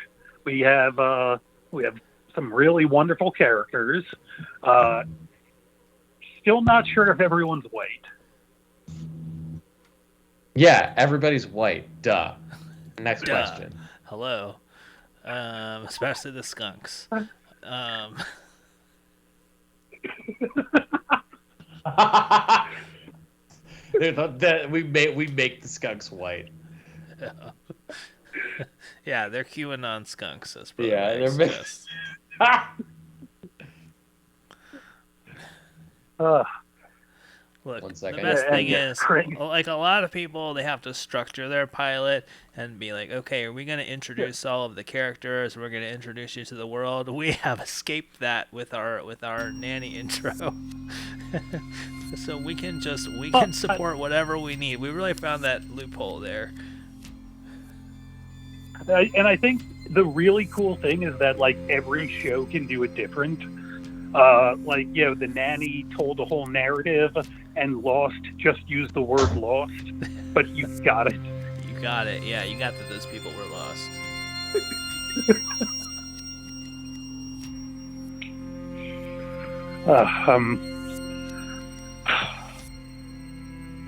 We have some really wonderful characters. Still not sure if everyone's white. Yeah, everybody's white. Duh. Next Duh. question. Hello. Especially the skunks. We make the skunks white. Yeah, they're QAnon skunks. As Yeah, they're suggests. Look, 1 second. the best thing Yeah. is, like a lot of people, they have to structure their pilot and be like, okay, are we going to introduce all of the characters? We're going to introduce you to the world. We have escaped that with our nanny intro. So we can support whatever we need. We really found that loophole there. And I think the really cool thing is that like every show can do it different. The nanny told a whole narrative and Lost just used the word lost, but you got it. You got it. Yeah, you got that those people were lost.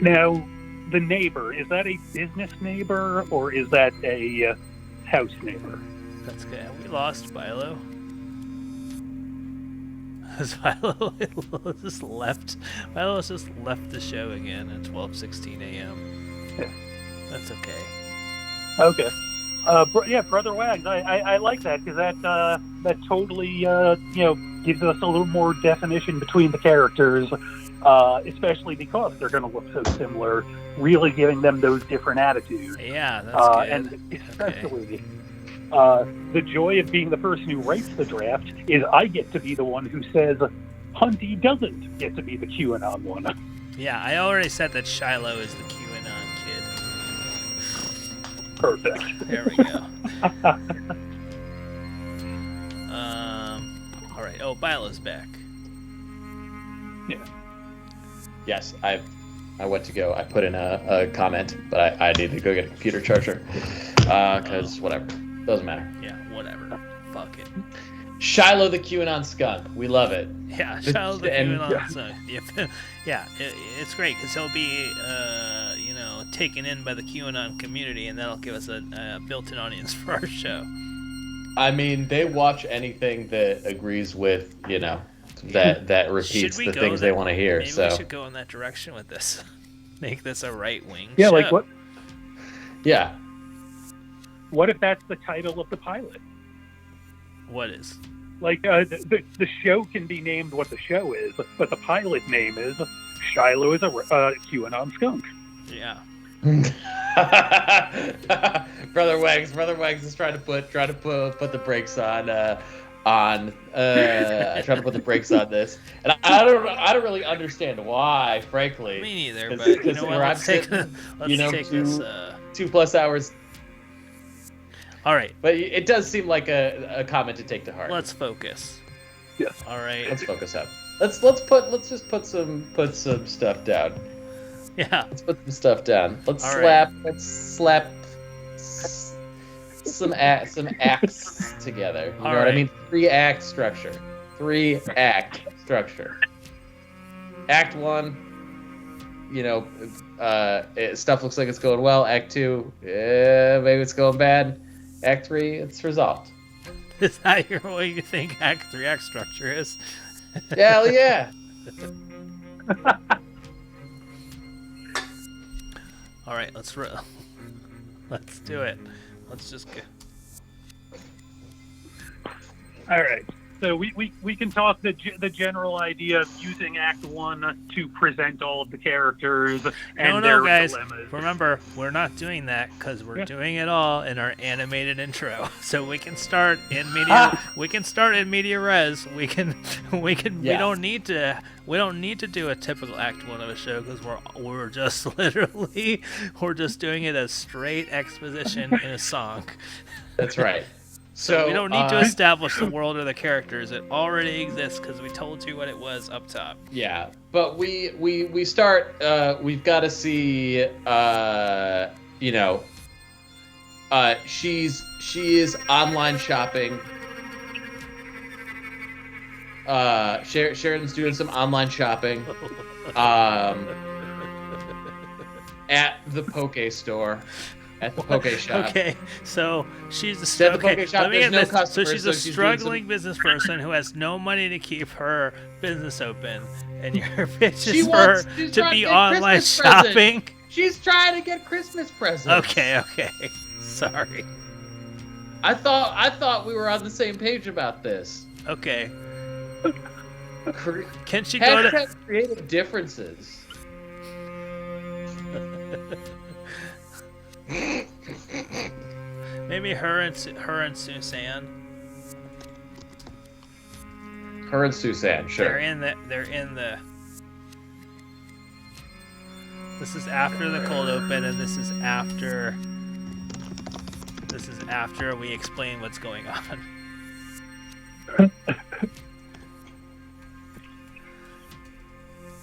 Now, the neighbor, is that a business neighbor or is that a house neighbor? That's good. We lost Philo. Philo just left. Philo just left the show again at 12:16 a.m. That's okay. Okay. Brother Wags. I like that because that totally gives us a little more definition between the characters, especially because they're going to look so similar. Really giving them those different attitudes. Yeah, that's good. And especially. The joy of being the person who writes the draft is I get to be the one who says Hunty doesn't get to be the QAnon one. Yeah, I already said that Shiloh is the QAnon kid. Perfect. There we go. All right. Oh, Bilo's back. Yeah. Yes, I went to go. I put in a comment, but I need to go get a computer charger. Because whatever. Doesn't matter. Yeah, whatever. Fuck it. Shiloh the QAnon skunk. We love it. Yeah, Shiloh the and- QAnon skunk. Yeah, it's great because he'll be, taken in by the QAnon community, and that'll give us a built-in audience for our show. I mean, they watch anything that agrees with, that repeats the things they want to hear. Maybe So we should go in that direction with this. Make this a right-wing Yeah, show. like what? Yeah. What if that's the title of the pilot? What is? Like the show can be named what the show is, but the pilot name is Shiloh is a QAnon skunk. Yeah. Brother Wags is trying to put the brakes on trying to put the brakes on this, and I don't really understand why, frankly. Me neither, but you know what? Let's take this. 2+ hours. All right. But it does seem like a comment to take to heart. Let's focus. Yes. All right. Let's focus up. Let's just put some stuff down. Yeah. Let's put some stuff down. Let's All slap some acts together. You know what I mean? 3-act structure. 3-act structure. Act 1, stuff looks like it's going well. Act 2, maybe it's going bad. Act 3, it's resolved. Is that what you think Act 3 act structure is? Hell yeah. All right, let's do it. Let's just go. All right. So we can talk the general idea of using Act 1 to present all of the characters and their guys. dilemmas. Remember, we're not doing that because we're doing it all in our animated intro. So we can start in media. We can start in media res. We can. Yeah. We don't need to do a typical Act 1 of a show because we're just literally we're just doing it as straight exposition in a song. That's right. So we don't need to establish the world or the characters. It already exists because we told you what it was up top. Yeah, but we start. We've got to see. She is online shopping. Sheridan's doing some online shopping. At the Poke store. At the Poke shop. Okay, so she's At the Poke shop, let me there's get no this. So customers, she's so a she's doing struggling business person who has no money to keep her business open, and your pitch is for her she's to trying be get online Christmas presents. shopping. She's trying to get Christmas presents. Okay. Sorry. I thought we were on the same page about this. Okay. Can she go to creative differences? maybe her and Susan? Her and Susan, sure. They're in the. This is after the cold open, and this is after. This is after we explain what's going on.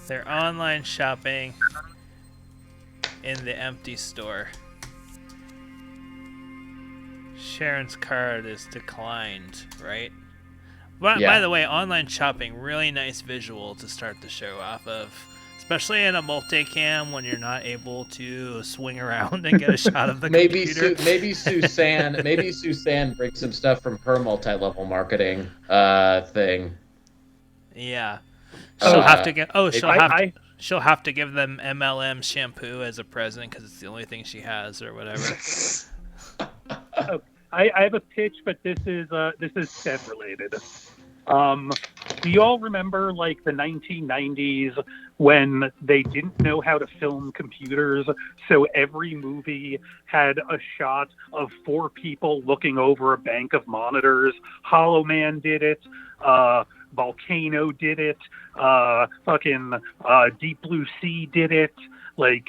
They're online shopping in the empty store. Sharon's card is declined, right? By the way, online shopping, really nice visual to start the show off of. Especially in a multicam when you're not able to swing around and get a shot of the computer. Maybe Susan brings some stuff from her multi-level marketing thing. Yeah. She'll have to get. She'll have to give them MLM shampoo as a present because it's the only thing she has or whatever. I have a pitch, but this is set related. Do you all remember like the 1990s when they didn't know how to film computers, so every movie had a shot of 4 people looking over a bank of monitors? Hollow Man did it. Volcano did it. Deep Blue Sea did it. Like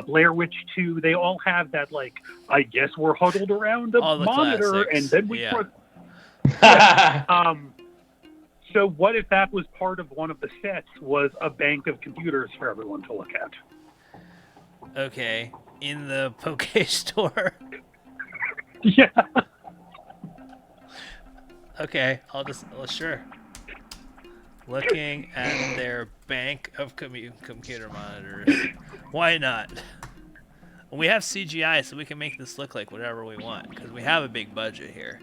Blair Witch 2, they all have that. Like, I guess we're huddled around a monitor, classics. and then we. Yeah. So what if that was part of one of the sets? Was a bank of computers for everyone to look at? Okay, in the Poke store. Yeah. Okay, sure. Looking at their bank of computer monitors. Why not? We have CGI, so we can make this look like whatever we want, because we have a big budget here.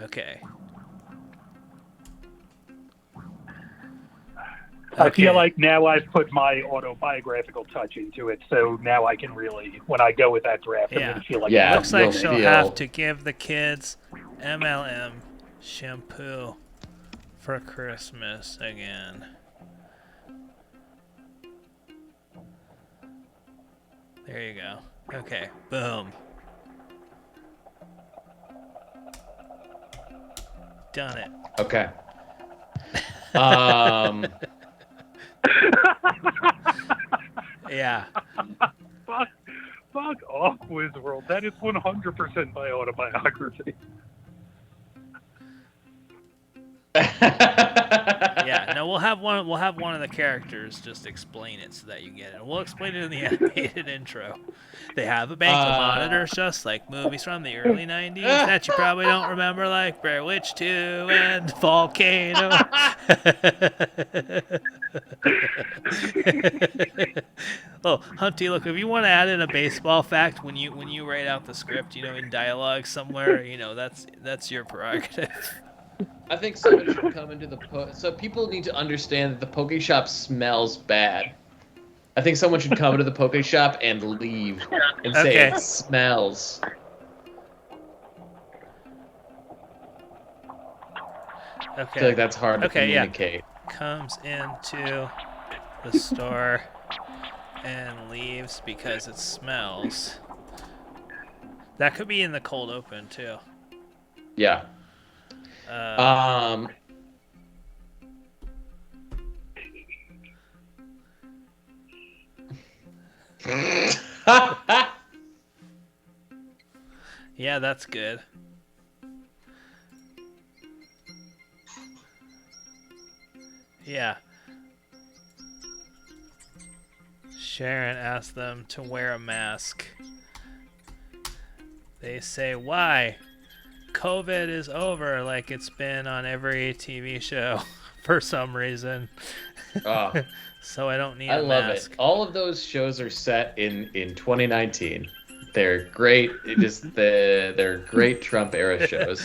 Okay. I feel like now I've put my autobiographical touch into it, so now I can really, when I go with that draft, I'm going to feel like... Yeah, looks like she'll have to give the kids MLM shampoo for Christmas again. There you go. Okay, boom. Done it. Okay. Yeah. Fuck off, Wizworld. That is 100% my autobiography. Yeah, no, we'll have one of the characters just explain it so that you get it. We'll explain it in the animated intro. They have a bank of monitors, just like movies from the early 90s that you probably don't remember, like Blair Witch 2 and Volcano. Oh, Hunty, look, if you want to add in a baseball fact when you write out the script, in dialogue somewhere, that's your prerogative. I think someone should come into so people need to understand that the Poke Shop smells bad. I think someone should come into the Poke Shop and leave and say it smells. Okay. I feel like that's hard to communicate. Yeah. Comes into the store and leaves because it smells. That could be in the cold open too. Yeah. Yeah, that's good. Yeah. Sharon asked them to wear a mask. They say, why? COVID is over, like it's been on every TV show for some reason. So I don't need a mask. I love it. All of those shows are set in 2019. They're great. They're great Trump era shows.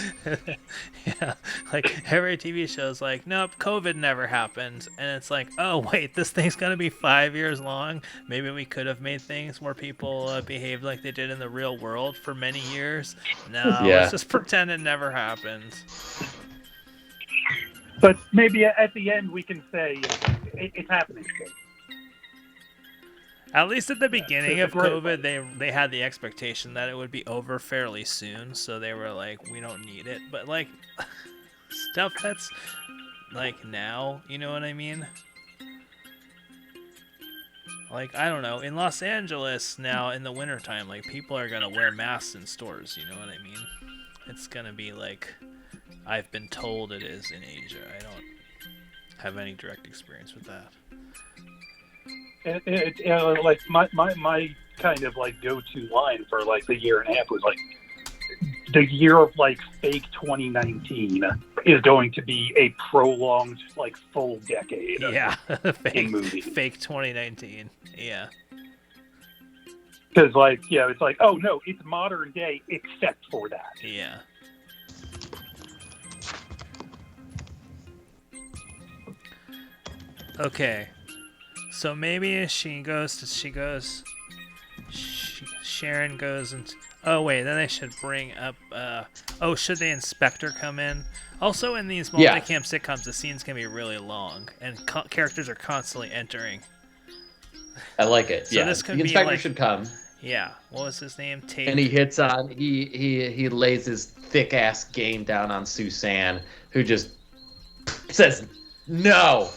Yeah, like every TV show's like, nope, COVID never happened, and it's like, oh wait, this thing's gonna be 5 years long. Maybe we could have made things where people behaved like they did in the real world for many years. No, let's just pretend it never happened. But maybe at the end we can say it's happening. At least at the beginning of COVID, they had the expectation that it would be over fairly soon, so they were like, we don't need it. But, like, stuff that's, like, now, you know what I mean? Like, I don't know, in Los Angeles now, in the wintertime, like, people are going to wear masks in stores, you know what I mean? It's going to be like, I've been told it is in Asia. I don't have any direct experience with that. Like my kind of like go-to line for like the year and a half was like, the year of like fake 2019 is going to be a prolonged like full decade. Yeah, in movies. Fake 2019. Yeah. Because like it's like, oh no, it's modern day except for that. Yeah. Okay. So maybe Sharon goes and... Oh, wait, then they should bring up... should the inspector come in? Also, in these multi-cam sitcoms, the scenes can be really long, and characters are constantly entering. I like it, so this could the be inspector like, should come. Yeah, what was his name? Tate. And he hits on... He lays his thick-ass game down on Suzanne, who just says, no!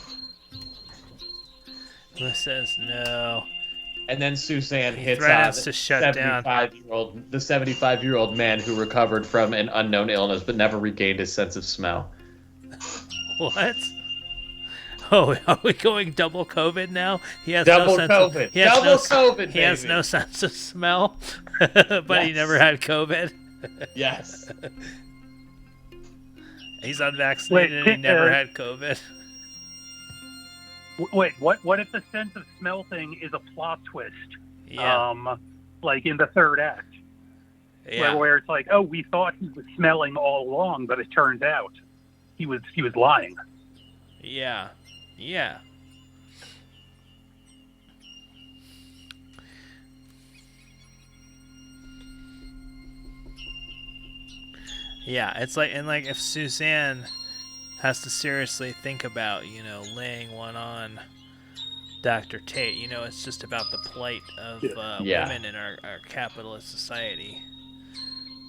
Who says no? And then Suzanne hits on to shut down the 75-year-old man who recovered from an unknown illness but never regained his sense of smell. What? Oh, are we going double COVID now? He has double no sense COVID. Of, he has double no, COVID. He has no sense of smell, but he never had COVID. Yes. He's unvaccinated and he never had COVID. Wait, what if the sense of smell thing is a plot twist? Yeah. Like in the third act, Yeah. where it's like, oh, we thought he was smelling all along, but it turns out he was lying. Yeah. Yeah. Yeah, it's like, and like if Suzanne has to seriously think about, you know, laying one on Dr. Tate, you know, it's just about the plight of Yeah. women in our capitalist society.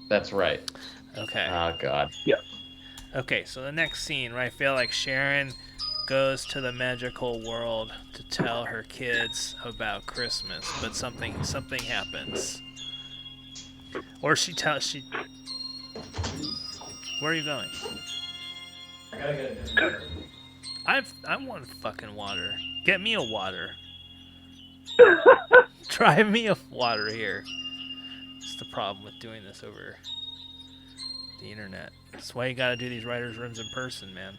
That's right. Okay. Oh God. Yeah. Okay, so the next scene, right? I feel like Sharon goes to the magical world to tell her kids about Christmas, but something happens. Or she. Where are you going? I gotta get a dinner. I want fucking water. Get me a water. Try me a water here. It's the problem with doing this over the internet. That's why you gotta do these writers' rooms in person, man.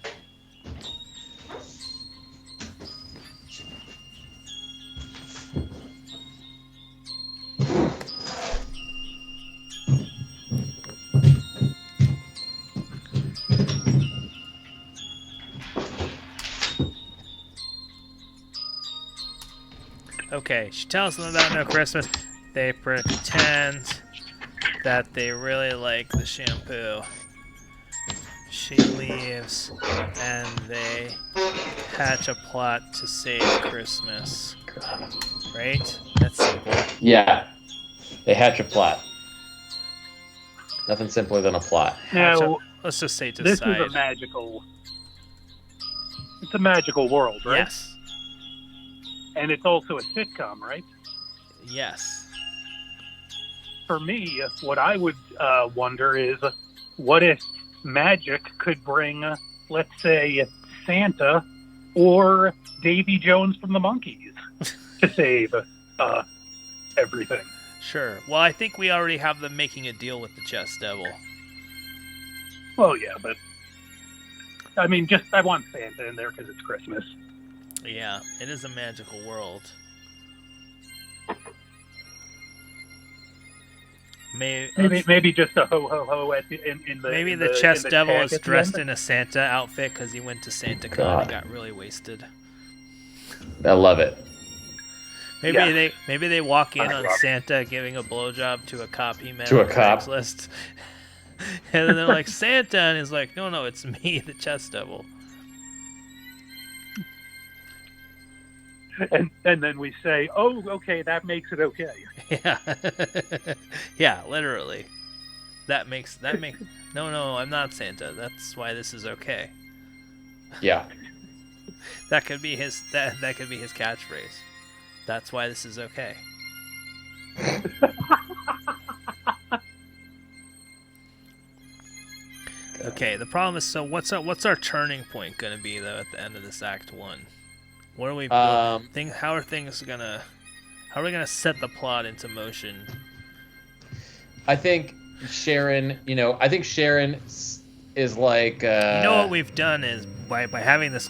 Okay, she tells them about No Christmas. They pretend that they really like the shampoo. She leaves, and they hatch a plot to save Christmas. Right? That's simple. Yeah. They hatch a plot. Nothing simpler than a plot. Now, Let's just say this decide. is it's a magical world, right? Yes. And it's also a sitcom, right? Yes. For me, what I would wonder is, what if magic could bring, let's say, Santa or Davy Jones from the Monkees to save everything? Sure. Well, I think we already have them making a deal with the Chess Devil. Well, yeah, but I mean, I want Santa in there because it's Christmas. Yeah, it is a magical world. Maybe just a ho ho ho in the. Maybe in the Chess in the Devil tag is at the dressed end. in a Santa outfit because he went to Santa Con God. and got really wasted. I love it. Maybe they walk in on Santa giving a blowjob to a cop he met To on a cop. Craigslist. And then they're like, Santa, and he's like, no, it's me, the Chess Devil. And then we say, oh, okay, that makes it okay. Yeah. Yeah, literally. That makes no, I'm not Santa. That's why this is okay. Yeah. That could be his that could be his catchphrase. That's why this is okay. Okay, the problem is, so what's our turning point gonna be though at the end of this Act 1? What are we how are we gonna set the plot into motion? I think Sharon is like. You know what we've done is by having this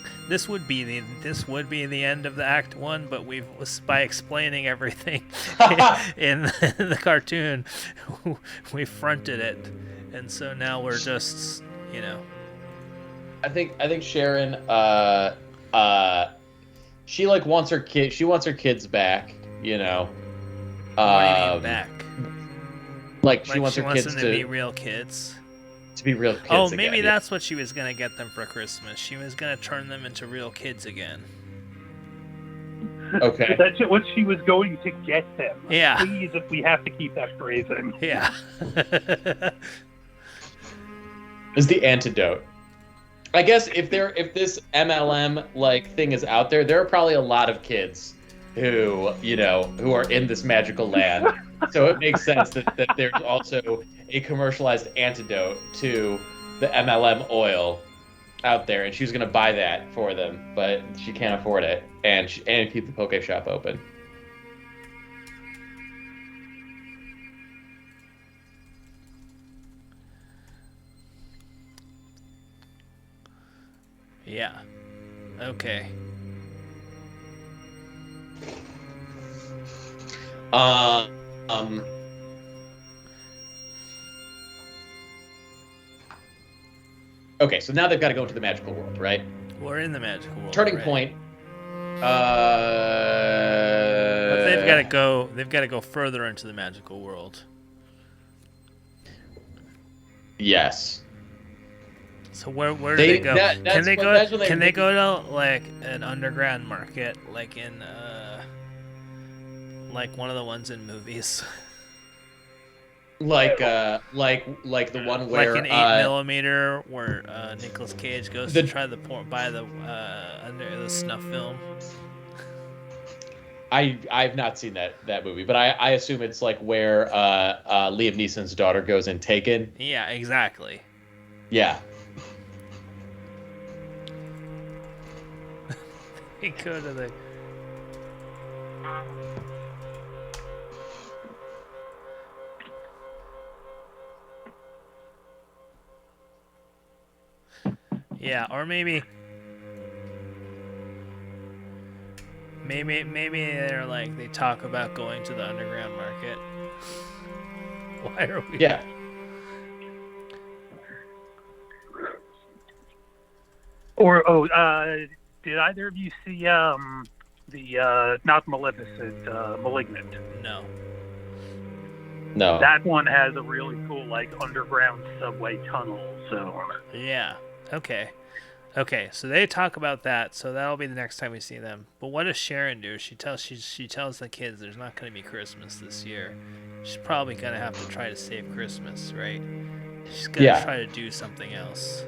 would be the end of the Act 1, but by explaining everything in the cartoon, we fronted it, and so now we're just, you know. I think Sharon she like wants her kids back, you know. What do you mean back? Like she wants her kids them to be real kids. To be real kids. Oh, maybe again, that's what she was gonna get them for Christmas. She was gonna turn them into real kids again. Okay. That's what she was going to get them. Yeah. Please, if we have to keep that phrasing. Yeah. Is the antidote. I guess if this MLM like thing is out there, there are probably a lot of kids who are in this magical land. So it makes sense that there's also a commercialized antidote to the MLM oil out there, and she was gonna buy that for them, but she can't afford it, and keep the poke shop open. Yeah. Okay. Okay, so now they've got to go into the magical world, right? We're in the magical world. Turning right? point. But they've got to go. They've got to go further into the magical world. Yes. So where do they go? Can they go to like an underground market, like in like one of the ones in movies? Like the one where like an 8mm where Nicolas Cage goes to try to buy the under the snuff film. I've not seen that movie, but I assume it's like where Liam Neeson's daughter goes in Taken. Yeah, exactly. Yeah. They go to the. Yeah, or maybe they're like they talk about going to the underground market. Why are we? Yeah. Or did either of you see the not Maleficent, Malignant? No. No. That one has a really cool like underground subway tunnel. So. Yeah. Okay. Okay. So they talk about that. So that'll be the next time we see them. But what does Sharon do? She tells the kids there's not going to be Christmas this year. She's probably gonna have to try to save Christmas, right? She's gonna try to do something else.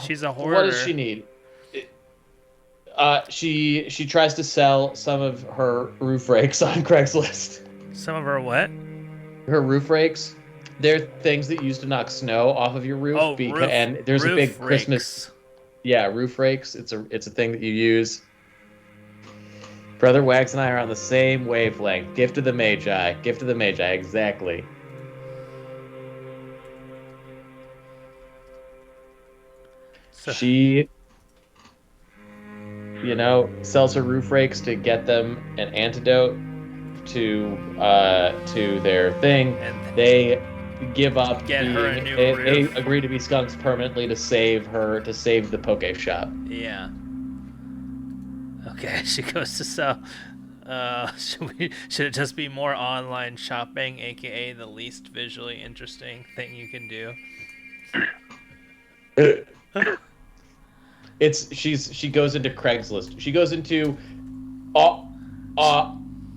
She's a hoarder. What does she need? She tries to sell some of her roof rakes on Craigslist. Some of her what? Her roof rakes. They're things that you use to knock snow off of your roof. Oh, and there's a big rakes. Christmas. Yeah, roof rakes. It's a thing that you use. Brother Wags and I are on the same wavelength. Gift of the Magi. Gift of the Magi. Exactly. She, sells her roof rakes to get them an antidote to their thing. And they give up get her a new they roof. agree to be skunks permanently to save the poke shop. Yeah. Okay, she goes to sell. Should it just be more online shopping, aka the least visually interesting thing you can do? She goes into Craigslist. She goes into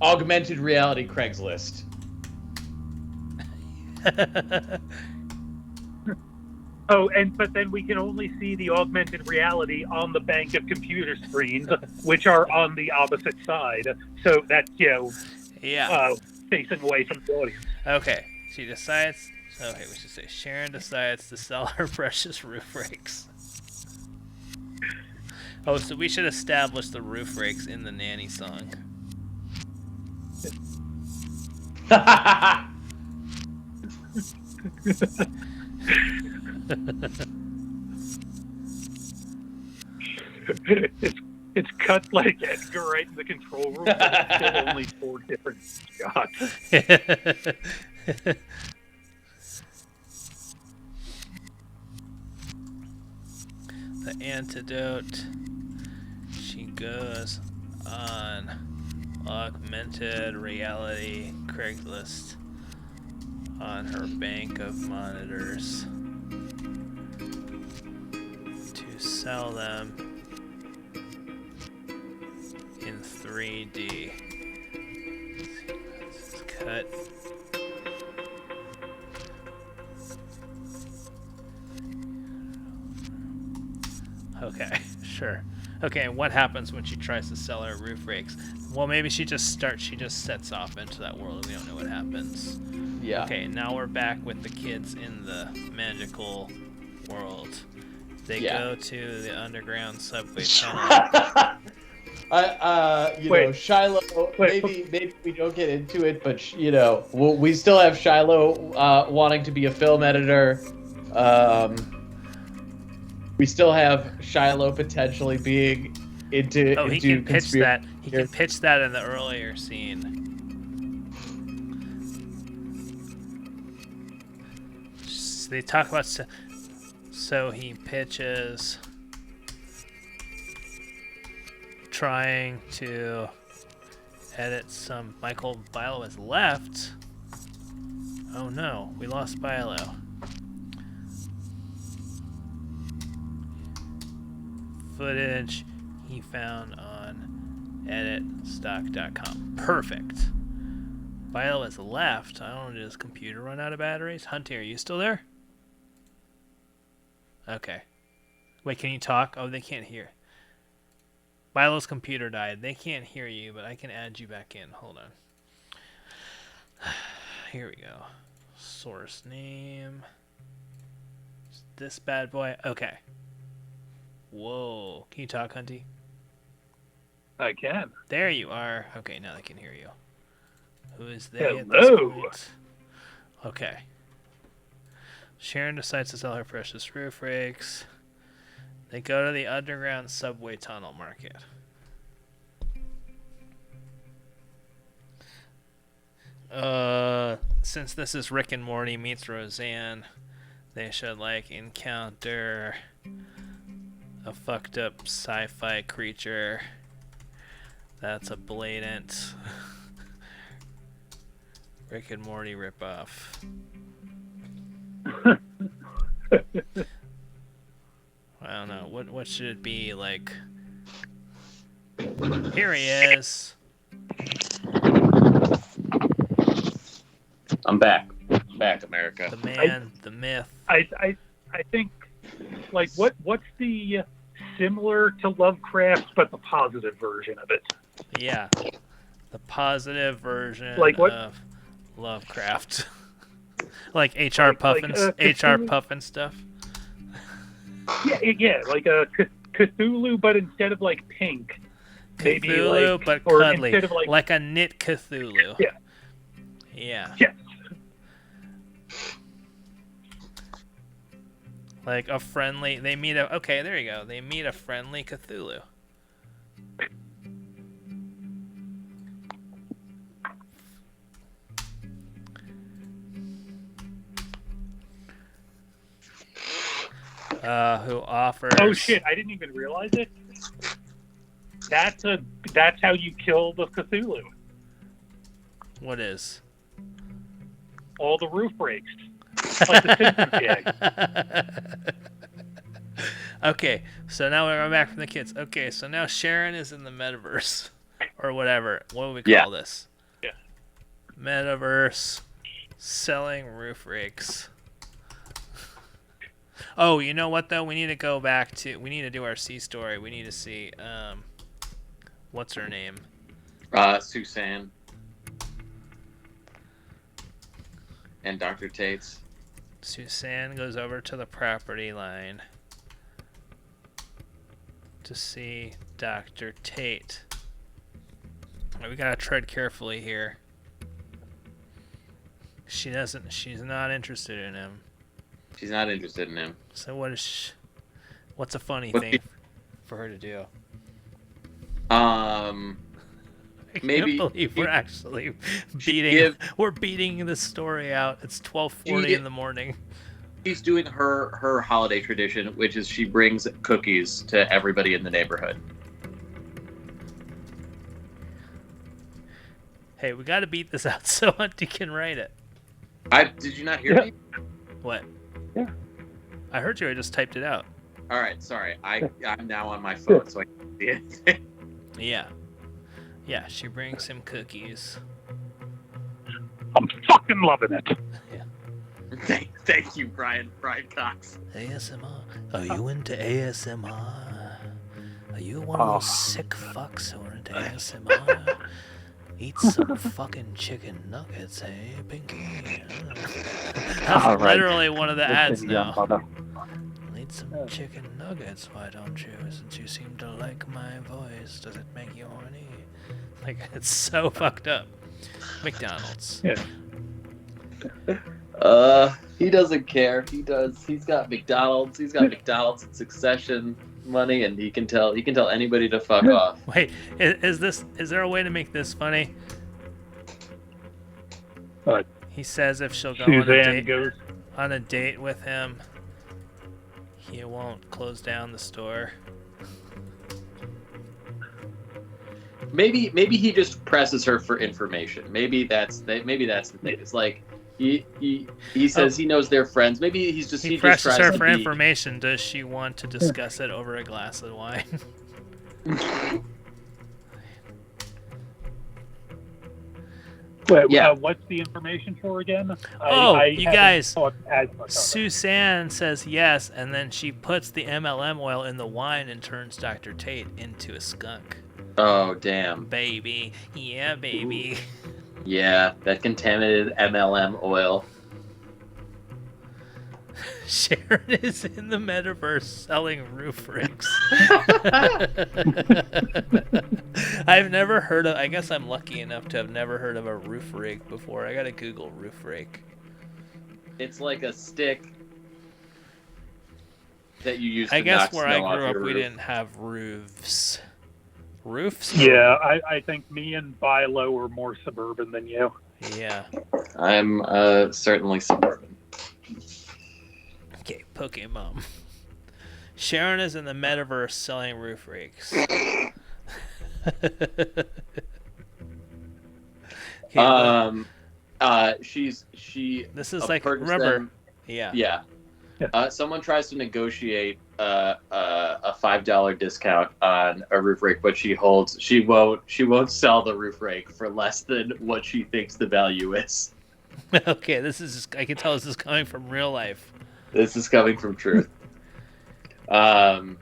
augmented reality Craigslist. But then we can only see the augmented reality on the bank of computer screens, which are on the opposite side. So that's facing away from the audience. Okay, she decides. Okay, we should say Sharon decides to sell her precious roof rakes. Oh, so we should establish the roof rakes in the Nanny song. It's cut like Edgar right in the control room, but it's still only 4 different shots. The antidote. She goes on augmented reality Craigslist on her bank of monitors to sell them in 3D. Let's cut. Okay, sure. Okay, and what happens when she tries to sell her roof rakes? Well, maybe she just sets off into that world and we don't know what happens. Yeah. Okay, now we're back with the kids in the magical world. They go to the underground subway tunnel. Shiloh. Maybe we don't get into it, but we still have Shiloh wanting to be a film editor. We still have Shiloh potentially being into. Oh, he into can pitch conspiracy that. He can theories. pitch that in the earlier scene. They talk about. So he pitches trying to edit some. Michael Bilo has left. Oh no, we lost Bilo. Footage he found on editstock.com. Perfect. Bilo has left. I don't know, did his computer run out of batteries? Hunty, are you still there? Okay. Wait, can you talk? Oh, they can't hear. Bilo's computer died. They can't hear you, but I can add you back in. Hold on. Here we go. Source name. This bad boy. Okay. Whoa. Can you talk, Hunty? I can. There you are. Okay, now they can hear you. Who is they at this Hello. point? Okay. Sharon decides to sell her precious roof rakes. They go to the underground subway tunnel market. Since this is Rick and Morty meets Roseanne, they should like encounter a fucked up sci-fi creature that's a blatant Rick and Morty ripoff. I don't know. What should it be like? Here he is. I'm back. I'm back, America. The man, the myth. I think, like, what's the similar to Lovecraft but the positive version of it? Yeah. The positive version Like what? of Lovecraft. Like H.R. Puffin, H.R. Puffin stuff. Yeah, like a Cthulhu, but instead of like pink, maybe Cthulhu, like, but or cuddly. instead of Like a knit Cthulhu. Yeah. Yeah. Yes. Like a friendly, they meet a, okay, there you go. They meet a friendly Cthulhu. Who offers... Oh shit! I didn't even realize it. That's how you kill the Cthulhu. What is? All the roof breaks, like the Simpsons gag. Okay, so now we're back from the kids. Okay, so now Sharon is in the metaverse, or whatever. What do we call this? Yeah. Metaverse, selling roof rakes. Oh, you know what though? We need to go back to. We need to do our C story. We need to see. What's her name? Suzanne. And Dr. Tate's. Suzanne goes over to the property line to see Dr. Tate. We gotta tread carefully here. She's not interested in him. She's not interested in him. So what's a funny thing for her to do? I Maybe can't believe we're actually beating the story out. It's 12:40 in the morning. She's doing her holiday tradition, which is she brings cookies to everybody in the neighborhood. Hey, we got to beat this out so Hunty can write it. Did you not hear me? What? Yeah. I heard you. I just typed it out. All right, sorry. I'm now on my phone, so I can see it. Yeah. Yeah, she brings him cookies. I'm fucking loving it. Yeah. Thank you, Brian Cox. ASMR. Are you into ASMR? Are you one of those sick fucks who are into ASMR? Eat some fucking chicken nuggets, hey, Pinky? That's literally one of the ads now. Eat some chicken nuggets, why don't you? Since you seem to like my voice, does it make you horny? Like, it's so fucked up. McDonald's. Yeah. He doesn't care. He does. He's got McDonald's. He's got McDonald's and Succession money, and he can tell anybody to fuck off. Wait, is there a way to make this funny? What? He says if she'll go Suzanne on a date with him, he won't close down the store. Maybe he just presses her for information. Maybe that's the thing. It's like he says he knows they're friends. Maybe he just presses tries her to for be... information. Does she want to discuss it over a glass of wine? Wait, Yeah. what's the information for again? You guys, thought as much on it. Suzanne says yes, and then she puts the MLM oil in the wine and turns Dr. Tate into a skunk. Oh, damn. Baby. Yeah, baby. Yeah, that contaminated MLM oil. Sharon is in the metaverse selling roof rigs. I've never heard of... I guess I'm lucky enough to have never heard of a roof rig before. I gotta Google roof rig. It's like a stick that you use to I guess knock where snow I grew off up, your we roof. didn't have roofs. Roofs? Yeah, I think me and Bilo are more suburban than you. Yeah. I'm certainly suburban. Okay, Pokemon. Sharon is in the metaverse selling roof rakes. She. This is approaches remember. them. Yeah. Someone tries to negotiate a $5 discount on a roof rake, but she won't sell the roof rake for less than what she thinks the value is. Okay, I can tell this is coming from real life. This is coming from truth. And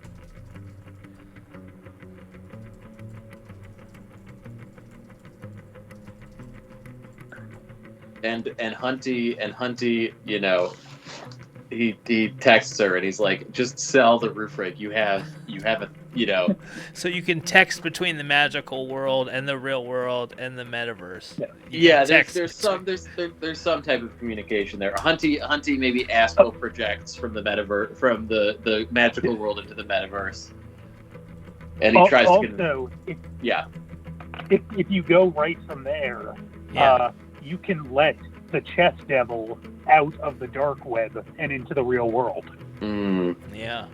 Hunty, you know, he texts her and he's like, just sell the roof rake. You have a, you know. So you can text between the magical world and the real world and the metaverse. Yeah, there's some type of communication there. Hunty maybe astral projects from the metaverse, from the magical world into the metaverse, and he tries also, to. If you go right from there, you can let the chess devil out of the dark web and into the real world. Yeah.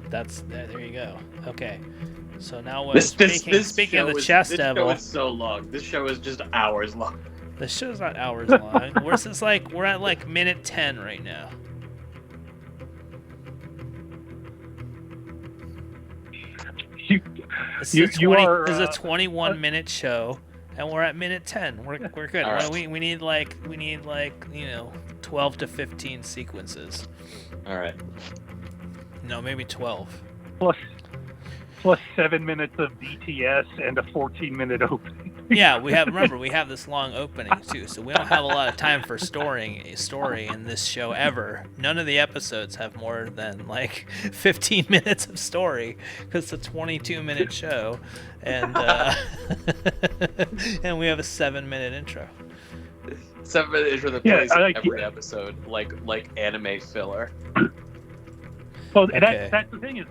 There you go. Okay. So now speaking of the chess devil. This show is so long. This show is just hours long. The show's not hours long. We're at like minute 10 right now. This is a 21-minute show, and we're at minute 10. We're good. All right. We need like 12 to 15 sequences. All right. No, maybe 12. Plus 7 minutes of BTS and a 14-minute opening. Yeah, we have this long opening too, so we don't have a lot of time for storing a story in this show ever. None of the episodes have more than like 15 minutes of story because it's a 22-minute show, and and we have a 7-minute intro. 7-minute intro that plays in every episode, like anime filler. Well, that's the thing is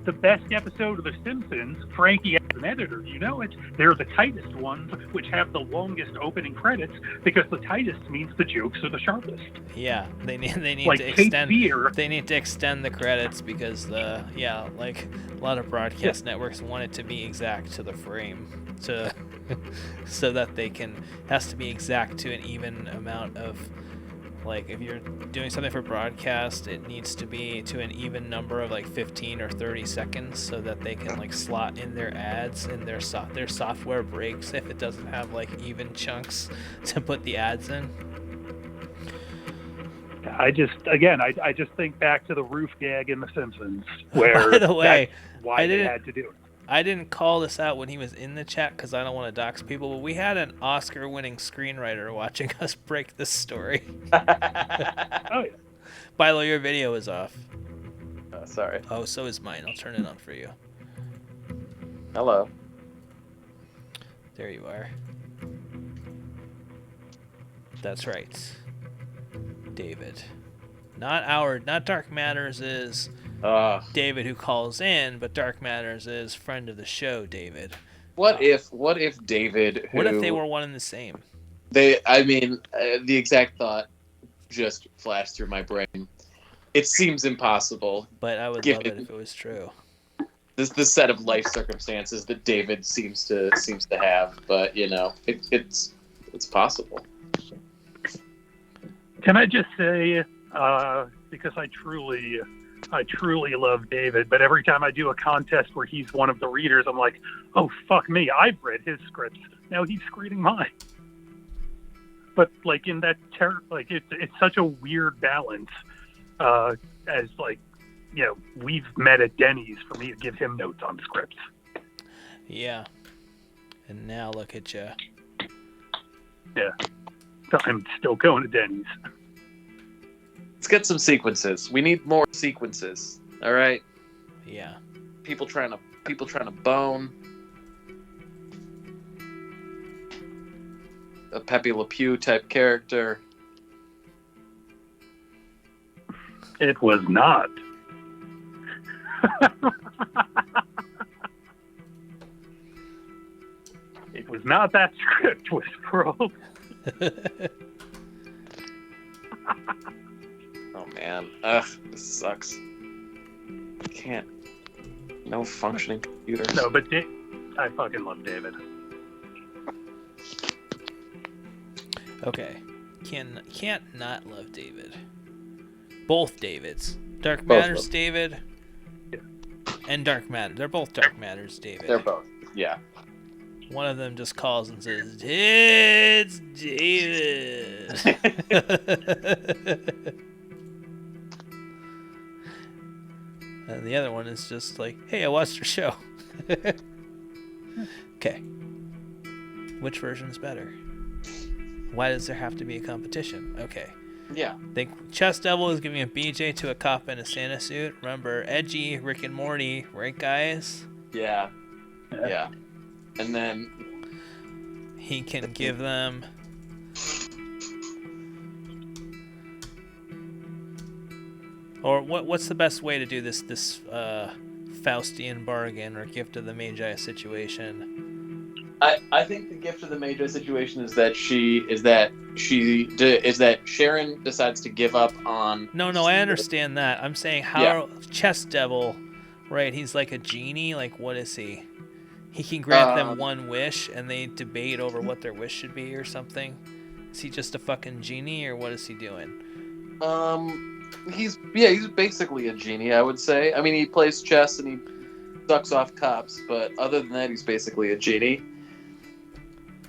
the best episode of The Simpsons, Frankie as an editor, you know it. They're the tightest ones, which have the longest opening credits because the tightest means the jokes are the sharpest. Yeah, they need like to Cape extend. Fear. They need to extend the credits because like a lot of broadcast networks want it to be exact to the frame, so that they has to be exact to an even amount of. Like, if you're doing something for broadcast, it needs to be to an even number of, like, 15 or 30 seconds so that they can, like, slot in their ads and their software breaks if it doesn't have, like, even chunks to put the ads in. I just think back to the roof gag in The Simpsons, where By the way, that's why they had to do it. I didn't call this out when he was in the chat because I don't want to dox people, but we had an Oscar-winning screenwriter watching us break this story. Oh, yeah. Bilo, your video is off. Sorry. Oh, so is mine. I'll turn it on for you. Hello. There you are. That's right. David. Not Dark Matters is David who calls in, but Dark Matters is friend of the show, David. What if David? What if they were one and the same? The exact thought just flashed through my brain. It seems impossible, but I would love it if it was true. The set of life circumstances that David seems to have, but it's possible. Can I just say, because I truly love David, but every time I do a contest where he's one of the readers, I'm like, oh fuck me, I've read his scripts. Now he's reading mine. But like in that it's such a weird balance. As we've met at Denny's for me to give him notes on scripts. Yeah. And now look at you. Yeah. I'm still going to Denny's. Let's get some sequences. We need more sequences. All right. Yeah. People trying to bone. A Pepe Le Pew type character. It was not. It was not that script, Whisperal. Oh man. This sucks. Can't. No functioning computers. No, but I fucking love David. Okay. Can't not love David. Both Davids. Dark Matters David and Dark Matter. They're both Dark Matters David. They're both. Yeah. One of them just calls and says, "It's David." And the other one is just like, "Hey, I watched your show." Okay. Which version's better? Why does there have to be a competition? Okay. Yeah. Think Chess Devil is giving a BJ to a cop in a Santa suit. Remember, edgy Rick and Morty, right, guys? Yeah. Yeah. And then he can give them or what's the best way to do this Faustian bargain or gift of the Magi situation? I think the gift of the Magi situation is that Sharon decides to give up on. No, I understand that. I'm saying how Chess Devil, right? He's like a genie. Like, what is he? He can grant them one wish, and they debate over what their wish should be or something. Is he just a fucking genie, or what is he doing? He's basically a genie, I would say. I mean, he plays chess and he ducks off cops, but other than that, he's basically a genie.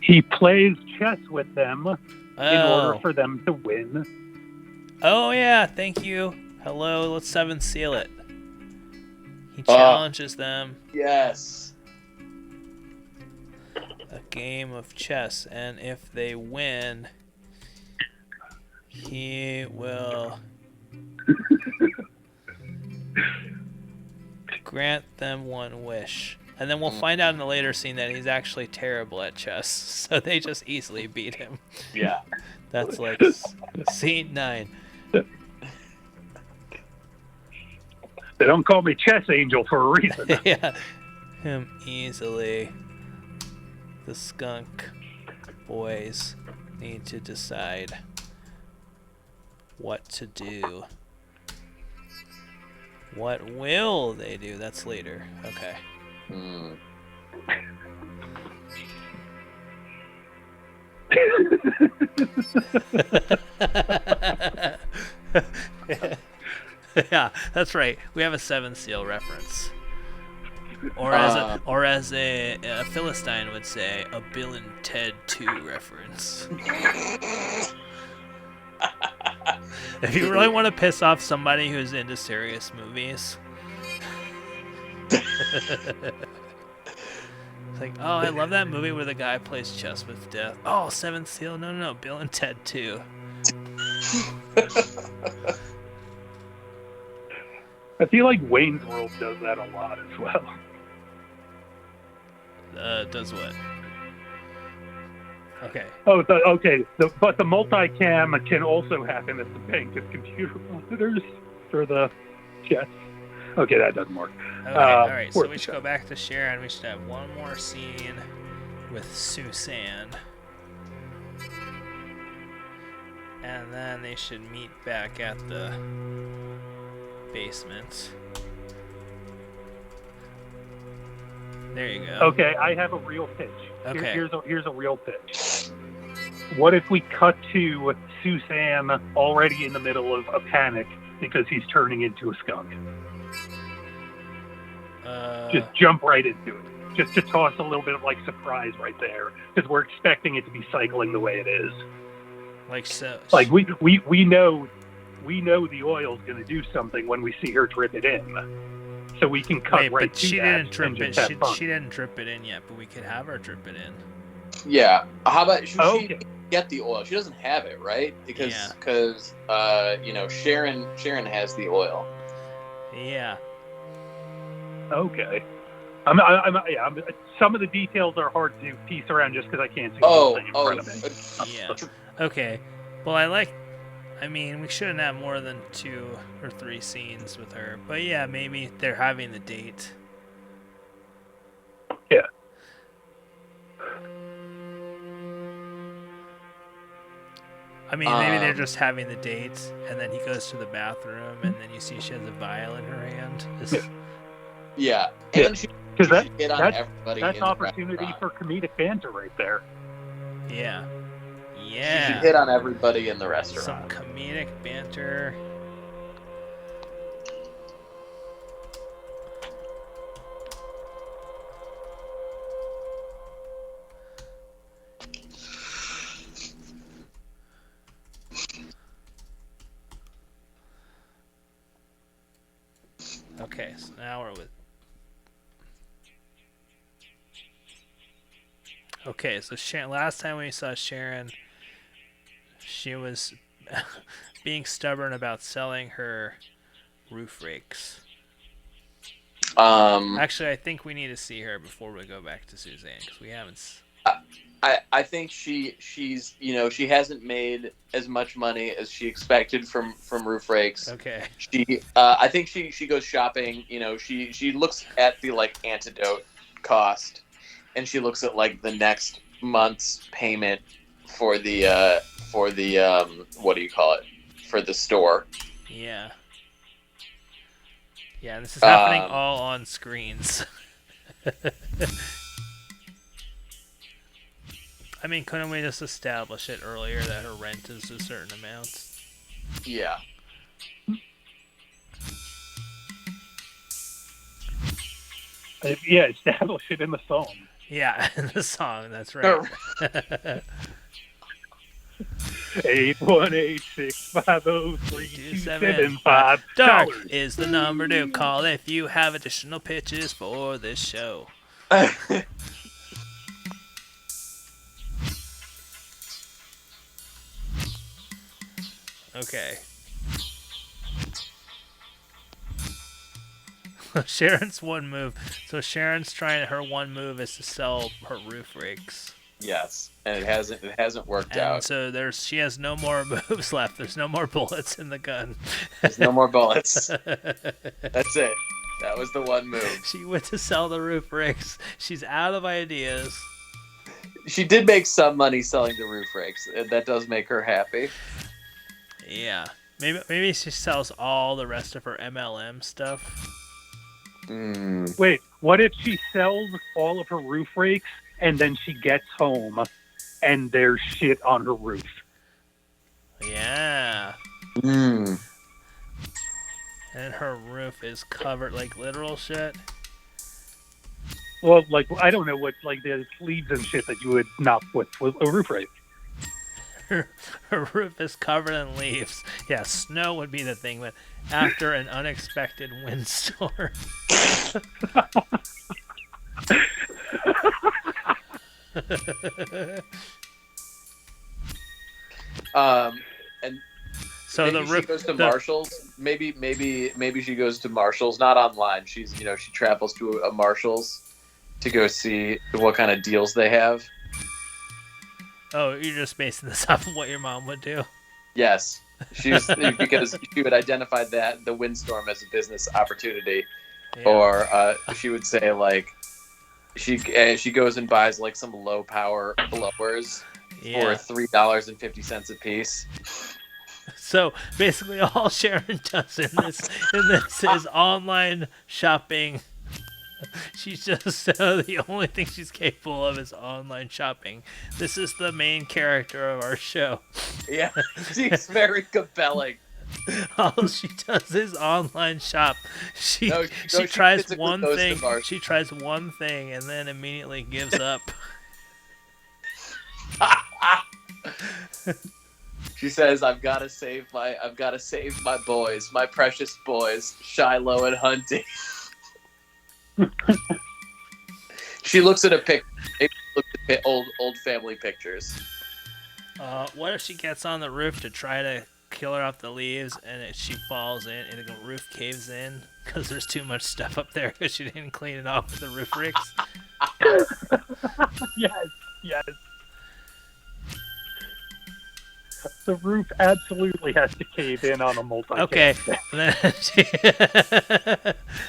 He plays chess with them in order for them to win. Oh yeah, thank you. Hello, let's 7 seal it. He challenges them. Yes. A game of chess, and if they win, he will grant them one wish. And then we'll find out in the later scene that he's actually terrible at chess, so they just easily beat him. Yeah. That's like scene 9. They don't call me Chess Angel for a reason. Yeah. Him easily. The skunk boys need to decide what to do. What will they do? That's later. Okay. Yeah, that's right. We have a 7 seal reference. Or as a Philistine would say, a Bill and Ted 2 reference. If you really want to piss off somebody who's into serious movies, it's like, oh, I love that movie where the guy plays chess with death. Oh, 7th Seal? No, Bill and Ted 2. I feel like Wayne's World does that a lot as well. Does what? Okay. Oh, okay. But the multicam can also happen at the bank as computer monitors for the jets. Okay, that doesn't work. Okay, all right. So we should go back to Sharon. We should have one more scene with Susan, and then they should meet back at the basement. There you go. Okay, I have a real pitch. Okay. Here's a real pitch. What if we cut to Susan already in the middle of a panic because he's turning into a skunk? Just jump right into it. Just to toss a little bit of like surprise right there, because we're expecting it to be cycling the way it is. Like so. Like we know the oil's going to do something when we see her drip it in, so we can cut Wait, right but to she that didn't drip and it. just have fun. She didn't drip it in yet, but we could have her drip it in. Yeah. How about should Okay. she get the oil? She doesn't have it, right? Because Sharon has the oil. Yeah. Okay. Some of the details are hard to piece around just because I can't see the Oh, whole thing in front of me. Yeah. Okay. Well, I mean, we shouldn't have more than 2 or 3 scenes with her. But yeah, maybe they're having the date. Yeah. I mean, maybe they're just having the date, and then he goes to the bathroom, and then you see she has a vial in her hand. Yeah. Yeah. And she Because hit on everybody that's in the opportunity restaurant. for comedic banter right there. Yeah. She Yeah. should hit on everybody in the restaurant. Some comedic banter. Okay, so now we're with. Okay, so Sharon, last time we saw Sharon, she was being stubborn about selling her roof rakes. Actually, I think we need to see her before we go back to Suzanne because we haven't. I think she's she hasn't made as much money as she expected from roof rakes. Okay. I think she goes shopping. She looks at the like antidote cost, and she looks at like the next month's payment for the what do you call it, for the store. Yeah. Yeah, and this is happening all on screens. I mean, couldn't we just establish it earlier that her rent is a certain amount? Yeah. Yeah, establish it in the song. Yeah, in the song, that's right. 818-650-3275. Dark is the number to call if you have additional pitches for this show. Okay. Sharon's one move. So Sharon's trying. Her one move is to sell her roof rakes. Yes, and it hasn't worked And out. so she has no more moves left. There's no more bullets in the gun. There's no more bullets. That's it. That was the one move. She went to sell the roof rakes. She's out of ideas. She did make some money selling the roof rakes. That does make her happy. Yeah. Maybe she sells all the rest of her MLM stuff. Wait, what if she sells all of her roof rakes and then she gets home and there's shit on her roof? Yeah. And her roof is covered like literal shit. Well, like, I don't know what, like, the leaves and shit that you would not put with a roof rake. Her roof is covered in leaves. Yeah, snow would be the thing, but after an unexpected windstorm. And so maybe the she roof goes to Marshalls. Maybe she goes to Marshalls, not online. She travels to a Marshalls to go see what kind of deals they have. Oh, you're just basing this off of what your mom would do. Yes, because she would identify that the windstorm as a business opportunity, or she would say like she goes and buys like some low power blowers for $3.50 a piece. So basically, all Sharon does in this is online shopping. She's just the only thing she's capable of is online shopping. This is the main character of our show. Yeah, she's very compelling. All she does is online shop. She tries one thing. She tries one thing and then immediately gives up. She says, "I've got to save my boys, my precious boys, Shiloh and Hunty." She looks at old family pictures. What if she gets on the roof to try to kill her off the leaves, and she falls in, and the roof caves in because there's too much stuff up there because she didn't clean it off with the roof rakes? Yes. The roof absolutely has to cave in on a multi-cam.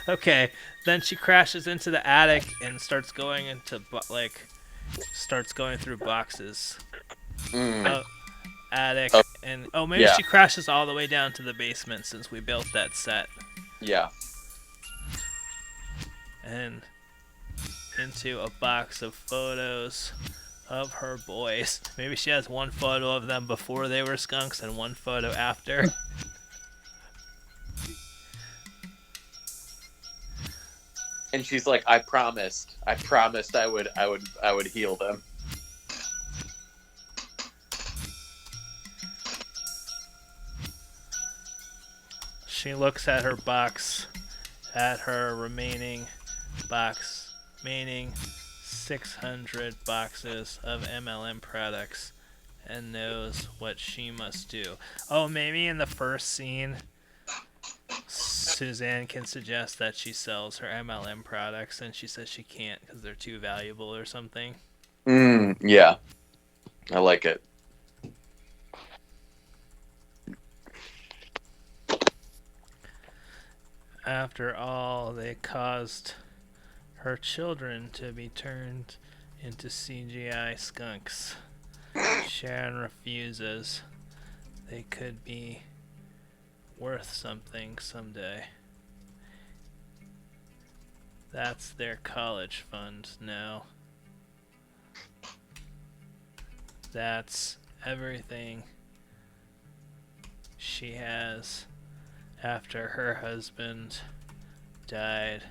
Okay. Then she crashes into the attic and starts going through boxes. Attic and maybe she crashes all the way down to the basement since we built that set. Yeah. And into a box of photos of her boys. Maybe she has one photo of them before they were skunks and one photo after. And she's like, I promised I would heal them. She looks at her box, at her remaining box, meaning 600 boxes of MLM products, and knows what she must do. Oh, maybe in the first scene, Suzanne can suggest that she sells her MLM products, and she says she can't because they're too valuable or something. Yeah. I like it. After all, they caused her children to be turned into CGI skunks. Sharon refuses. They could be worth something someday. That's their college fund now. That's everything she has after her husband died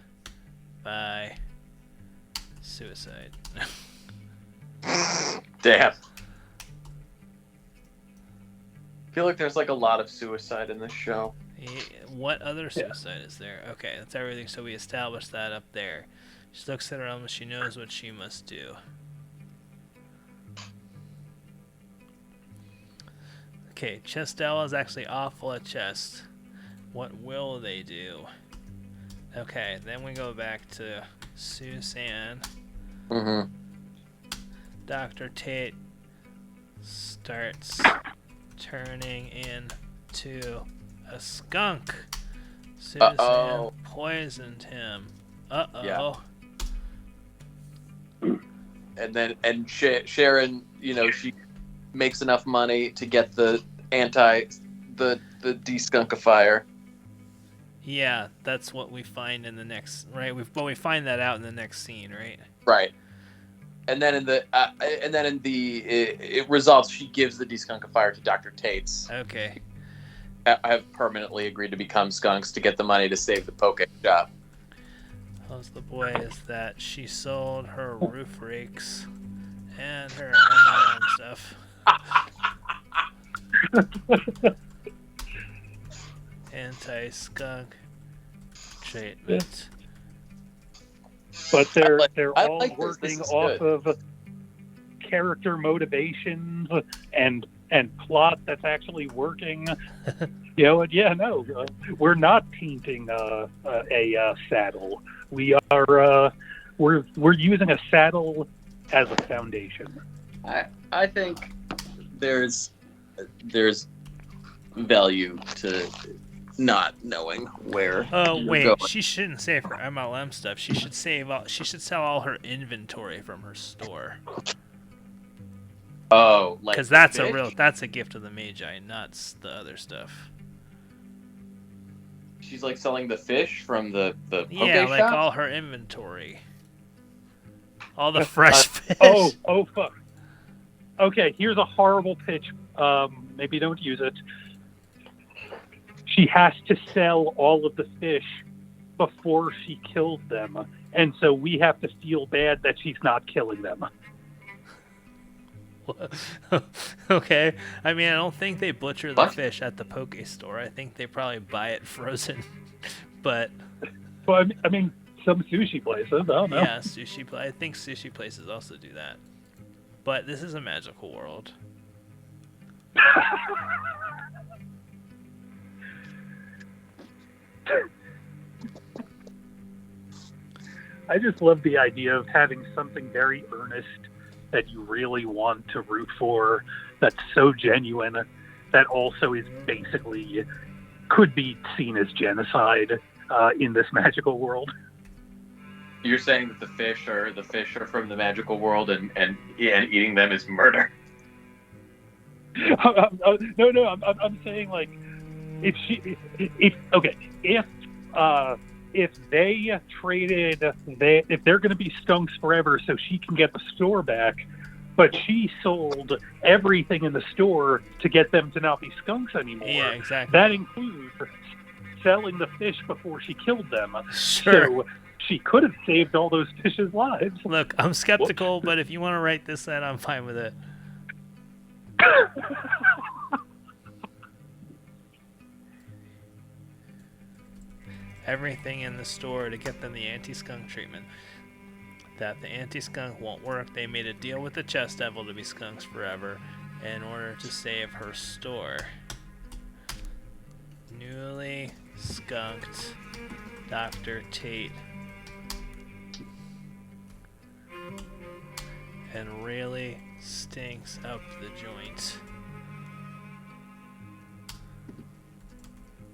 by suicide. Damn. I feel like there's like a lot of suicide in this show. What other suicide is there? Okay, that's everything. So we established that up there. She looks at her arm and she knows what she must do. Okay, Chestella is actually awful at chess. What will they do? Okay, then we go back to Suzanne. Dr. Tate starts turning into a skunk. Suzanne poisoned him. Yeah. And Sharon, she makes enough money to get the de-skunkifier. Yeah, that's what we find in the next, right? We find that out in the next scene, right? Right. And then it resolves. She gives the de-skunkifier to Dr. Tate's. Okay. Have permanently agreed to become skunks to get the money to save the poke shop. How's the boy is that she sold her roof rakes and her MLM stuff. Anti-skunk treatment. But they're all working off of character motivations and plot that's actually working. We're not tainting a saddle. We are we're using a saddle as a foundation. I think there's value to not knowing where. Oh you're wait, going. she shouldn't save her MLM stuff. She should She should sell all her inventory from her store. Oh, like Because the that's a gift of the Magi, not the other stuff. She's like selling the fish from the poke Yeah, like shop? all her inventory, all the fresh fish. Oh, fuck. Okay, here's a horrible pitch. Maybe don't use it. She has to sell all of the fish before she kills them, and so we have to feel bad that she's not killing them. Okay, I mean, I don't think they butcher the fish at the poke store. I think they probably buy it frozen. But Well, I mean, some sushi places. I don't know. yeah, I think sushi places also do that. But this is a magical world. I just love the idea of having something very earnest that you really want to root for, that's so genuine, that also is basically could be seen as genocide in this magical world. You're saying that the fish are from the magical world, and eating them is murder. No, I'm saying like if they traded, if they're going to be skunks forever, so she can get the store back, but she sold everything in the store to get them to not be skunks anymore. Yeah, exactly. That includes selling the fish before she killed them. Sure. So she could have saved all those fish's lives. Look, I'm skeptical, but if you want to write this in, I'm fine with it. Everything in the store to get them the anti-skunk treatment. That the anti-skunk won't work. They made a deal with the chest devil to be skunks forever in order to save her store. Newly skunked Dr. Tate. And really stinks up the joint.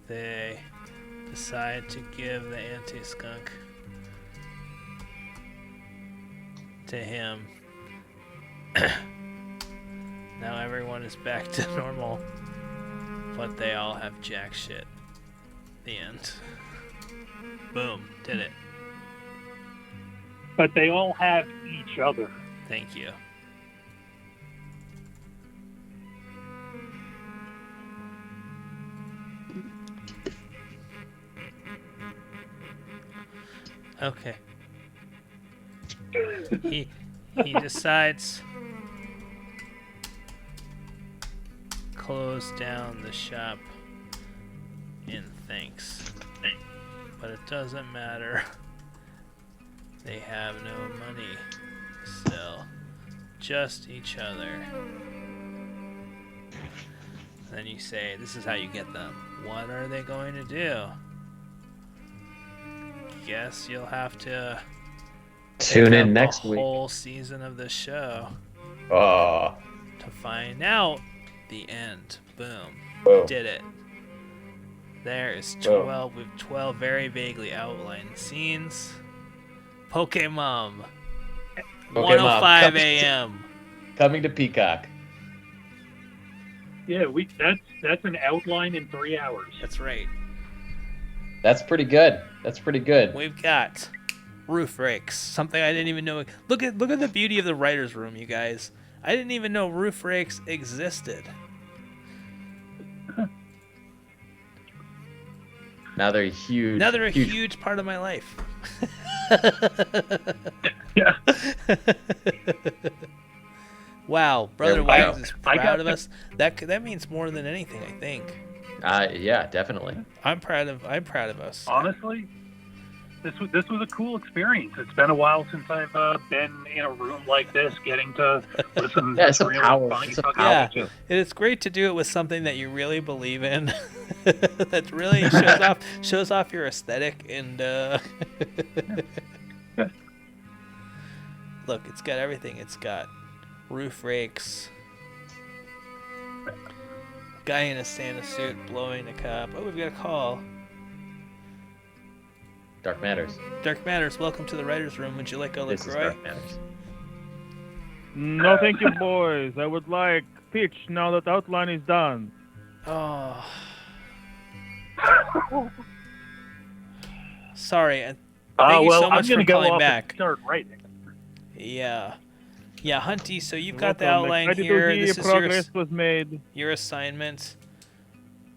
They decide to give the anti-skunk to him. Now everyone is back to normal, but they all have jack shit. The end. Boom, did it. But they all have each other. Thank you. Okay. He decides close down the shop in thanks. But it doesn't matter. They have no money still. Just each other. Then you say, this is how you get them. What are they going to do? Guess you'll have to tune in next week. Whole season of the show. Oh. To find out the end. Boom. Boom. Did it. There is 12 with 12 very vaguely outlined scenes. Pokemon. 1:05 a.m. Coming to Peacock. Yeah, that's an outline in 3 hours. That's right. That's pretty good. That's pretty good. We've got roof rakes, something I didn't even know. Look at the beauty of the writer's room, you guys. I didn't even know roof rakes existed. Now they're huge. Now they're a huge part of my life. Yeah. Wow, Brother Wags is proud of us. That means more than anything, I think. Yeah, definitely. I'm proud of us. Honestly, this was a cool experience. It's been a while since I've been in a room like this, getting to listen. Yeah, it's a really power. funny It's a fucking power. shit. It's great to do it with something that you really believe in. That really shows off your aesthetic and look, it's got everything. It's got roof rakes. Guy in a Santa suit blowing a cop. Oh, we've got a call. Dark Matters. Dark Matters, welcome to the writer's room. Would you like a This is LaCroix? Dark Matters. No, thank you, boys. I would like pitch now that outline is done. Oh. Sorry. Thank you well, so much I'm gonna for go calling off back. and start writing. Yeah. Yeah, Hunty, so you've You're got the welcome. outline Excited to here. see This is progress was made. your assignment.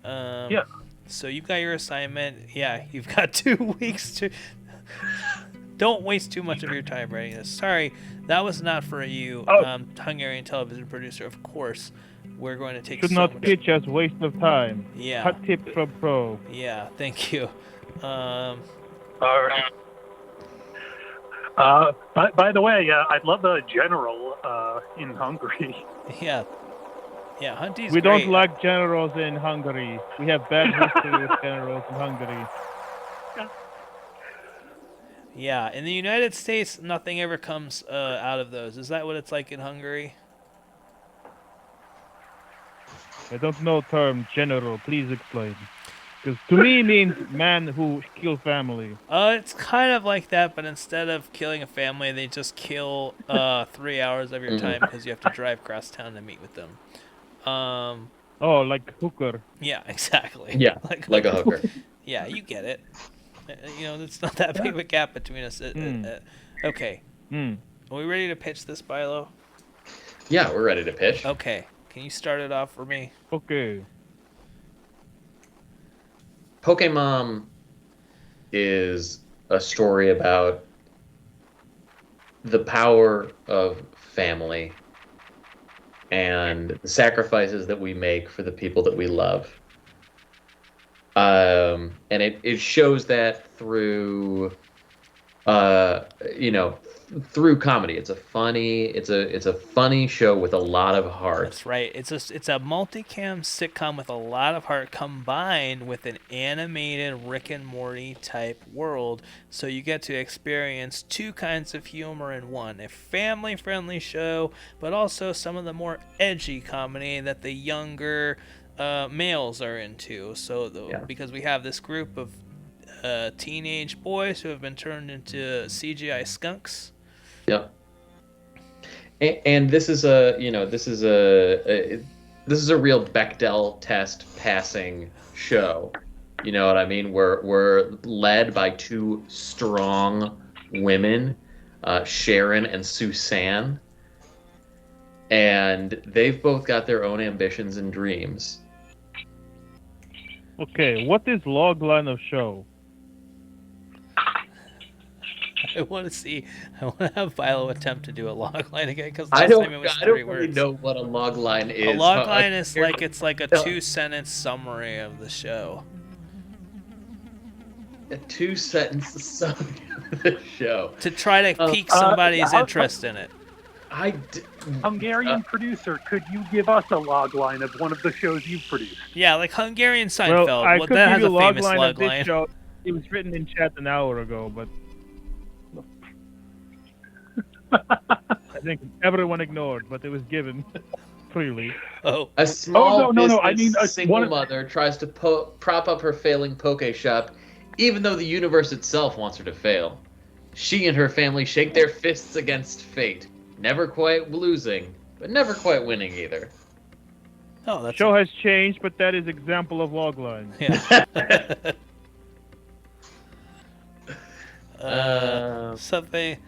Yeah. So you've got your assignment. Yeah, you've got 2 weeks to... Don't waste too much of your time writing this. Sorry, that was not for you, Hungarian television producer. Of course, we're going to take Should so not much... pitch as waste of time. Yeah. Hot tip from pro. Yeah, thank you. All right. By the way, I'd love a general in Hungary. Yeah. Yeah, Hunty's We great. don't like generals in Hungary. We have bad history with generals in Hungary. Yeah, in the United States, nothing ever comes out of those. Is that what it's like in Hungary? I don't know term general. Please explain. Because to me means man who kill family. It's kind of like that, but instead of killing a family, they just kill 3 hours of your time because you have to drive across town to meet with them. Oh, like hooker. Yeah, exactly. Yeah, like a hooker. Yeah, you get it. You know, it's not that big of a gap between us. Okay. Are we ready to pitch this, Bilo? Yeah, we're ready to pitch. Okay. Can you start it off for me? Okay. Pokemon is a story about the power of family and the sacrifices that we make for the people that we love. And it shows that through, through comedy. It's a funny show with a lot of heart. That's right. It's a multicam sitcom with a lot of heart combined with an animated Rick and Morty type world. So you get to experience 2 kinds of humor in one. A family-friendly show, but also some of the more edgy comedy that the younger males are into. So because we have this group of teenage boys who have been turned into CGI skunks. Yep. And this is a real Bechdel test passing show. You know what I mean? We're led by 2 strong women, Sharon and Suzanne, and they've both got their own ambitions and dreams. Okay, what is logline of show? I want to have Philo attempt to do a log line again because I last don't time it was I 3 don't really words. know what a log line is. A log line is like it's like a 2-sentence summary of the show. A 2-sentence summary of the show. To try to pique somebody's interest in it. Hungarian producer, could you give us a log line of one of the shows you've produced? Yeah, like Hungarian Seinfeld. Well, I could that give has you a a log famous line log of this line. show. It was written in chat an hour ago, but I think everyone ignored, but it was given freely. Oh, a small no. I business mean, single mother tries to prop up her failing poke shop, even though the universe itself wants her to fail. She and her family shake their fists against fate, never quite losing, but never quite winning either. Oh, that show has changed, but that is example of logline. Yeah. Something.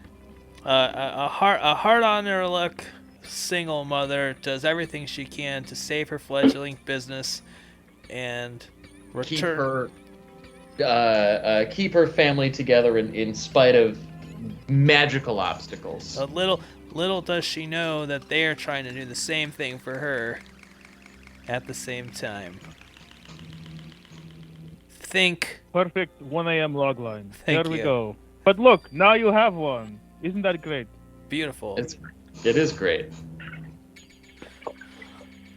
A hard on her luck single mother does everything she can to save her fledgling business and return. Keep her family together in spite of magical obstacles. But little does she know that they are trying to do the same thing for her at the same time. Think. Perfect 1 a.m. logline. Thank There we you. go. But look, now you have one. Isn't that great? Beautiful. It is great.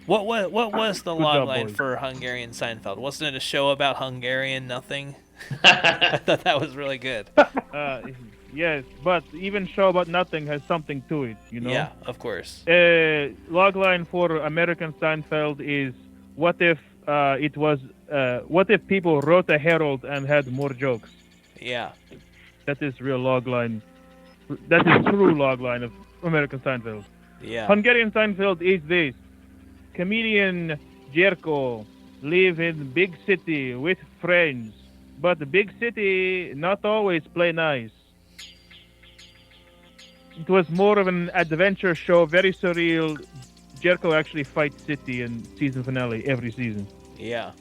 What was the Good log job, line boys. for Hungarian Seinfeld? Wasn't it a show about Hungarian nothing? I thought that was really good. Yes, but even show about nothing has something to it, you know? Yeah, of course. Logline for American Seinfeld is what if what if people wrote a Herald and had more jokes? Yeah. That is real logline. That is true logline of American Seinfeld. Yeah. Hungarian Seinfeld is this. Comedian Jerko live in big city with friends, but the big city not always play nice. It was more of an adventure show, very surreal. Jerko actually fights City in season finale every season. Yeah.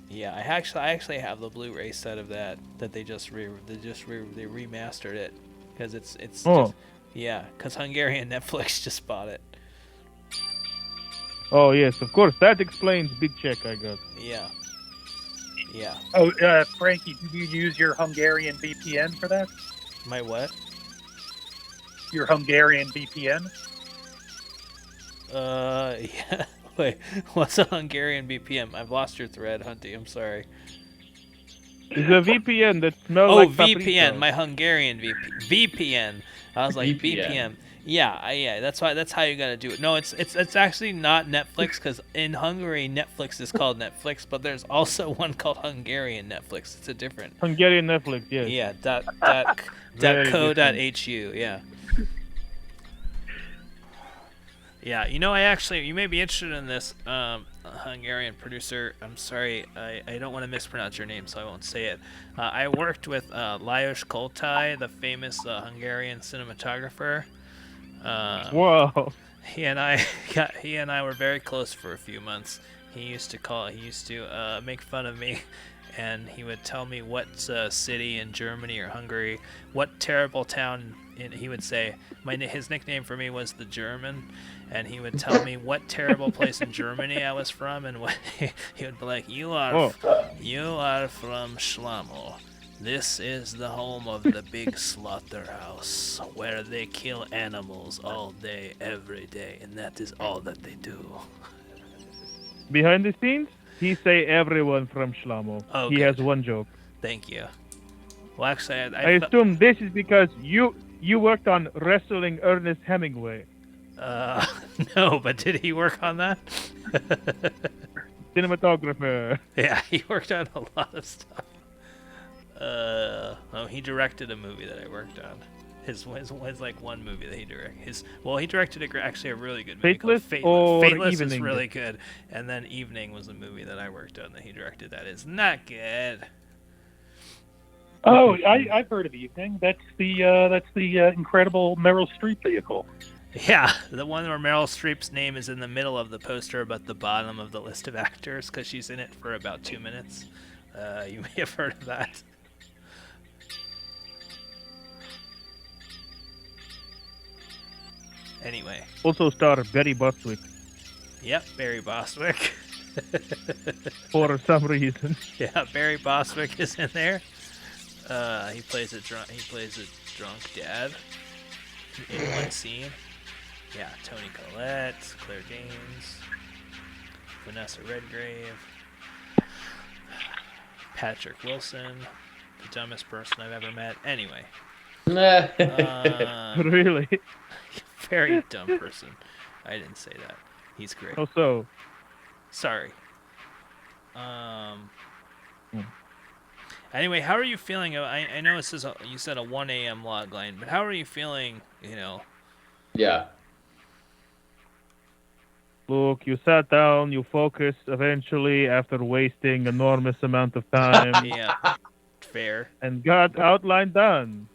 Yeah, I actually have the Blu-ray set of that they remastered it because it's Oh. just, yeah, because Hungarian Netflix just bought it. Oh yes, of course. That explains big check I got. Yeah. Yeah. Oh, Frankie, did you use your Hungarian VPN for that? My what? Your Hungarian VPN? Yeah. Wait, what's a Hungarian BPM? I've lost your thread, Hunty. I'm sorry. It's a VPN that smells Oh, like VPN, paprika. my Hungarian VPN. I was like VPN. BPM. Yeah, yeah. That's how you gotta do it. No, it's actually not Netflix because in Hungary Netflix is called Netflix, but there's also one called Hungarian Netflix. It's a different. Hungarian Netflix, yes. Yeah. Very .co.hu. Yeah. Yeah, you may be interested in this, Hungarian producer. I'm sorry, I don't want to mispronounce your name, so I won't say it. I worked with Lajos Koltai, the famous Hungarian cinematographer. Whoa. He and I were very close for a few months. He used to make fun of me, and he would tell me what city in Germany or Hungary, what terrible town. He would say his nickname for me was the German, and he would tell me what terrible place in Germany I was from, and what he would be like, you are from Schlammo. This is the home of the big slaughterhouse where they kill animals all day, every day, and that is all that they do. Behind the scenes, he say everyone from Shlamo. Oh, he good. has one joke. Thank you. Well, actually, I assume this is because you worked on wrestling Ernest Hemingway. No, but did he work on that? Cinematographer. Yeah, he worked on a lot of stuff. He directed a movie that I worked on. His like one movie that he directed. He directed actually a really good movie called Fateless or Fateless is Evening? really good, and then Evening was the movie that I worked on that he directed. That is not good. Oh, I've heard of Evening. That's the incredible Meryl Streep vehicle. Yeah, the one where Meryl Streep's name is in the middle of the poster, but the bottom of the list of actors, because she's in it for about 2 minutes. You may have heard of that. Anyway. Also star Barry Bostwick. Yep, Barry Bostwick. For some reason. Yeah, Barry Bostwick is in there. He plays a drunk dad in one scene. Yeah, Toni Collette, Claire Danes, Vanessa Redgrave, Patrick Wilson, the dumbest person I've ever met. Anyway. Really? Very dumb person. I didn't say that. He's great. How so? Sorry. Anyway, how are you feeling? I know this is you said a 1 a.m. log line, but how are you feeling? Yeah. Look, you sat down, you focused eventually after wasting enormous amount of time. Yeah. Fair. And got outline done.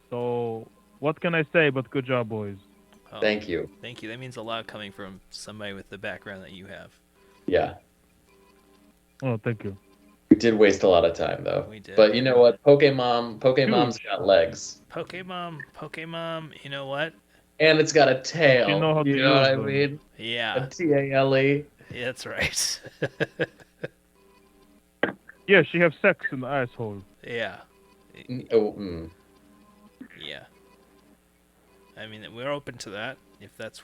So, what can I say but good job, boys? Oh, Thank you. Thank you. That means a lot coming from somebody with the background that you have. Yeah. Oh, thank you. We did waste a lot of time, though. We did. But you know what? Pokémon's got legs. Pokemon, you know what? And it's got a tail. You know how to You know what I use them. mean? Yeah. A T-A-L-E. Yeah, that's right. Yeah, she have sex in the asshole. Yeah. Oh, Yeah. I mean, we're open to that. If that's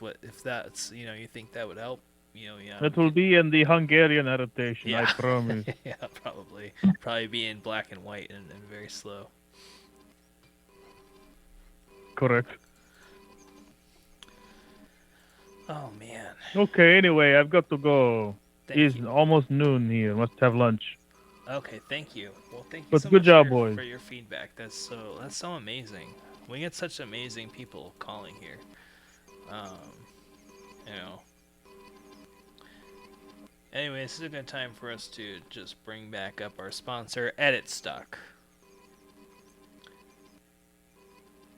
you think that would help, yeah. That will be in the Hungarian adaptation, Yeah. I promise. Yeah, probably be in black and white and very slow. correct. Oh man. Okay, anyway, I've got to go. Thank It's you. almost noon here. Must have lunch. Okay, thank you. Well, thank you But so good much job, for, boys. for your feedback. That's so amazing. We get such amazing people calling here. You know. Anyway, this is a good time for us to just bring back up our sponsor, Edit Stock.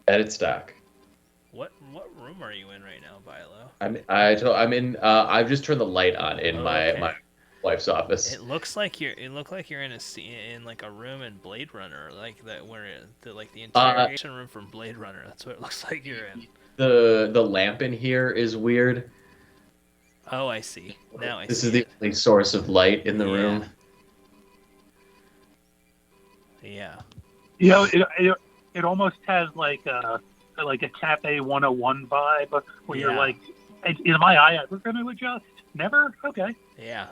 Edit stock. What room are you in right now, Bilo? I'm in. I've just turned the light on in my wife's office. It looks like you're in in like a room in Blade Runner, like that where the interrogation room from Blade Runner. That's what it looks like you're in. The lamp in here is weird. Oh, I see. Now I see. This is the only source of light in the room. Yeah. You know, it almost has like a Cafe 101 vibe where you're like, is my eye ever going to adjust? Never? Okay. Yeah.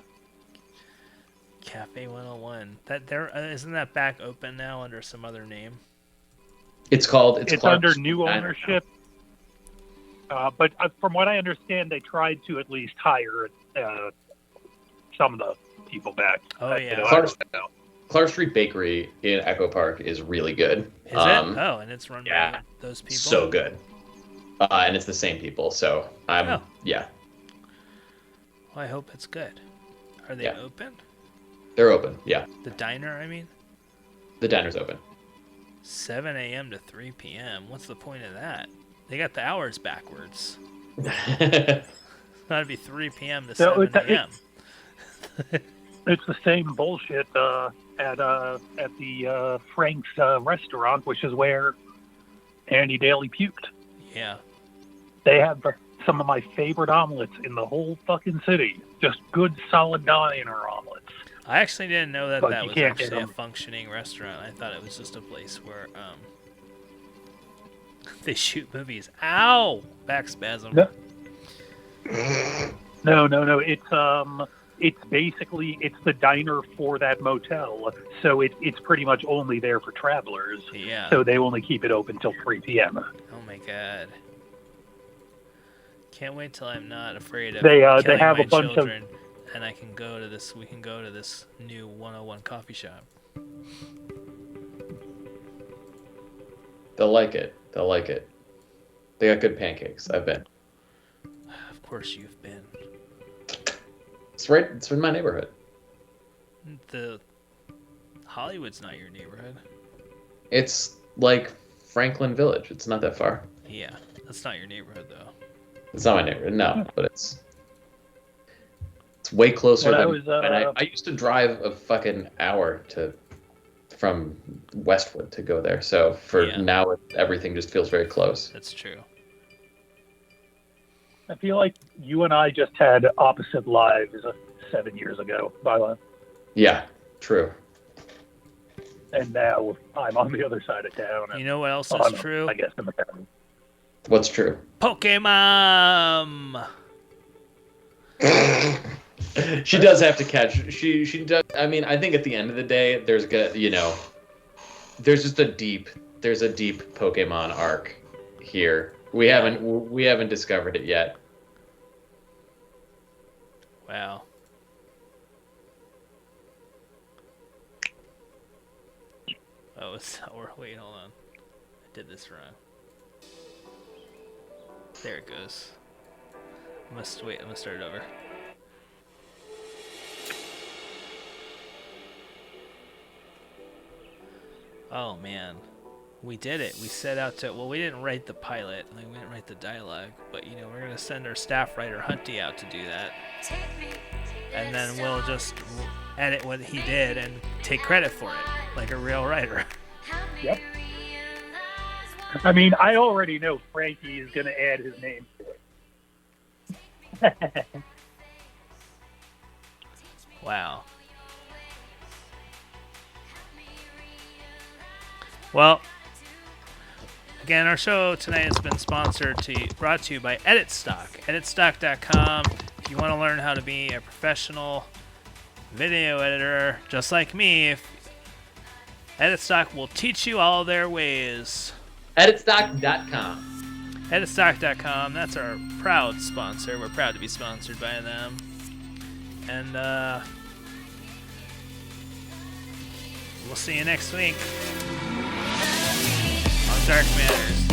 Cafe 101. That there isn't that back open now under some other name? It's under new ownership. But from what I understand, they tried to at least hire some of the people back. Oh yeah. Clark Street Bakery in Echo Park is really good. Is it? Oh, and it's run by those people. So good. And it's the same people. So yeah. Well, I hope it's good. Are they open? They're open. Yeah. The diner, I mean. The diner's open. 7 a.m. to 3 p.m. What's the point of that? They got the hours backwards. That'd be 3 p.m. to 7 a.m. It's the same bullshit at the Frank's restaurant, which is where Andy Daly puked. Yeah. They have some of my favorite omelets in the whole fucking city. Just good, solid diner omelets. I actually didn't know that But that you was can't actually get a 'em. functioning restaurant. I thought it was just a place where they shoot movies. Ow! Back spasm. No. It's basically the diner for that motel. So it's pretty much only there for travelers. Yeah. So they only keep it open till 3 p.m. Oh my god. Can't wait till I'm not afraid of They killing have my a bunch of- children, and I can go to this. We can go to this new 101 coffee shop. They'll like it. They got good pancakes. I've been. Of course, you've been. It's in my neighborhood. The Hollywood's not your neighborhood. It's like Franklin Village. It's not that far. Yeah, that's not your neighborhood though. It's not my neighborhood, no, but it's way closer than I used to drive a fucking hour from Westwood to go there. So now everything just feels very close. That's true. I feel like you and I just had opposite lives 7 years ago, Byla. Yeah, true. And now I'm on the other side of town. You know what else is true? I guess in the town. What's true? Pokemon. She does have to catch. She does. I mean, I think at the end of the day, there's just a deep Pokemon arc here. We haven't discovered it yet. Wow. Oh, wait, hold on. I did this wrong. There it goes. I'm gonna start it over. Oh man, we did it. We set out to. Well, we didn't write the pilot. Like, we didn't write the dialogue, but we're gonna send our staff writer Hunty out to do that, and then we'll just edit what he did and take credit for it, like a real writer. Yep. I mean, I already know Frankie is going to add his name to it. Wow. Well, again, our show tonight has been brought to you by EditStock. EditStock.com. If you want to learn how to be a professional video editor, just like me, EditStock will teach you all their ways. Editstock.com. Editstock.com, that's our proud sponsor. We're proud to be sponsored by them. And we'll see you next week on Dark Matters.